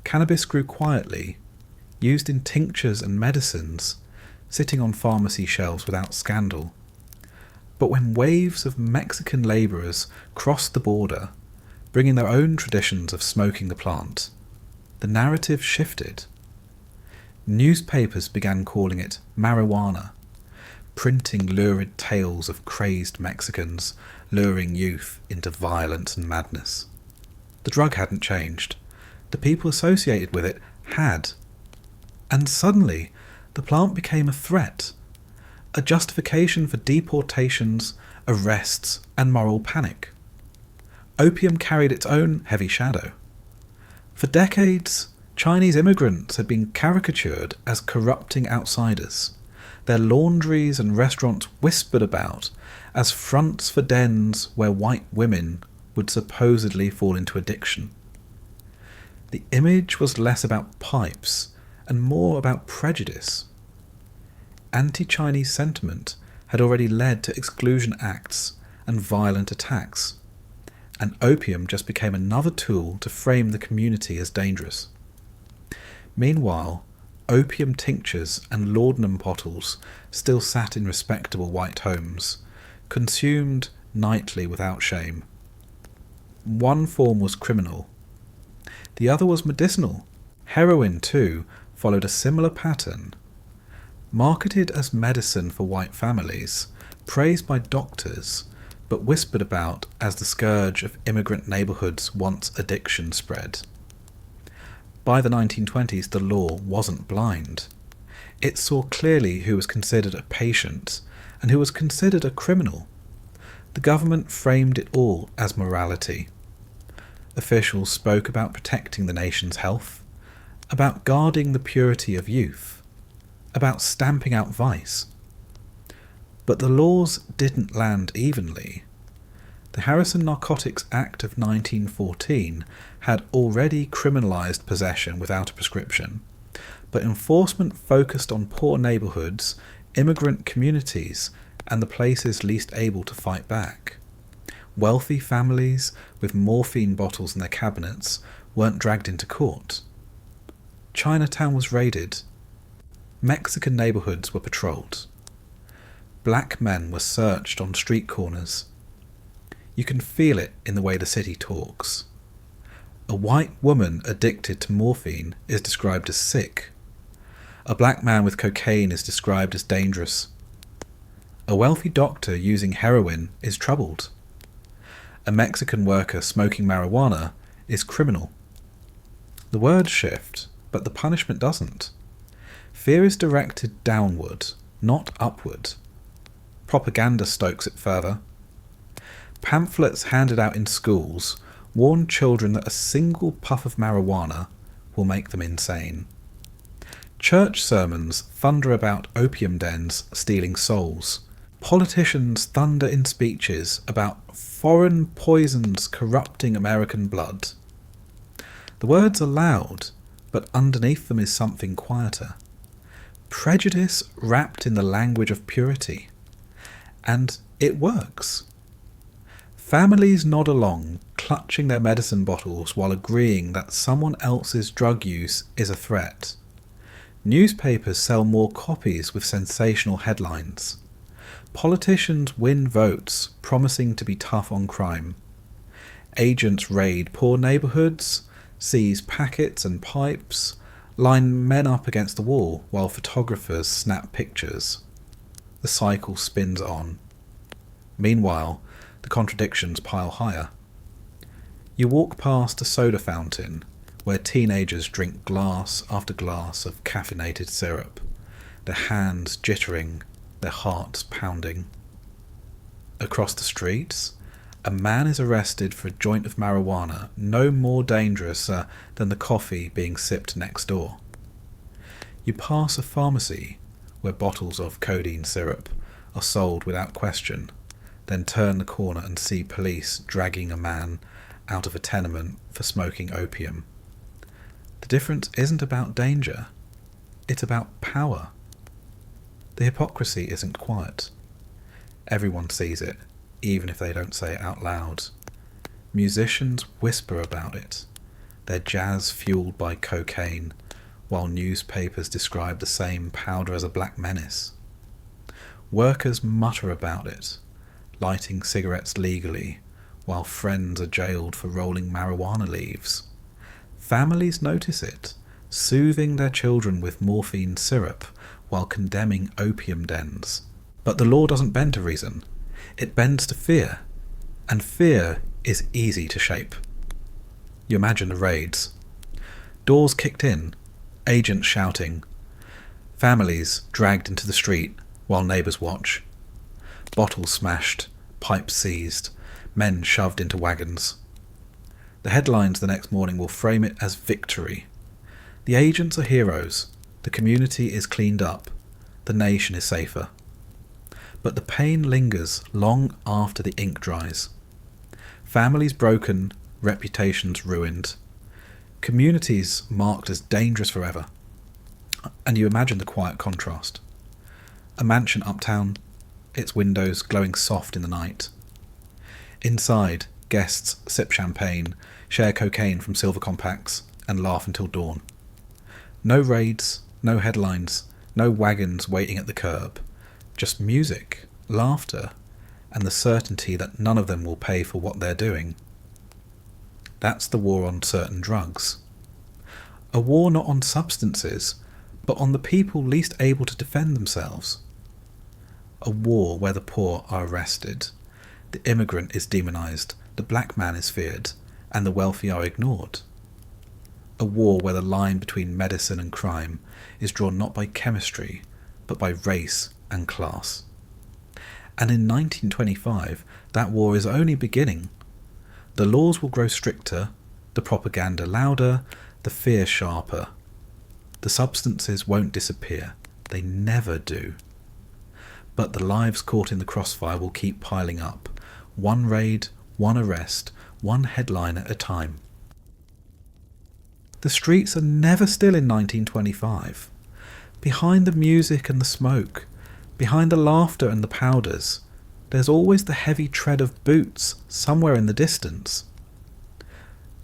Cannabis grew quietly, used in tinctures and medicines, sitting on pharmacy shelves without scandal. But when waves of Mexican labourers crossed the border, bringing their own traditions of smoking the plant, the narrative shifted. Newspapers began calling it marijuana, printing lurid tales of crazed Mexicans luring youth into violence and madness. The drug hadn't changed. The people associated with it had. And suddenly, the plant became a threat, a justification for deportations, arrests, and moral panic. Opium carried its own heavy shadow. For decades, Chinese immigrants had been caricatured as corrupting outsiders, their laundries and restaurants whispered about as fronts for dens where white women would supposedly fall into addiction. The image was less about pipes and more about prejudice. Anti-Chinese sentiment had already led to exclusion acts and violent attacks, and opium just became another tool to frame the community as dangerous. Meanwhile, opium tinctures and laudanum bottles still sat in respectable white homes, consumed nightly without shame. One form was criminal. The other was medicinal. Heroin, too, followed a similar pattern. Marketed as medicine for white families, praised by doctors, but whispered about as the scourge of immigrant neighbourhoods once addiction spread. By the 1920s, the law wasn't blind. It saw clearly who was considered a patient and who was considered a criminal. The government framed it all as morality. Officials spoke about protecting the nation's health, about guarding the purity of youth, about stamping out vice. But the laws didn't land evenly. The Harrison Narcotics Act of 1914 had already criminalised possession without a prescription, but enforcement focused on poor neighbourhoods, immigrant communities, and the places least able to fight back. Wealthy families with morphine bottles in their cabinets weren't dragged into court. Chinatown was raided. Mexican neighbourhoods were patrolled. Black men were searched on street corners. You can feel it in the way the city talks. A white woman addicted to morphine is described as sick. A black man with cocaine is described as dangerous. A wealthy doctor using heroin is troubled. A Mexican worker smoking marijuana is criminal. The words shift, but the punishment doesn't. Fear is directed downward, not upward. Propaganda stokes it further. Pamphlets handed out in schools warn children that a single puff of marijuana will make them insane. Church sermons thunder about opium dens stealing souls. Politicians thunder in speeches about foreign poisons corrupting American blood. The words are loud, but underneath them is something quieter. Prejudice wrapped in the language of purity. And it works. Families nod along, clutching their medicine bottles while agreeing that someone else's drug use is a threat. Newspapers sell more copies with sensational headlines. Politicians win votes, promising to be tough on crime. Agents raid poor neighbourhoods, seize packets and pipes, line men up against the wall while photographers snap pictures. The cycle spins on. Meanwhile, the contradictions pile higher. You walk past a soda fountain where teenagers drink glass after glass of caffeinated syrup, their hands jittering, their hearts pounding. Across the streets, a man is arrested for a joint of marijuana no more dangerous than the coffee being sipped next door. You pass a pharmacy where bottles of codeine syrup are sold without question, then turn the corner and see police dragging a man out of a tenement for smoking opium. The difference isn't about danger, it's about power. The hypocrisy isn't quiet. Everyone sees it, even if they don't say it out loud. Musicians whisper about it, their jazz fueled by cocaine, while newspapers describe the same powder as a black menace. Workers mutter about it, lighting cigarettes legally, while friends are jailed for rolling marijuana leaves. Families notice it, soothing their children with morphine syrup while condemning opium dens. But the law doesn't bend to reason. It bends to fear, and fear is easy to shape. You imagine the raids. Doors kicked in, agents shouting, families dragged into the street while neighbours watch, bottles smashed, pipes seized, men shoved into wagons. The headlines the next morning will frame it as victory. The agents are heroes, the community is cleaned up, the nation is safer. But the pain lingers long after the ink dries. Families broken, reputations ruined, communities marked as dangerous forever. And you imagine the quiet contrast. A mansion uptown, its windows glowing soft in the night. Inside, guests sip champagne, share cocaine from silver compacts, and laugh until dawn. No raids, no headlines, no wagons waiting at the curb. Just music, laughter, and the certainty that none of them will pay for what they're doing. That's the war on certain drugs. A war not on substances, but on the people least able to defend themselves. A war where the poor are arrested, the immigrant is demonized, the black man is feared, and the wealthy are ignored. A war where the line between medicine and crime is drawn not by chemistry, but by race and class. And in 1925, that war is only beginning. The laws will grow stricter, the propaganda louder, the fear sharper. The substances won't disappear. They never do. But the lives caught in the crossfire will keep piling up. One raid, one arrest, one headline at a time. The streets are never still in 1925. Behind the music and the smoke, behind the laughter and the powders, there's always the heavy tread of boots somewhere in the distance.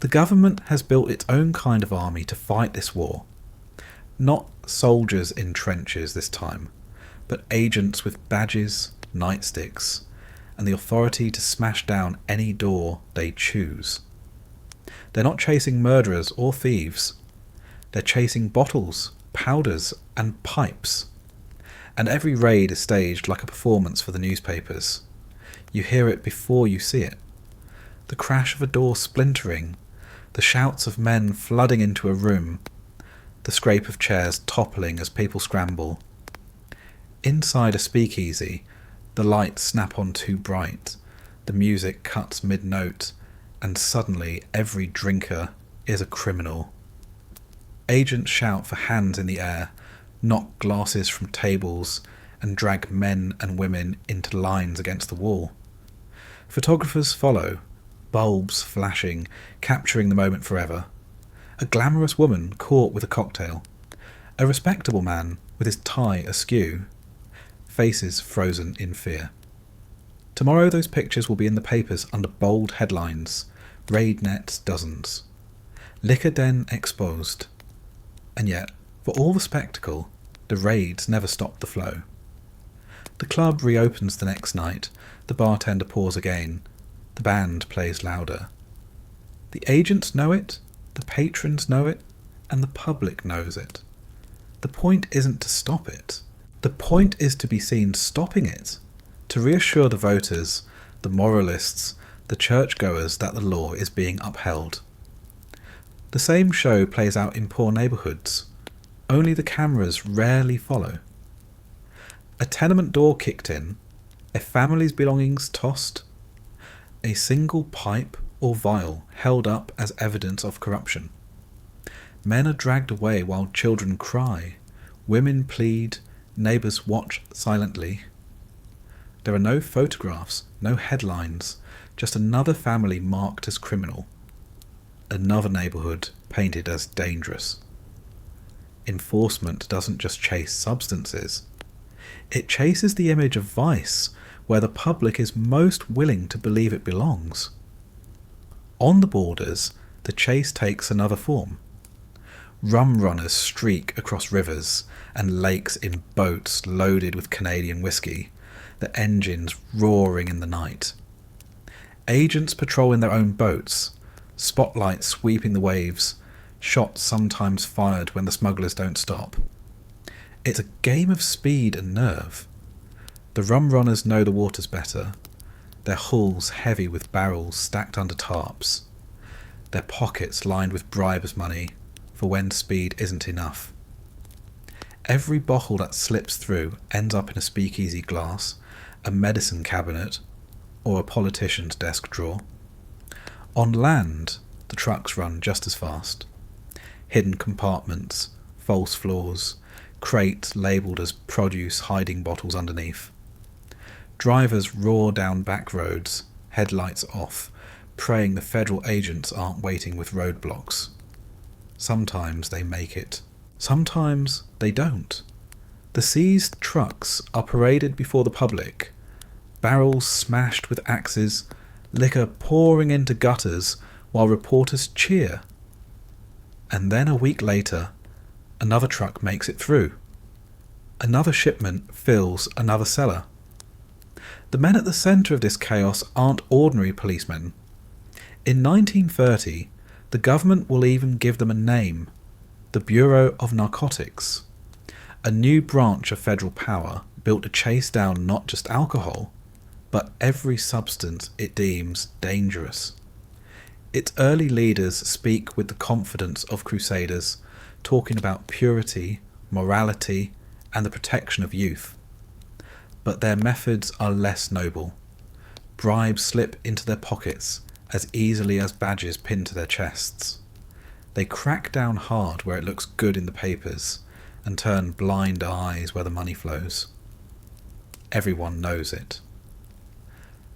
The government has built its own kind of army to fight this war. Not soldiers in trenches this time, but agents with badges, nightsticks, and the authority to smash down any door they choose. They're not chasing murderers or thieves. They're chasing bottles, powders, and pipes. And every raid is staged like a performance for the newspapers. You hear it before you see it. The crash of a door splintering, the shouts of men flooding into a room, the scrape of chairs toppling as people scramble. Inside a speakeasy, The lights snap on too bright, the music cuts mid-note, and suddenly every drinker is a criminal. Agents shout for hands in the air, knock glasses from tables, and drag men and women into lines against the wall. Photographers follow, bulbs flashing, capturing the moment forever. A glamorous woman caught with a cocktail. A respectable man with his tie askew. Faces frozen in fear. Tomorrow those pictures will be in the papers under bold headlines. Raid nets dozens. Liquor den exposed. And yet, for all the spectacle, the raids never stop the flow. The club reopens the next night. The bartender pours again. The band plays louder. The agents know it, the patrons know it, and the public knows it. The point isn't to stop it. The point is to be seen stopping it, to reassure the voters, the moralists, the churchgoers that the law is being upheld. The same show plays out in poor neighbourhoods, only the cameras rarely follow. A tenement door kicked in, a family's belongings tossed, a single pipe or vial held up as evidence of corruption. Men are dragged away while children cry, women plead, neighbours watch silently. There are no photographs, no headlines, just another family marked as criminal, another neighbourhood painted as dangerous. Enforcement doesn't just chase substances, it chases the image of vice where the public is most willing to believe it belongs. On the borders, the chase takes another form. Rum runners streak across rivers and lakes in boats loaded with Canadian whiskey, the engines roaring in the night. Agents patrol in their own boats, spotlights sweeping the waves, shots sometimes fired when the smugglers don't stop. It's a game of speed and nerve. The rum runners know the waters better, their hulls heavy with barrels stacked under tarps, their pockets lined with bribers' money for when speed isn't enough. Every bottle that slips through ends up in a speakeasy glass, a medicine cabinet, or a politician's desk drawer. On land, the trucks run just as fast. Hidden compartments, false floors, crates labelled as produce hiding bottles underneath. Drivers roar down back roads, headlights off, praying the federal agents aren't waiting with roadblocks. Sometimes they make it. Sometimes they don't. The seized trucks are paraded before the public, barrels smashed with axes, liquor pouring into gutters while reporters cheer. And then a week later, another truck makes it through. Another shipment fills another cellar. The men at the centre of this chaos aren't ordinary policemen. In 1930, the government will even give them a name, the Bureau of Narcotics, a new branch of federal power built to chase down not just alcohol, but every substance it deems dangerous. Its early leaders speak with the confidence of crusaders, talking about purity, morality, and the protection of youth. But their methods are less noble. Bribes slip into their pockets as easily as badges pinned to their chests. They crack down hard where it looks good in the papers and turn blind eyes where the money flows. Everyone knows it.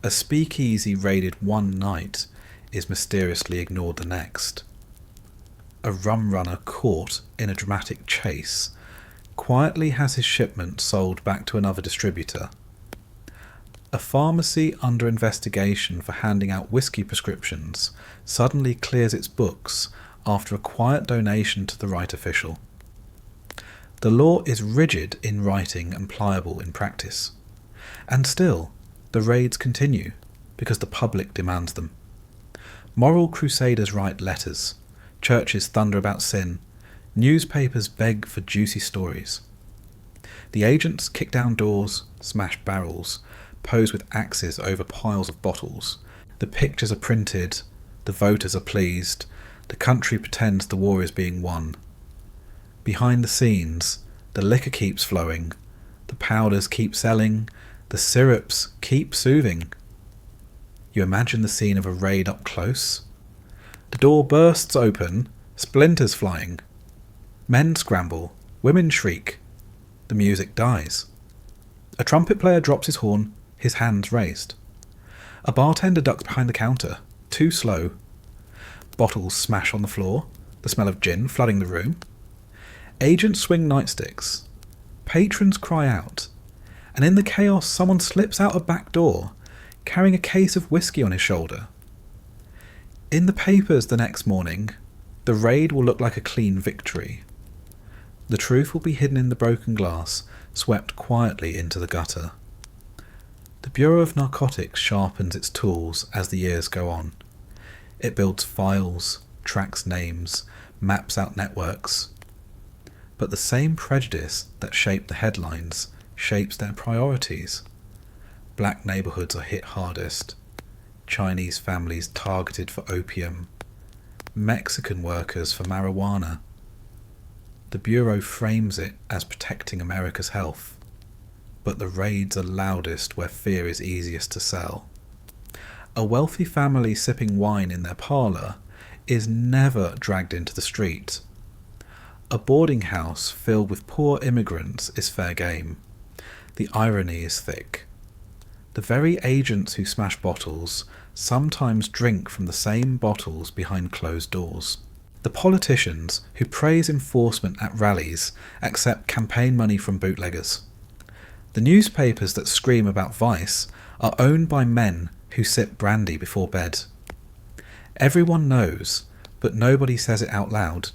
A speakeasy raided one night is mysteriously ignored the next. A rum runner caught in a dramatic chase quietly has his shipment sold back to another distributor. A pharmacy under investigation for handing out whiskey prescriptions suddenly clears its books after a quiet donation to the right official. The law is rigid in writing and pliable in practice. And still, the raids continue because the public demands them. Moral crusaders write letters, churches thunder about sin, newspapers beg for juicy stories. The agents kick down doors, smash barrels, pose with axes over piles of bottles. The pictures are printed, the voters are pleased, the country pretends the war is being won. Behind the scenes, the liquor keeps flowing, the powders keep selling, The syrups keep soothing. You imagine the scene of a raid up close. The door bursts open, splinters flying. Men scramble, women shriek. The music dies. A trumpet player drops his horn, his hands raised. A bartender ducks behind the counter, too slow. Bottles smash on the floor, the smell of gin flooding the room. Agents swing nightsticks. Patrons cry out. And in the chaos, someone slips out a back door, carrying a case of whiskey on his shoulder. In the papers the next morning, the raid will look like a clean victory. The truth will be hidden in the broken glass, swept quietly into the gutter. The Bureau of Narcotics sharpens its tools as the years go on. It builds files, tracks names, maps out networks. But the same prejudice that shaped the headlines shapes their priorities. Black neighbourhoods are hit hardest. Chinese families targeted for opium. Mexican workers for marijuana. The Bureau frames it as protecting America's health. But the raids are loudest where fear is easiest to sell. A wealthy family sipping wine in their parlour is never dragged into the street. A boarding house filled with poor immigrants is fair game. The irony is thick. The very agents who smash bottles sometimes drink from the same bottles behind closed doors. The politicians who praise enforcement at rallies accept campaign money from bootleggers. The newspapers that scream about vice are owned by men who sip brandy before bed. Everyone knows, but nobody says it out loud.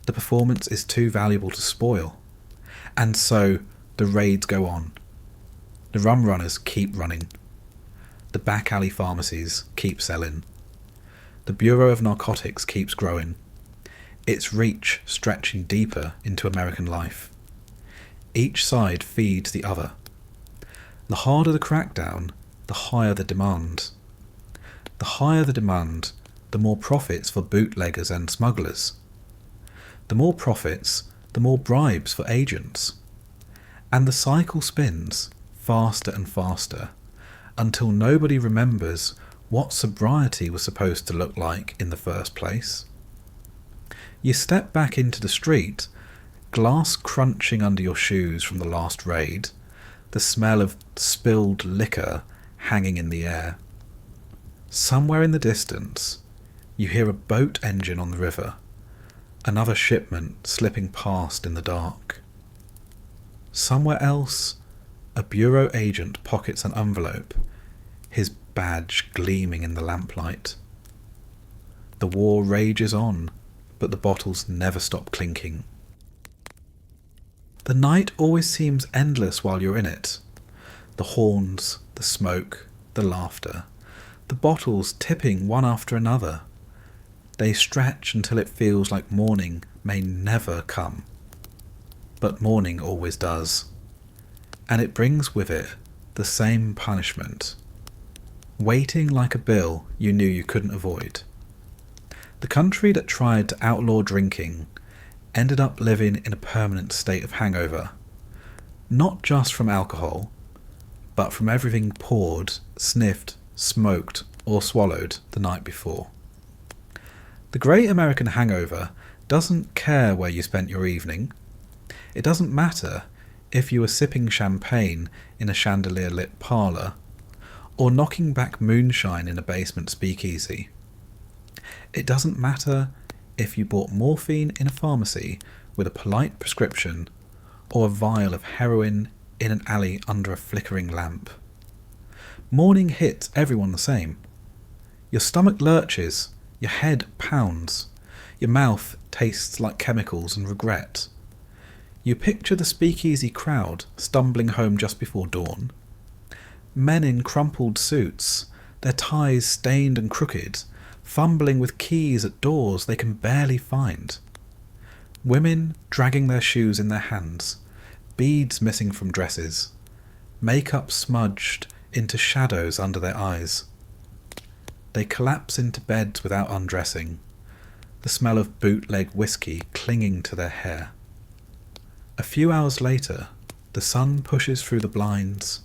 The performance is too valuable to spoil. And so the raids go on. The rum runners keep running. The back alley pharmacies keep selling. The Bureau of Narcotics keeps growing, its reach stretching deeper into American life. Each side feeds the other. The harder the crackdown, the higher the demand. The higher the demand, the more profits for bootleggers and smugglers. The more profits, the more bribes for agents. And the cycle spins faster and faster until nobody remembers what sobriety was supposed to look like in the first place. You step back into the street, glass crunching under your shoes from the last raid, the smell of spilled liquor hanging in the air. Somewhere in the distance, you hear a boat engine on the river, another shipment slipping past in the dark. Somewhere else, a bureau agent pockets an envelope, his badge gleaming in the lamplight. The war rages on, but the bottles never stop clinking. The night always seems endless while you're in it. The horns, the smoke, the laughter, the bottles tipping one after another. They stretch until it feels like morning may never come. But morning always does. And it brings with it the same punishment. Waiting like a bill you knew you couldn't avoid. The country that tried to outlaw drinking ended up living in a permanent state of hangover. Not just from alcohol, but from everything poured, sniffed, smoked, or swallowed the night before. The Great American Hangover doesn't care where you spent your evening. It doesn't matter if you were sipping champagne in a chandelier-lit parlour, or knocking back moonshine in a basement speakeasy. It doesn't matter if you bought morphine in a pharmacy with a polite prescription, or a vial of heroin in an alley under a flickering lamp. Morning hits everyone the same. Your stomach lurches, your head pounds, your mouth tastes like chemicals and regret. You picture the speakeasy crowd stumbling home just before dawn. Men in crumpled suits, their ties stained and crooked, fumbling with keys at doors they can barely find. Women dragging their shoes in their hands, beads missing from dresses, makeup smudged into shadows under their eyes. They collapse into beds without undressing, the smell of bootleg whiskey clinging to their hair. A few hours later, the sun pushes through the blinds,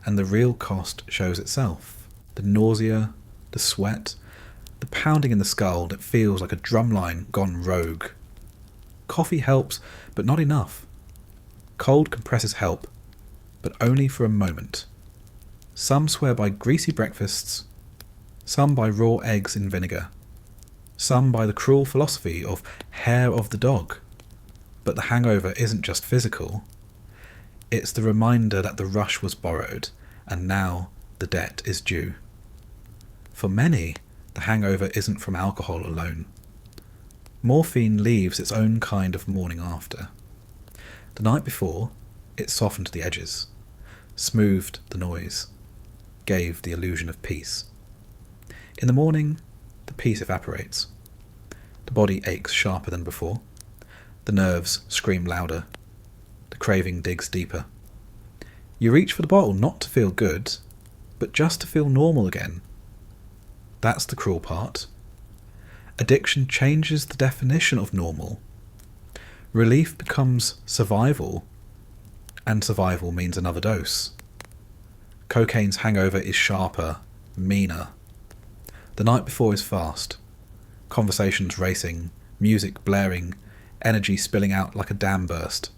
and the real cost shows itself. The nausea, the sweat, the pounding in the skull that feels like a drumline gone rogue. Coffee helps, but not enough. Cold compresses help, but only for a moment. Some swear by greasy breakfasts, some by raw eggs in vinegar, some by the cruel philosophy of hair of the dog. But the hangover isn't just physical. It's the reminder that the rush was borrowed, and now the debt is due. For many, the hangover isn't from alcohol alone. Morphine leaves its own kind of morning after. The night before, it softened the edges, smoothed the noise, gave the illusion of peace. In the morning, the peace evaporates. The body aches sharper than before. The nerves scream louder. The craving digs deeper. You reach for the bottle not to feel good, but just to feel normal again. That's the cruel part. Addiction changes the definition of normal. Relief becomes survival, and survival means another dose. Cocaine's hangover is sharper, meaner. The night before is fast. Conversations racing, music blaring, energy spilling out like a dam burst.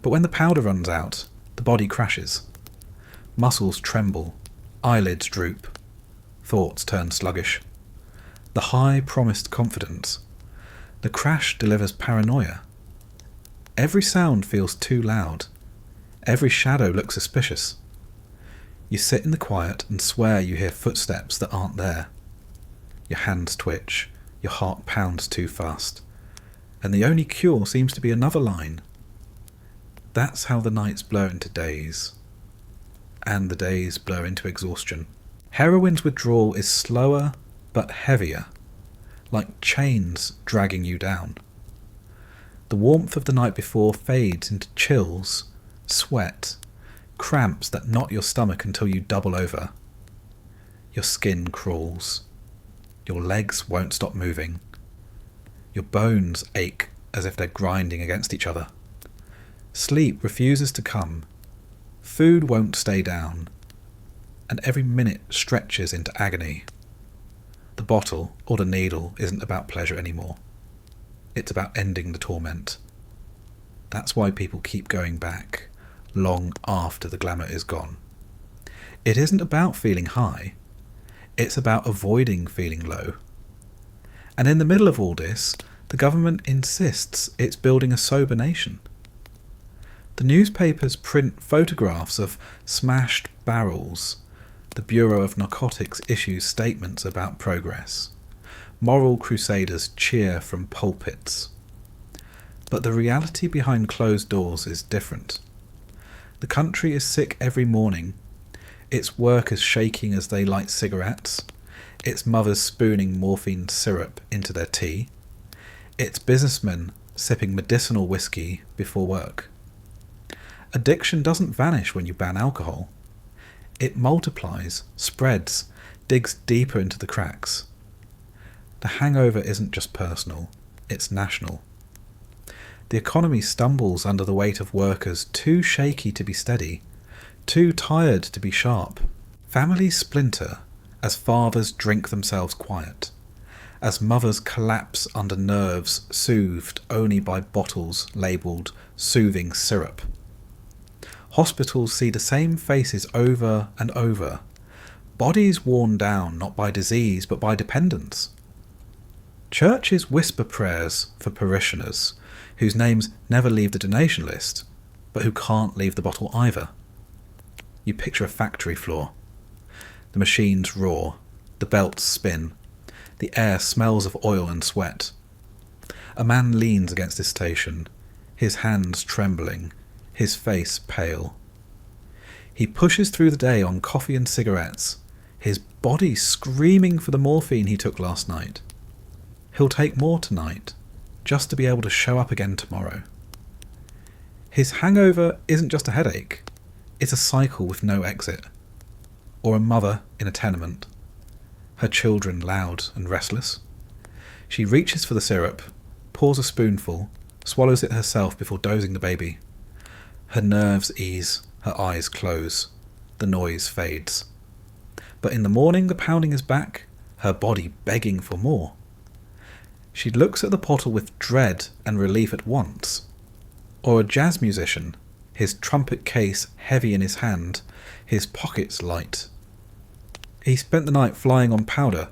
But when the powder runs out, the body crashes. Muscles tremble, eyelids droop, thoughts turn sluggish. The high promised confidence. The crash delivers paranoia. Every sound feels too loud. Every shadow looks suspicious. You sit in the quiet and swear you hear footsteps that aren't there. Your hands twitch, your heart pounds too fast, and the only cure seems to be another line. That's how the nights blur into days, and the days blur into exhaustion. Heroin's withdrawal is slower but heavier, like chains dragging you down. The warmth of the night before fades into chills, sweat, cramps that knot your stomach until you double over. Your skin crawls. Your legs won't stop moving. Your bones ache as if they're grinding against each other. Sleep refuses to come. Food won't stay down. And every minute stretches into agony. The bottle or the needle isn't about pleasure anymore. It's about ending the torment. That's why people keep going back, long after the glamour is gone. It isn't about feeling high. It's about avoiding feeling low. And in the middle of all this, the government insists it's building a sober nation. The newspapers print photographs of smashed barrels. The Bureau of Narcotics issues statements about progress. Moral crusaders cheer from pulpits. But the reality behind closed doors is different. The country is sick every morning. Its workers shaking as they light cigarettes. Its mothers spooning morphine syrup into their tea. Its businessmen sipping medicinal whiskey before work. Addiction doesn't vanish when you ban alcohol. It multiplies, spreads, digs deeper into the cracks. The hangover isn't just personal, it's national. The economy stumbles under the weight of workers too shaky to be steady, too tired to be sharp. Families splinter as fathers drink themselves quiet, as mothers collapse under nerves soothed only by bottles labelled soothing syrup. Hospitals see the same faces over and over, bodies worn down not by disease but by dependence. Churches whisper prayers for parishioners whose names never leave the donation list, but who can't leave the bottle either. You picture a factory floor. The machines roar, the belts spin, the air smells of oil and sweat. A man leans against his station, his hands trembling, his face pale. He pushes through the day on coffee and cigarettes, his body screaming for the morphine he took last night. He'll take more tonight, just to be able to show up again tomorrow. His hangover isn't just a headache, it's a cycle with no exit. Or a mother in a tenement, her children loud and restless. She reaches for the syrup, pours a spoonful, swallows it herself before dosing the baby. Her nerves ease, her eyes close. the noise fades. But in the morning the pounding is back, her body begging for more. She looks at the pottle with dread and relief at once. Or a jazz musician, his trumpet case heavy in his hand, his pockets light. He spent the night flying on powder,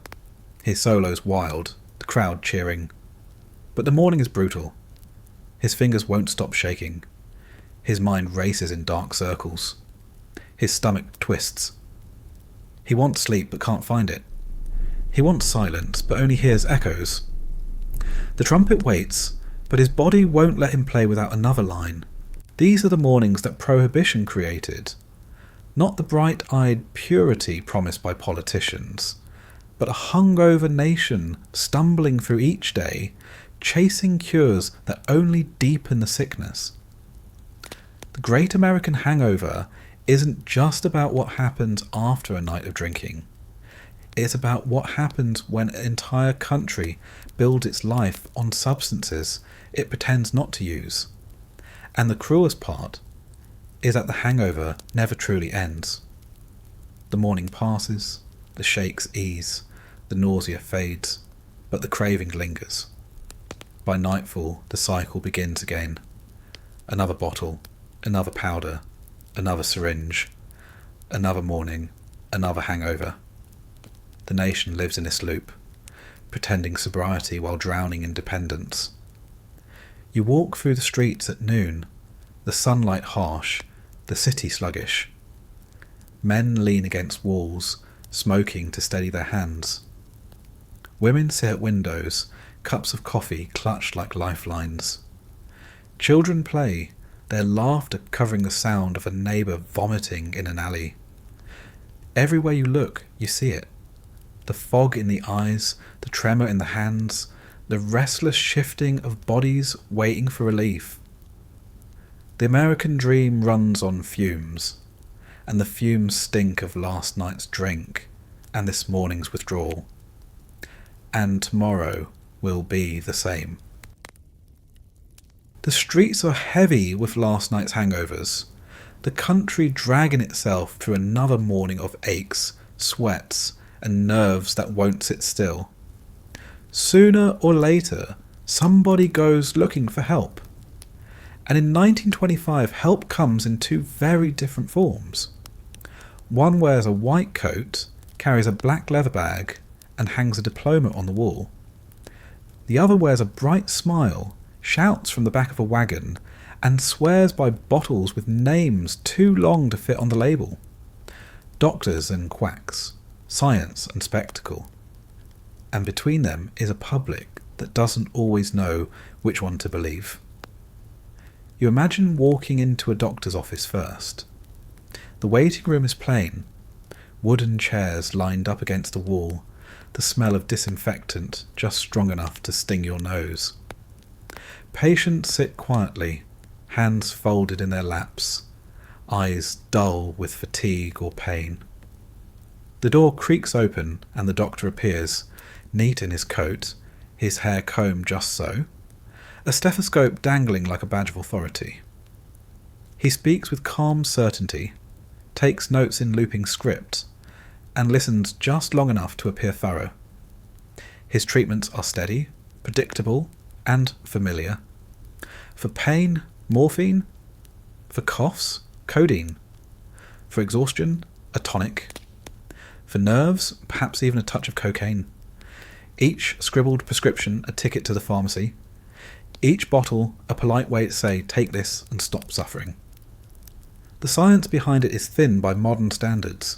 his solos wild, the crowd cheering. But the morning is brutal. His fingers won't stop shaking. His mind races in dark circles. His stomach twists. He wants sleep but can't find it. He wants silence but only hears echoes. The trumpet waits, but his body won't let him play without another line. These are the mornings that Prohibition created. Not the bright-eyed purity promised by politicians, but a hungover nation stumbling through each day, chasing cures that only deepen the sickness. The Great American Hangover isn't just about what happens after a night of drinking. It's about what happens when an entire country builds its life on substances it pretends not to use. And the cruelest part is that the hangover never truly ends. The morning passes, the shakes ease, the nausea fades, but the craving lingers. By nightfall, the cycle begins again. Another bottle, another powder, another syringe, another morning, another hangover. The nation lives in this loop, pretending sobriety while drowning in dependence. You walk through the streets at noon, the sunlight harsh, the city sluggish. Men lean against walls, smoking to steady their hands. Women sit at windows, cups of coffee clutched like lifelines. Children play, their laughter covering the sound of a neighbour vomiting in an alley. Everywhere you look, you see it. The fog in the eyes, the tremor in the hands, the restless shifting of bodies waiting for relief. The American dream runs on fumes, and the fumes stink of last night's drink and this morning's withdrawal. And tomorrow will be the same. The streets are heavy with last night's hangovers, the country dragging itself through another morning of aches, sweats, and nerves that won't sit still. Sooner or later, somebody goes looking for help. And in 1925, help comes in two very different forms. One wears a white coat, carries a black leather bag, and hangs a diploma on the wall. The other wears a bright smile, shouts from the back of a wagon, and swears by bottles with names too long to fit on the label. Doctors and quacks, science and spectacle. And between them is a public that doesn't always know which one to believe. You imagine walking into a doctor's office first. The waiting room is plain, wooden chairs lined up against a wall, the smell of disinfectant just strong enough to sting your nose. Patients sit quietly, hands folded in their laps, eyes dull with fatigue or pain. The door creaks open and the doctor appears, neat in his coat, his hair combed just so, a stethoscope dangling like a badge of authority. He speaks with calm certainty, takes notes in looping script, and listens just long enough to appear thorough. His treatments are steady, predictable, and familiar. For pain, morphine. For coughs, codeine. For exhaustion, a tonic. For nerves, perhaps even a touch of cocaine. Each scribbled prescription a ticket to the pharmacy. Each bottle a polite way to say, take this and stop suffering. The science behind it is thin by modern standards,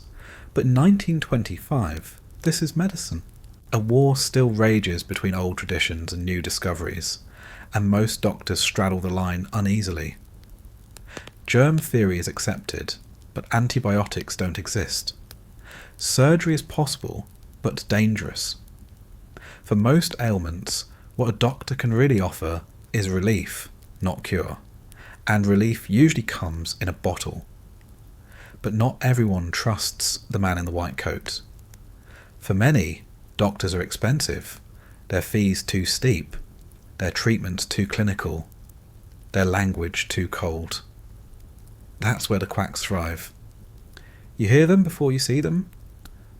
but in 1925, this is medicine. A war still rages between old traditions and new discoveries, and most doctors straddle the line uneasily. Germ theory is accepted, but antibiotics don't exist. Surgery is possible, but dangerous. For most ailments, what a doctor can really offer is relief, not cure, and relief usually comes in a bottle. But not everyone trusts the man in the white coat. For many, doctors are expensive, their fees too steep, their treatments too clinical, their language too cold. That's where the quacks thrive. You hear them before you see them?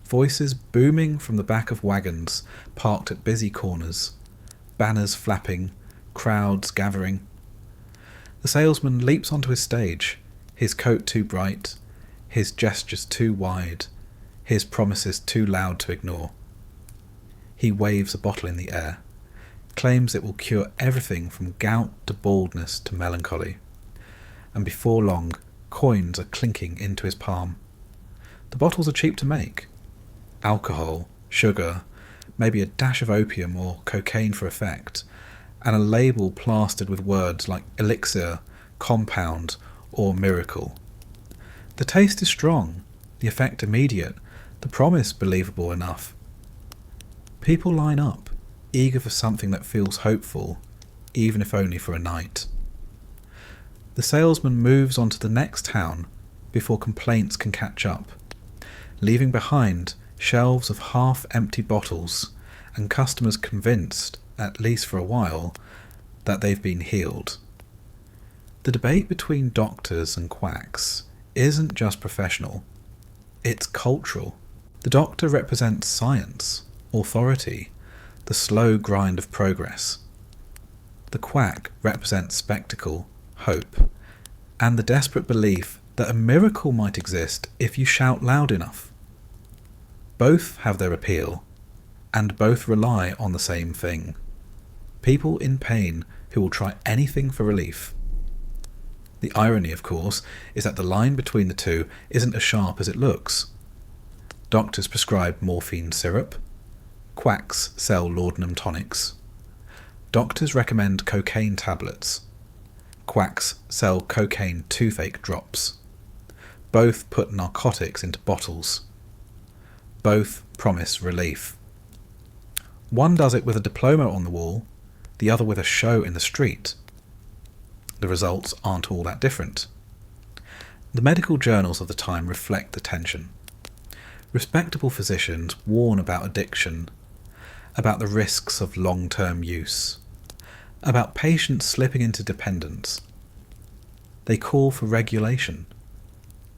Voices booming from the back of wagons parked at busy corners, banners flapping, crowds gathering. The salesman leaps onto his stage, his coat too bright, his gestures too wide, his promises too loud to ignore. He waves a bottle in the air, claims it will cure everything from gout to baldness to melancholy, and before long coins are clinking into his palm. The bottles are cheap to make. Alcohol, sugar, maybe a dash of opium or cocaine for effect, and a label plastered with words like elixir, compound, or miracle. The taste is strong, the effect immediate, the promise believable enough. People line up, eager for something that feels hopeful, even if only for a night. The salesman moves on to the next town before complaints can catch up, leaving behind shelves of half-empty bottles and customers convinced, at least for a while, that they've been healed. The debate between doctors and quacks isn't just professional, it's cultural. The doctor represents science, authority, the slow grind of progress. The quack represents spectacle, hope, and the desperate belief that a miracle might exist if you shout loud enough. Both have their appeal, and both rely on the same thing: people in pain who will try anything for relief. The irony, of course, is that the line between the two isn't as sharp as it looks. Doctors prescribe morphine syrup. Quacks sell laudanum tonics. Doctors recommend cocaine tablets. Quacks sell cocaine toothache drops. Both put narcotics into bottles. Both promise relief. One does it with a diploma on the wall, the other with a show in the street. The results aren't all that different. The medical journals of the time reflect the tension. Respectable physicians warn about addiction, about the risks of long-term use, about patients slipping into dependence. They call for regulation,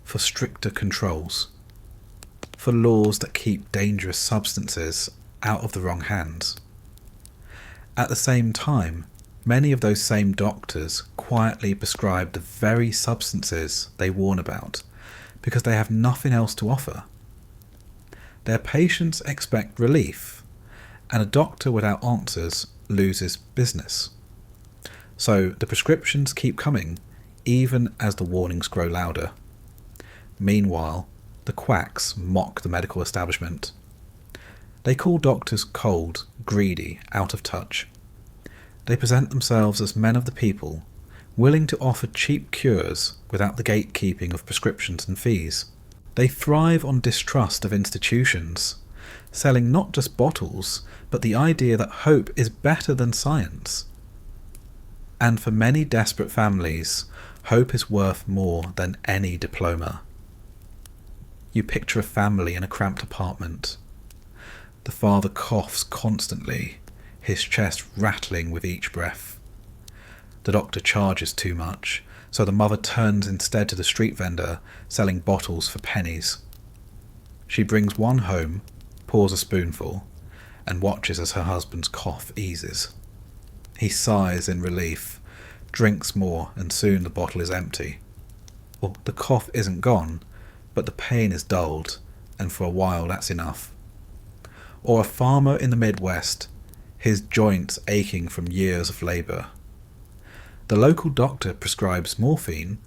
for stricter controls, for laws that keep dangerous substances out of the wrong hands. At the same time, many of those same doctors quietly prescribe the very substances they warn about because they have nothing else to offer. Their patients expect relief, and a doctor without answers loses business. So the prescriptions keep coming, even as the warnings grow louder. Meanwhile, the quacks mock the medical establishment. They call doctors cold, greedy, out of touch. They present themselves as men of the people, willing to offer cheap cures without the gatekeeping of prescriptions and fees. They thrive on distrust of institutions, selling not just bottles, but the idea that hope is better than science. And for many desperate families, hope is worth more than any diploma. You picture a family in a cramped apartment. The father coughs constantly, his chest rattling with each breath. The doctor charges too much, so the mother turns instead to the street vendor selling bottles for pennies. She brings one home, pours a spoonful, and watches as her husband's cough eases. He sighs in relief, drinks more, and soon the bottle is empty. Well, the cough isn't gone, but the pain is dulled, and for a while that's enough. Or a farmer in the Midwest, his joints aching from years of labour. The local doctor prescribes morphine,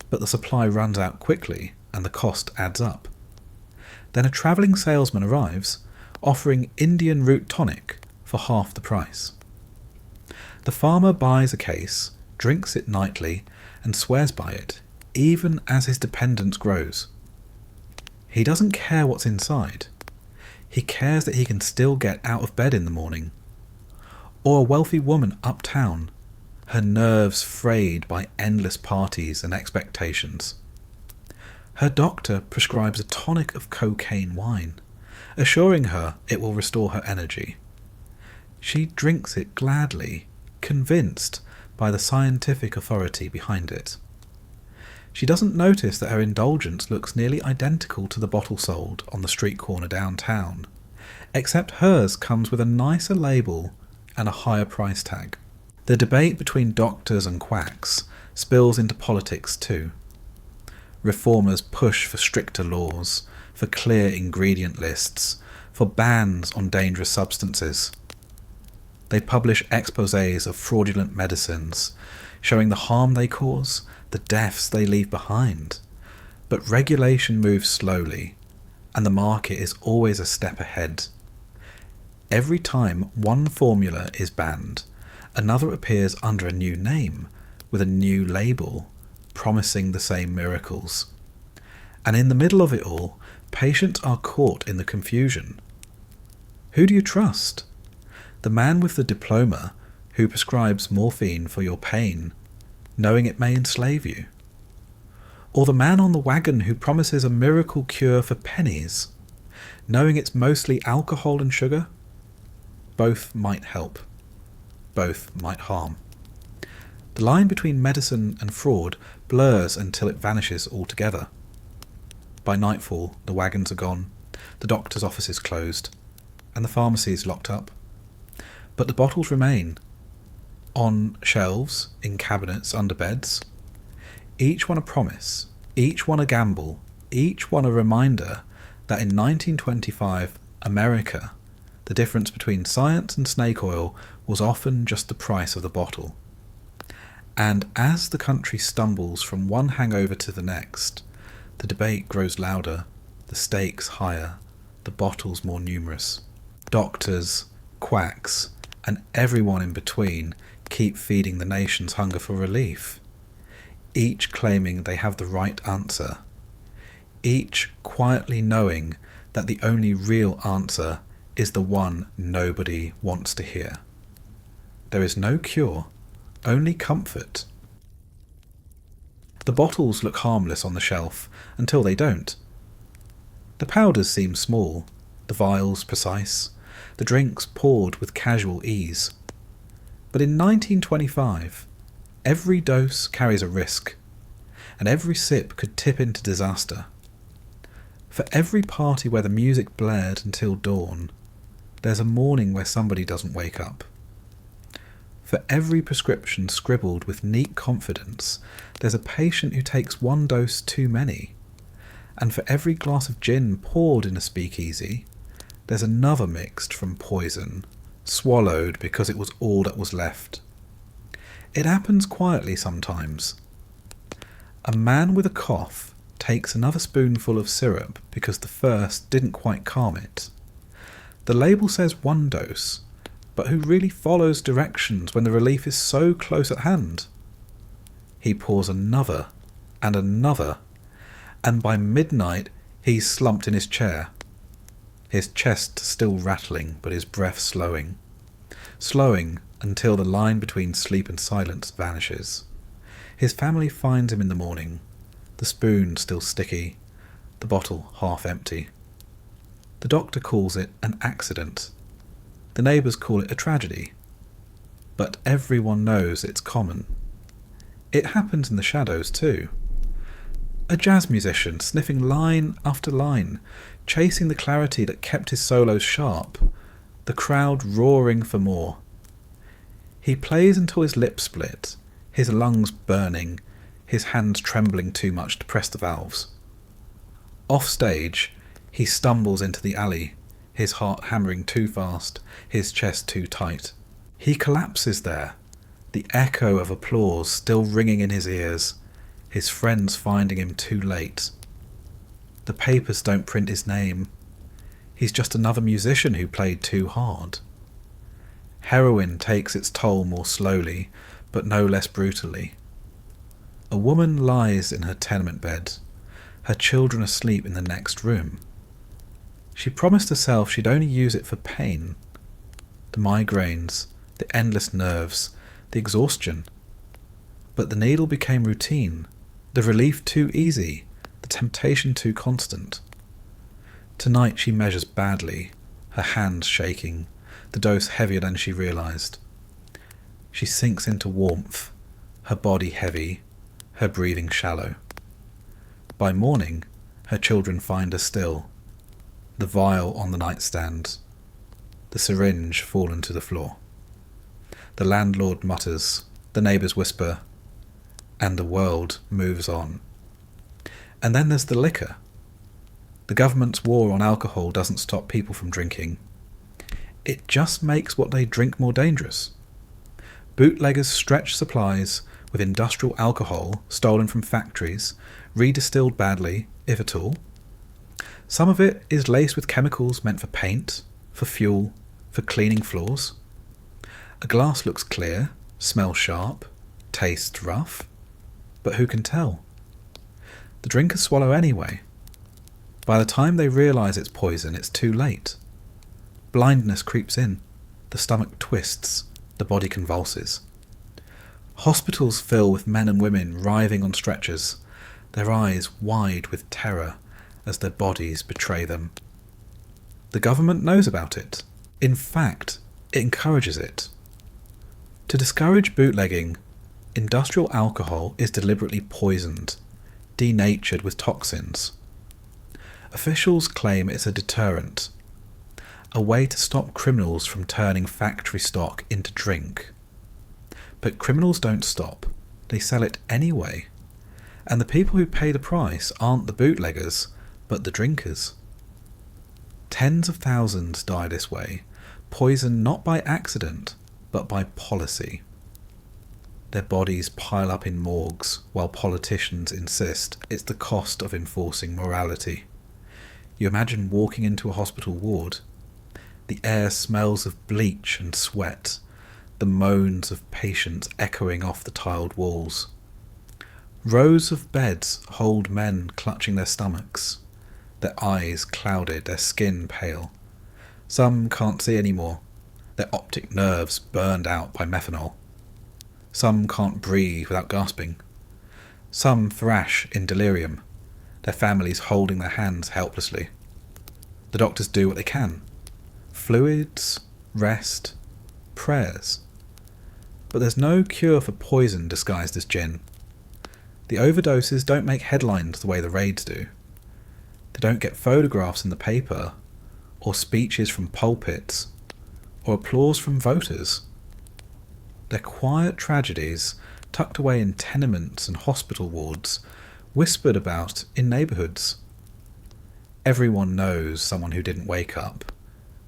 but the supply runs out quickly and the cost adds up. Then a travelling salesman arrives, offering Indian root tonic for half the price. The farmer buys a case, drinks it nightly, and swears by it, even as his dependence grows. He doesn't care what's inside. He cares that he can still get out of bed in the morning. Or a wealthy woman uptown, her nerves frayed by endless parties and expectations. Her doctor prescribes a tonic of cocaine wine, assuring her it will restore her energy. She drinks it gladly, convinced by the scientific authority behind it. She doesn't notice that her indulgence looks nearly identical to the bottle sold on the street corner downtown, except hers comes with a nicer label and a higher price tag. The debate between doctors and quacks spills into politics too. Reformers push for stricter laws, for clear ingredient lists, for bans on dangerous substances. They publish exposés of fraudulent medicines, showing the harm they cause, the deaths they leave behind. But regulation moves slowly, and the market is always a step ahead. Every time one formula is banned, another appears under a new name, with a new label, promising the same miracles. And in the middle of it all, patients are caught in the confusion. Who do you trust? The man with the diploma who prescribes morphine for your pain, knowing it may enslave you? Or the man on the wagon who promises a miracle cure for pennies, knowing it's mostly alcohol and sugar? Both might help. Both might harm. The line between medicine and fraud blurs until it vanishes altogether. By nightfall, the wagons are gone, the doctor's office is closed, and the pharmacy is locked up. But the bottles remain, on shelves, in cabinets, under beds. Each one a promise, each one a gamble, each one a reminder that in 1925 America, the difference between science and snake oil was often just the price of the bottle. And as the country stumbles from one hangover to the next, the debate grows louder, the stakes higher, the bottles more numerous. Doctors, quacks, and everyone in between keep feeding the nation's hunger for relief, each claiming they have the right answer, each quietly knowing that the only real answer is the one nobody wants to hear. There is no cure, only comfort. The bottles look harmless on the shelf until they don't. The powders seem small, the vials precise, the drinks poured with casual ease. But in 1925, every dose carries a risk, and every sip could tip into disaster. For every party where the music blared until dawn, there's a morning where somebody doesn't wake up. For every prescription scribbled with neat confidence, there's a patient who takes one dose too many. And for every glass of gin poured in a speakeasy, there's another mixed from poison, swallowed because it was all that was left. It happens quietly sometimes. A man with a cough takes another spoonful of syrup because the first didn't quite calm it. The label says one dose, but who really follows directions when the relief is so close at hand? He pours another and another, and by midnight he's slumped in his chair, his chest still rattling but his breath slowing until the line between sleep and silence vanishes. His family finds him in the morning, the spoon still sticky, the bottle half empty. The doctor calls it an accident. The neighbours call it a tragedy. But everyone knows it's common. It happens in the shadows too. A jazz musician sniffing line after line, chasing the clarity that kept his solos sharp, the crowd roaring for more. He plays until his lips split, his lungs burning, his hands trembling too much to press the valves. Off stage, he stumbles into the alley, his heart hammering too fast, his chest too tight. He collapses there, the echo of applause still ringing in his ears, his friends finding him too late. The papers don't print his name. He's just another musician who played too hard. Heroin takes its toll more slowly, but no less brutally. A woman lies in her tenement bed, her children asleep in the next room. She promised herself she'd only use it for pain. The migraines, the endless nerves, the exhaustion. But the needle became routine, the relief too easy, the temptation too constant. Tonight she measures badly, her hands shaking, the dose heavier than she realised. She sinks into warmth, her body heavy, her breathing shallow. By morning, her children find her still, the vial on the nightstand, the syringe fallen to the floor. The landlord mutters, the neighbours whisper, and the world moves on. And then there's the liquor. The government's war on alcohol doesn't stop people from drinking. It just makes what they drink more dangerous. Bootleggers stretch supplies with industrial alcohol stolen from factories, redistilled badly, if at all. Some of it is laced with chemicals meant for paint, for fuel, for cleaning floors. A glass looks clear, smells sharp, tastes rough, but who can tell? The drinkers swallow anyway. By the time they realise it's poison, it's too late. Blindness creeps in, the stomach twists, the body convulses. Hospitals fill with men and women writhing on stretchers, their eyes wide with terror as their bodies betray them. The government knows about it. In fact, it encourages it. To discourage bootlegging, industrial alcohol is deliberately poisoned, denatured with toxins. Officials claim it's a deterrent, a way to stop criminals from turning factory stock into drink. But criminals don't stop, they sell it anyway. And the people who pay the price aren't the bootleggers, but the drinkers. Tens of thousands die this way, poisoned not by accident, but by policy. Their bodies pile up in morgues, while politicians insist it's the cost of enforcing morality. You imagine walking into a hospital ward. The air smells of bleach and sweat, the moans of patients echoing off the tiled walls. Rows of beds hold men clutching their stomachs, their eyes clouded, their skin pale. Some can't see anymore, their optic nerves burned out by methanol. Some can't breathe without gasping. Some thrash in delirium, their families holding their hands helplessly. The doctors do what they can. Fluids, rest, prayers. But there's no cure for poison disguised as gin. The overdoses don't make headlines the way the raids do. They don't get photographs in the paper, or speeches from pulpits, or applause from voters. They're quiet tragedies tucked away in tenements and hospital wards, whispered about in neighbourhoods. Everyone knows someone who didn't wake up,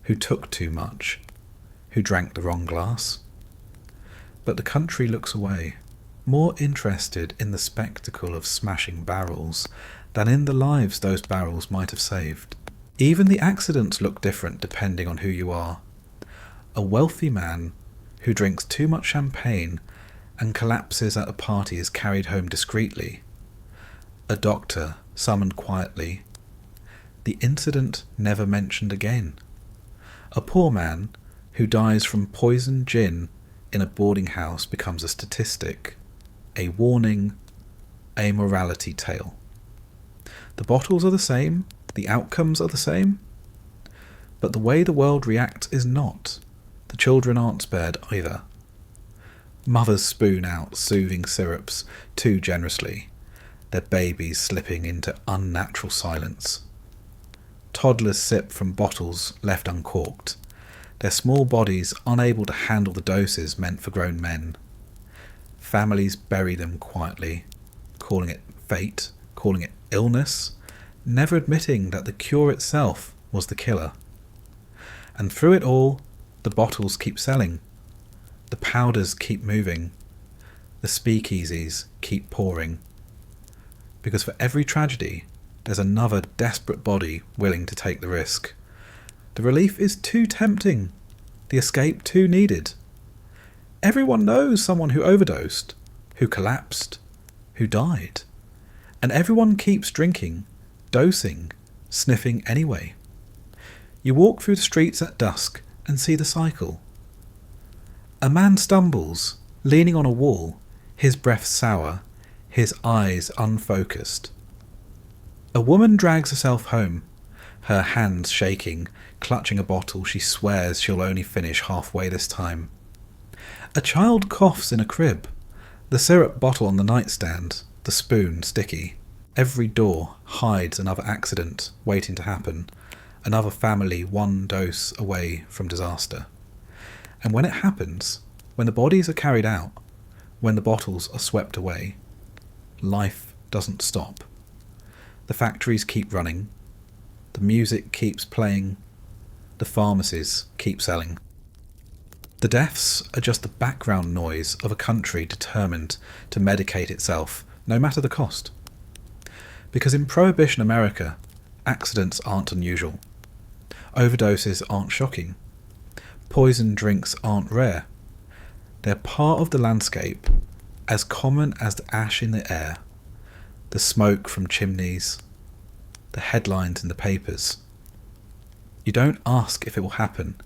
who took too much, who drank the wrong glass. But the country looks away, more interested in the spectacle of smashing barrels than in the lives those barrels might have saved. Even the accidents look different depending on who you are. A wealthy man who drinks too much champagne and collapses at a party is carried home discreetly. A doctor summoned quietly. The incident never mentioned again. A poor man who dies from poisoned gin in a boarding house becomes a statistic, a warning, a morality tale. The bottles are the same, the outcomes are the same, but the way the world reacts is not. The children aren't spared either. Mothers spoon out soothing syrups too generously, their babies slipping into unnatural silence. Toddlers sip from bottles left uncorked, their small bodies unable to handle the doses meant for grown men. Families bury them quietly, calling it fate, calling it illness, never admitting that the cure itself was the killer. And through it all, the bottles keep selling, the powders keep moving, the speakeasies keep pouring. Because for every tragedy, there's another desperate body willing to take the risk. The relief is too tempting, the escape too needed. Everyone knows someone who overdosed, who collapsed, who died. And everyone keeps drinking, dosing, sniffing anyway. You walk through the streets at dusk and see the cycle. A man stumbles, leaning on a wall, his breath sour, his eyes unfocused. A woman drags herself home, her hands shaking, clutching a bottle she swears she'll only finish halfway this time. A child coughs in a crib, the syrup bottle on the nightstand, the spoon sticky. Every door hides another accident waiting to happen, another family one dose away from disaster. And when it happens, when the bodies are carried out, when the bottles are swept away, life doesn't stop. The factories keep running, the music keeps playing, the pharmacies keep selling. The deaths are just the background noise of a country determined to medicate itself, no matter the cost. Because in Prohibition America, accidents aren't unusual. Overdoses aren't shocking. Poison drinks aren't rare. They're part of the landscape, as common as the ash in the air, the smoke from chimneys, the headlines in the papers. You don't ask if it will happen.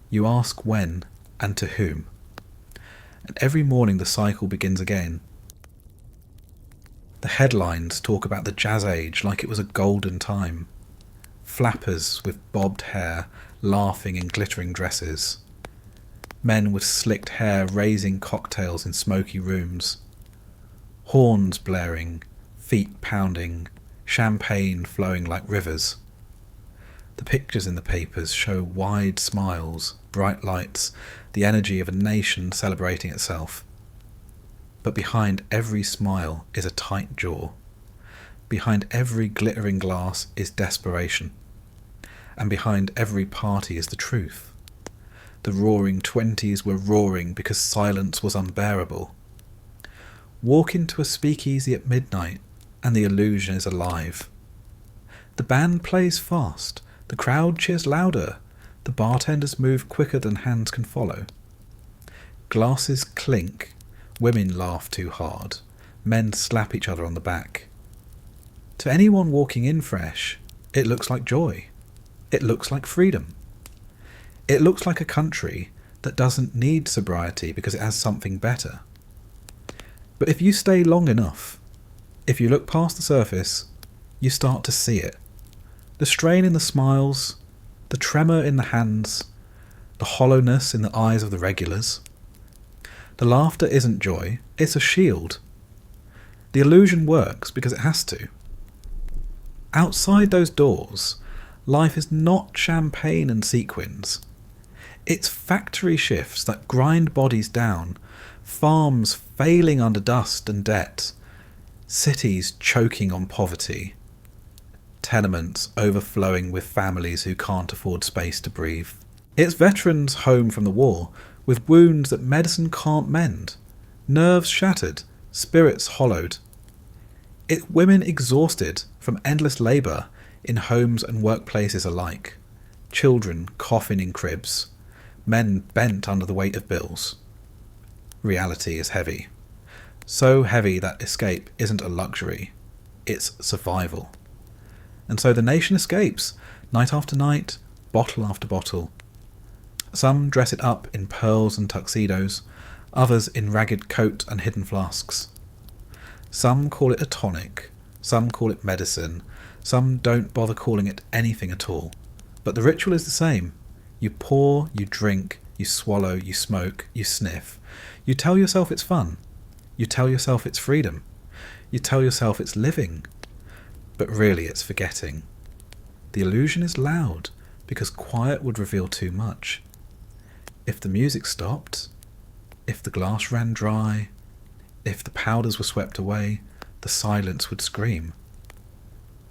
You ask when and to whom. And every morning the cycle begins again. The headlines talk about the jazz age like it was a golden time. Flappers with bobbed hair laughing in glittering dresses. Men with slicked hair raising cocktails in smoky rooms. Horns blaring, feet pounding, champagne flowing like rivers. The pictures in the papers show wide smiles, bright lights, the energy of a nation celebrating itself. But behind every smile is a tight jaw. Behind every glittering glass is desperation. And behind every party is the truth. The roaring 20s were roaring because silence was unbearable. Walk into a speakeasy at midnight and the illusion is alive. The band plays fast, the crowd cheers louder, the bartenders move quicker than hands can follow. Glasses clink, women laugh too hard, men slap each other on the back. To anyone walking in fresh, it looks like joy. It looks like freedom. It looks like a country that doesn't need sobriety because it has something better. But if you stay long enough, if you look past the surface, you start to see it. The strain in the smiles, the tremor in the hands, the hollowness in the eyes of the regulars. The laughter isn't joy, it's a shield. The illusion works because it has to. Outside those doors, life is not champagne and sequins. It's factory shifts that grind bodies down, farms failing under dust and debt, cities choking on poverty, tenements overflowing with families who can't afford space to breathe. It's veterans home from the war, with wounds that medicine can't mend, nerves shattered, spirits hollowed. It's women exhausted from endless labour in homes and workplaces alike, children coughing in cribs, men bent under the weight of bills. Reality is heavy. So heavy that escape isn't a luxury, it's survival. And so the nation escapes, night after night, bottle after bottle. Some dress it up in pearls and tuxedos, others in ragged coat and hidden flasks. Some call it a tonic, some call it medicine, some don't bother calling it anything at all. But the ritual is the same. You pour, you drink, you swallow, you smoke, you sniff. You tell yourself it's fun. You tell yourself it's freedom. You tell yourself it's living. But really it's forgetting. The illusion is loud because quiet would reveal too much. If the music stopped, if the glass ran dry, if the powders were swept away, the silence would scream.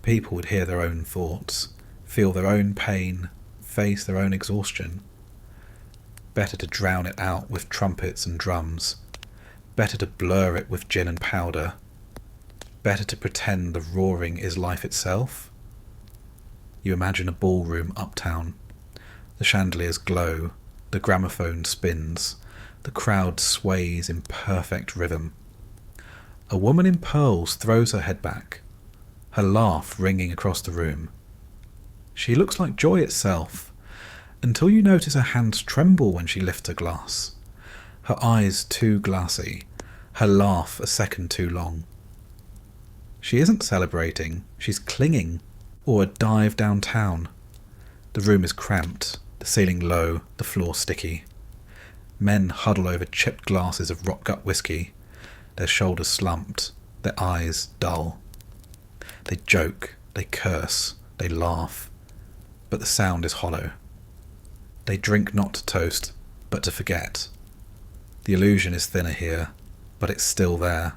People would hear their own thoughts, feel their own pain, face their own exhaustion. Better to drown it out with trumpets and drums. Better to blur it with gin and powder. Better to pretend the roaring is life itself. You imagine a ballroom uptown. The chandeliers glow, the gramophone spins, the crowd sways in perfect rhythm. A woman in pearls throws her head back, her laugh ringing across the room. She looks like joy itself, until you notice her hands tremble when she lifts a glass, her eyes too glassy, her laugh a second too long. She isn't celebrating, she's clinging, or a dive downtown. The room is cramped, the ceiling low, the floor sticky. Men huddle over chipped glasses of rock gut whiskey, their shoulders slumped, their eyes dull. They joke, they curse, they laugh, but the sound is hollow. They drink not to toast, but to forget. The illusion is thinner here, but it's still there.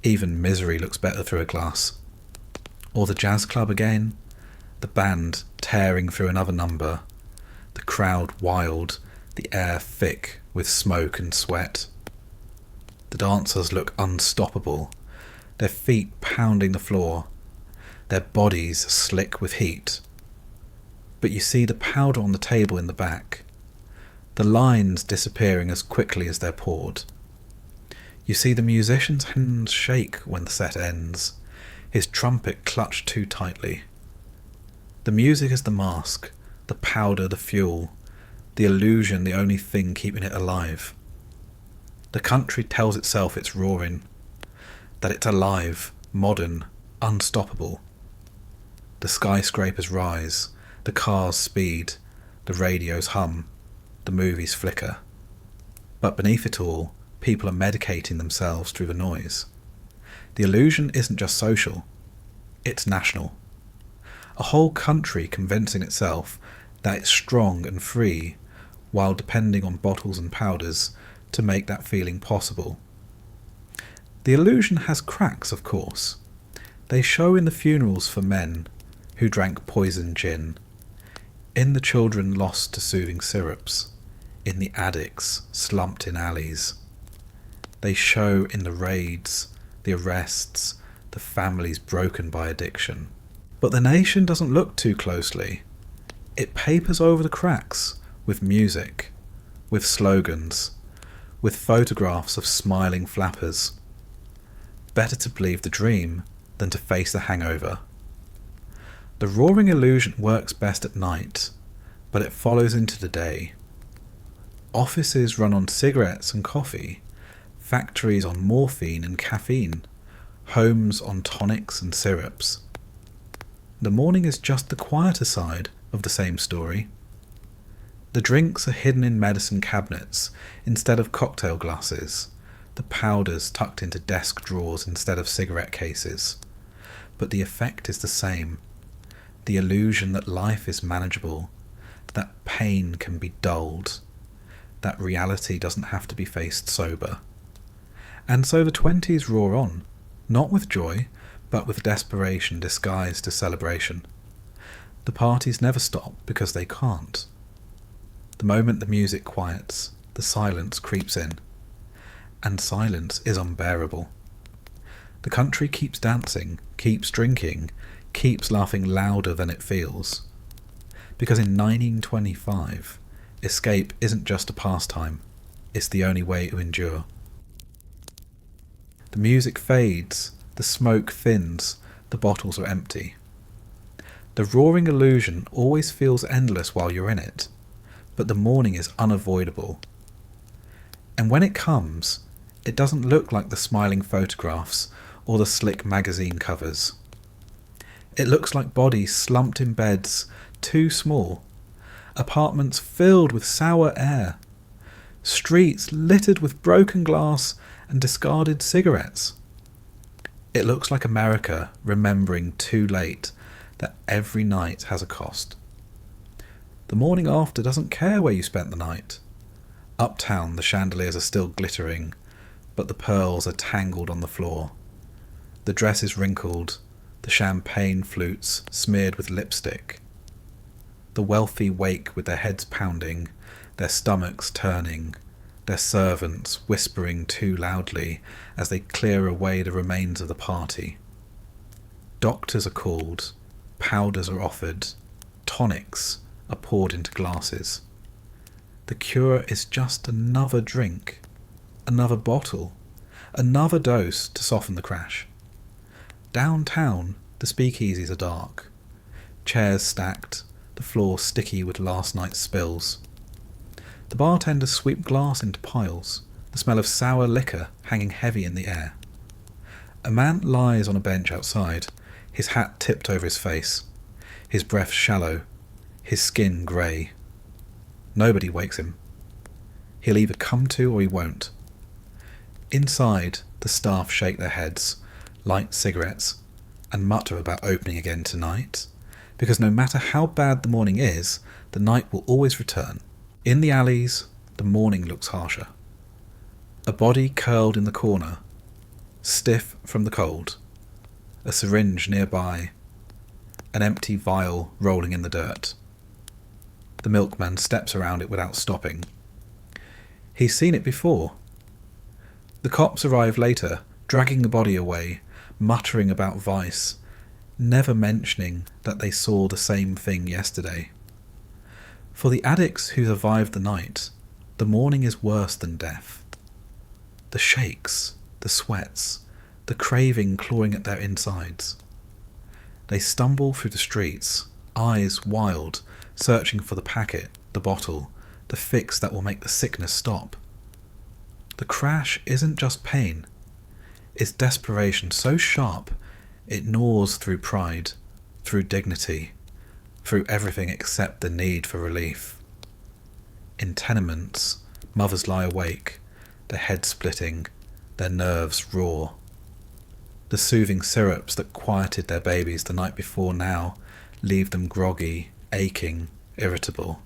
Even misery looks better through a glass. Or the jazz club again, the band tearing through another number, the crowd wild, the air thick with smoke and sweat. The dancers look unstoppable, their feet pounding the floor, their bodies slick with heat. But you see the powder on the table in the back, the lines disappearing as quickly as they're poured. You see the musician's hands shake when the set ends, his trumpet clutched too tightly. The music is the mask, the powder the fuel, the illusion the only thing keeping it alive. The country tells itself it's roaring, that it's alive, modern, unstoppable. The skyscrapers rise, the cars speed, the radios hum, the movies flicker. But beneath it all, people are medicating themselves through the noise. The illusion isn't just social, it's national. A whole country convincing itself that it's strong and free, while depending on bottles and powders to make that feeling possible. The illusion has cracks, of course. They show in the funerals for men who drank poison gin, in the children lost to soothing syrups, in the addicts slumped in alleys. They show in the raids, the arrests, the families broken by addiction. But the nation doesn't look too closely. It papers over the cracks with music, with slogans, with photographs of smiling flappers. Better to believe the dream than to face the hangover. The roaring illusion works best at night, but it follows into the day. Offices run on cigarettes and coffee, factories on morphine and caffeine, homes on tonics and syrups. The morning is just the quieter side of the same story. The drinks are hidden in medicine cabinets instead of cocktail glasses, the powders tucked into desk drawers instead of cigarette cases. But the effect is the same. The illusion that life is manageable, that pain can be dulled, that reality doesn't have to be faced sober. And so the 20s roar on, not with joy, but with desperation disguised as celebration. The parties never stop because they can't. The moment the music quiets, the silence creeps in. And silence is unbearable. The country keeps dancing, keeps drinking, keeps laughing louder than it feels. Because in 1925, escape isn't just a pastime, it's the only way to endure. The music fades, the smoke thins, the bottles are empty. The roaring illusion always feels endless while you're in it, but the morning is unavoidable. And when it comes, it doesn't look like the smiling photographs or the slick magazine covers. It looks like bodies slumped in beds, too small, apartments filled with sour air, streets littered with broken glass and discarded cigarettes. It looks like America remembering too late that every night has a cost. The morning after doesn't care where you spent the night. Uptown the chandeliers are still glittering, but the pearls are tangled on the floor. The dress is wrinkled, the champagne flutes smeared with lipstick. The wealthy wake with their heads pounding, their stomachs turning, their servants whispering too loudly as they clear away the remains of the party. Doctors are called, powders are offered, tonics are poured into glasses. The cure is just another drink, another bottle, another dose to soften the crash. Downtown, the speakeasies are dark, chairs stacked, the floor sticky with last night's spills. The bartenders sweep glass into piles, the smell of sour liquor hanging heavy in the air. A man lies on a bench outside, his hat tipped over his face, his breath shallow, his skin grey. Nobody wakes him. He'll either come to or he won't. Inside, the staff shake their heads, light cigarettes, and mutter about opening again tonight, because no matter how bad the morning is, the night will always return. In the alleys, the morning looks harsher. A body curled in the corner, stiff from the cold, a syringe nearby, an empty vial rolling in the dirt. The milkman steps around it without stopping. He's seen it before. The cops arrive later, dragging the body away, muttering about vice, never mentioning that they saw the same thing yesterday. For the addicts who survived the night, the morning is worse than death. The shakes, the sweats, the craving clawing at their insides. They stumble through the streets, eyes wild, searching for the packet, the bottle, the fix that will make the sickness stop. The crash isn't just pain. It's desperation so sharp it gnaws through pride, through dignity, through everything except the need for relief. In tenements, mothers lie awake, their heads splitting, their nerves raw. The soothing syrups that quieted their babies the night before now leave them groggy, aching, irritable.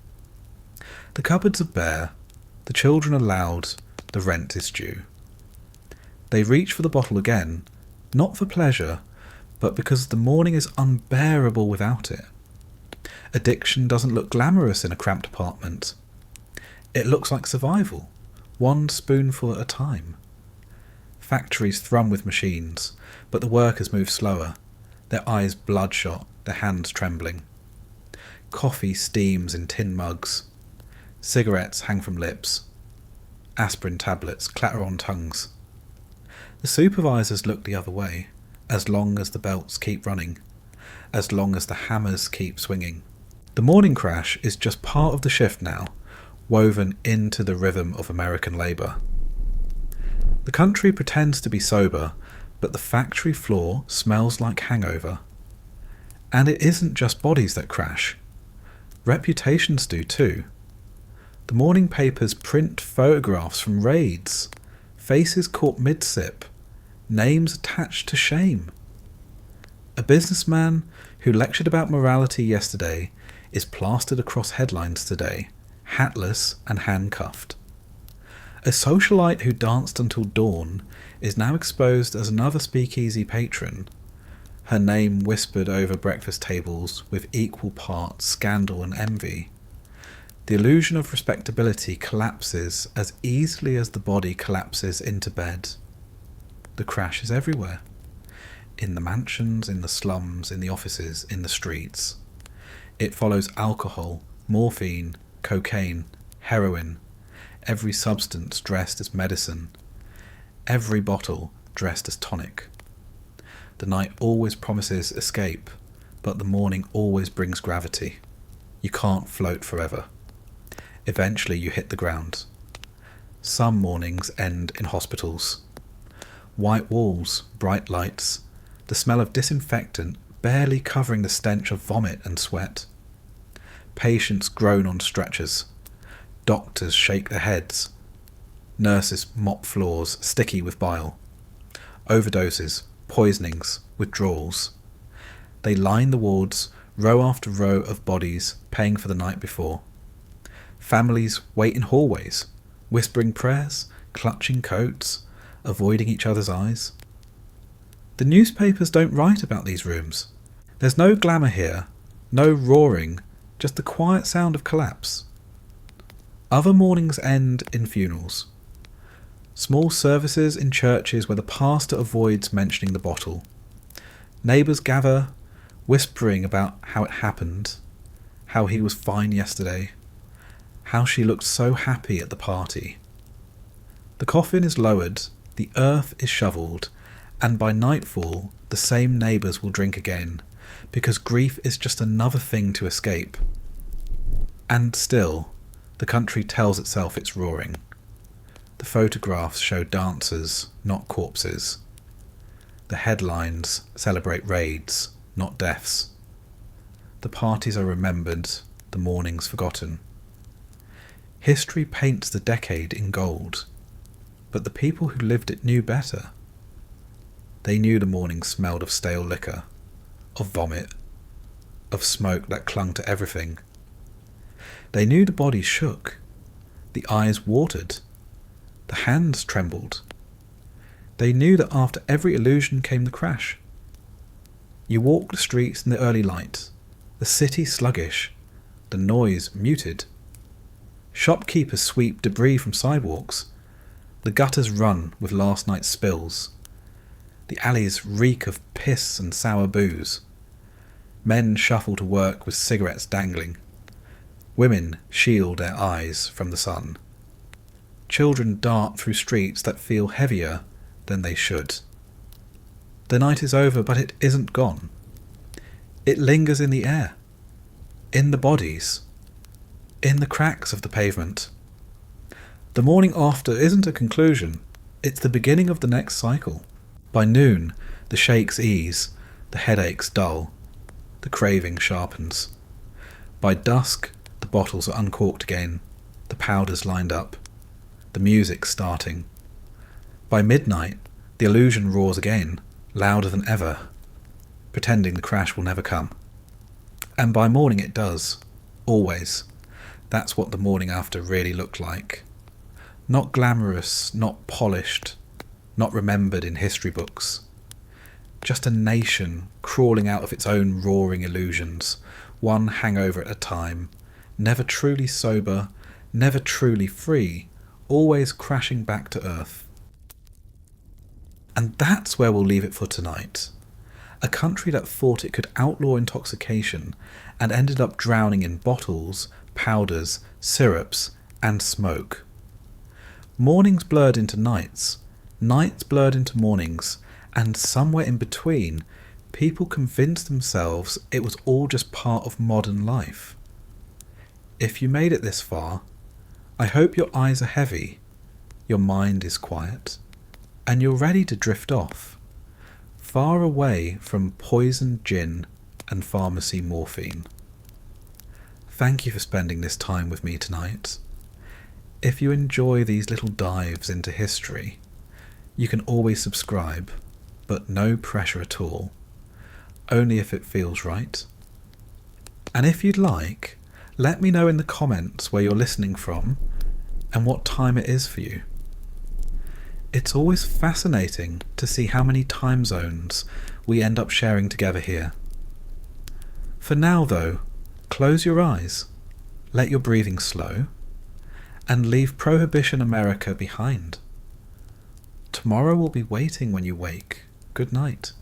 The cupboards are bare, the children are loud, the rent is due. They reach for the bottle again, not for pleasure, but because the morning is unbearable without it. Addiction doesn't look glamorous in a cramped apartment. It looks like survival, one spoonful at a time. Factories thrum with machines, but the workers move slower, their eyes bloodshot, their hands trembling. Coffee steams in tin mugs. Cigarettes hang from lips. Aspirin tablets clatter on tongues. The supervisors look the other way, as long as the belts keep running, as long as the hammers keep swinging. The morning crash is just part of the shift now, woven into the rhythm of American labour. The country pretends to be sober, but the factory floor smells like hangover. And it isn't just bodies that crash. Reputations do too. The morning papers print photographs from raids, faces caught mid-sip, names attached to shame. A businessman who lectured about morality yesterday is plastered across headlines today, hatless and handcuffed. A socialite who danced until dawn is now exposed as another speakeasy patron, her name whispered over breakfast tables with equal parts scandal and envy. The illusion of respectability collapses as easily as the body collapses into bed. The crash is everywhere. In the mansions, in the slums, in the offices, in the streets. It follows alcohol, morphine, cocaine, heroin, every substance dressed as medicine, every bottle dressed as tonic. The night always promises escape, but the morning always brings gravity. You can't float forever. Eventually you hit the ground. Some mornings end in hospitals. White walls, bright lights, the smell of disinfectant barely covering the stench of vomit and sweat. Patients groan on stretchers. Doctors shake their heads. Nurses mop floors, sticky with bile. Overdoses, poisonings, withdrawals. They line the wards, row after row of bodies paying for the night before. Families wait in hallways, whispering prayers, clutching coats, avoiding each other's eyes. The newspapers don't write about these rooms. There's no glamour here, no roaring, just the quiet sound of collapse. Other mornings end in funerals. Small services in churches where the pastor avoids mentioning the bottle. Neighbours gather, whispering about how it happened, how he was fine yesterday, how she looked so happy at the party. The coffin is lowered, the earth is shovelled, and by nightfall the same neighbours will drink again, because grief is just another thing to escape. And still, the country tells itself it's roaring. The photographs show dancers, not corpses. The headlines celebrate raids, not deaths. The parties are remembered, the mornings forgotten. History paints the decade in gold, but the people who lived it knew better. They knew the morning smelled of stale liquor, of vomit, of smoke that clung to everything. They knew the body shook, the eyes watered, the hands trembled. They knew that after every illusion came the crash. You walk the streets in the early light, the city sluggish, the noise muted. Shopkeepers sweep debris from sidewalks, the gutters run with last night's spills. The alleys reek of piss and sour booze. Men shuffle to work with cigarettes dangling. Women shield their eyes from the sun. Children dart through streets that feel heavier than they should. The night is over, but it isn't gone. It lingers in the air, in the bodies, in the cracks of the pavement. The morning after isn't a conclusion, it's the beginning of the next cycle. By noon, the shakes ease, the headaches dull, the craving sharpens. By dusk, the bottles are uncorked again, the powders lined up, the music starting. By midnight, the illusion roars again, louder than ever, pretending the crash will never come. And by morning it does, always. That's what the morning after really looked like. Not glamorous, not polished, not remembered in history books. Just a nation crawling out of its own roaring illusions, one hangover at a time, never truly sober, never truly free, always crashing back to earth. And that's where we'll leave it for tonight. A country that thought it could outlaw intoxication and ended up drowning in bottles, powders, syrups, and smoke. Mornings blurred into nights, nights blurred into mornings, and somewhere in between, people convinced themselves it was all just part of modern life. If you made it this far, I hope your eyes are heavy, your mind is quiet, and you're ready to drift off, far away from poison gin and pharmacy morphine. Thank you for spending this time with me tonight. If you enjoy these little dives into history, you can always subscribe, but no pressure at all, only if it feels right. And if you'd like, let me know in the comments where you're listening from and what time it is for you. It's always fascinating to see how many time zones we end up sharing together here. For now though, close your eyes, let your breathing slow, and leave Prohibition America behind. Tomorrow will be waiting when you wake. Good night.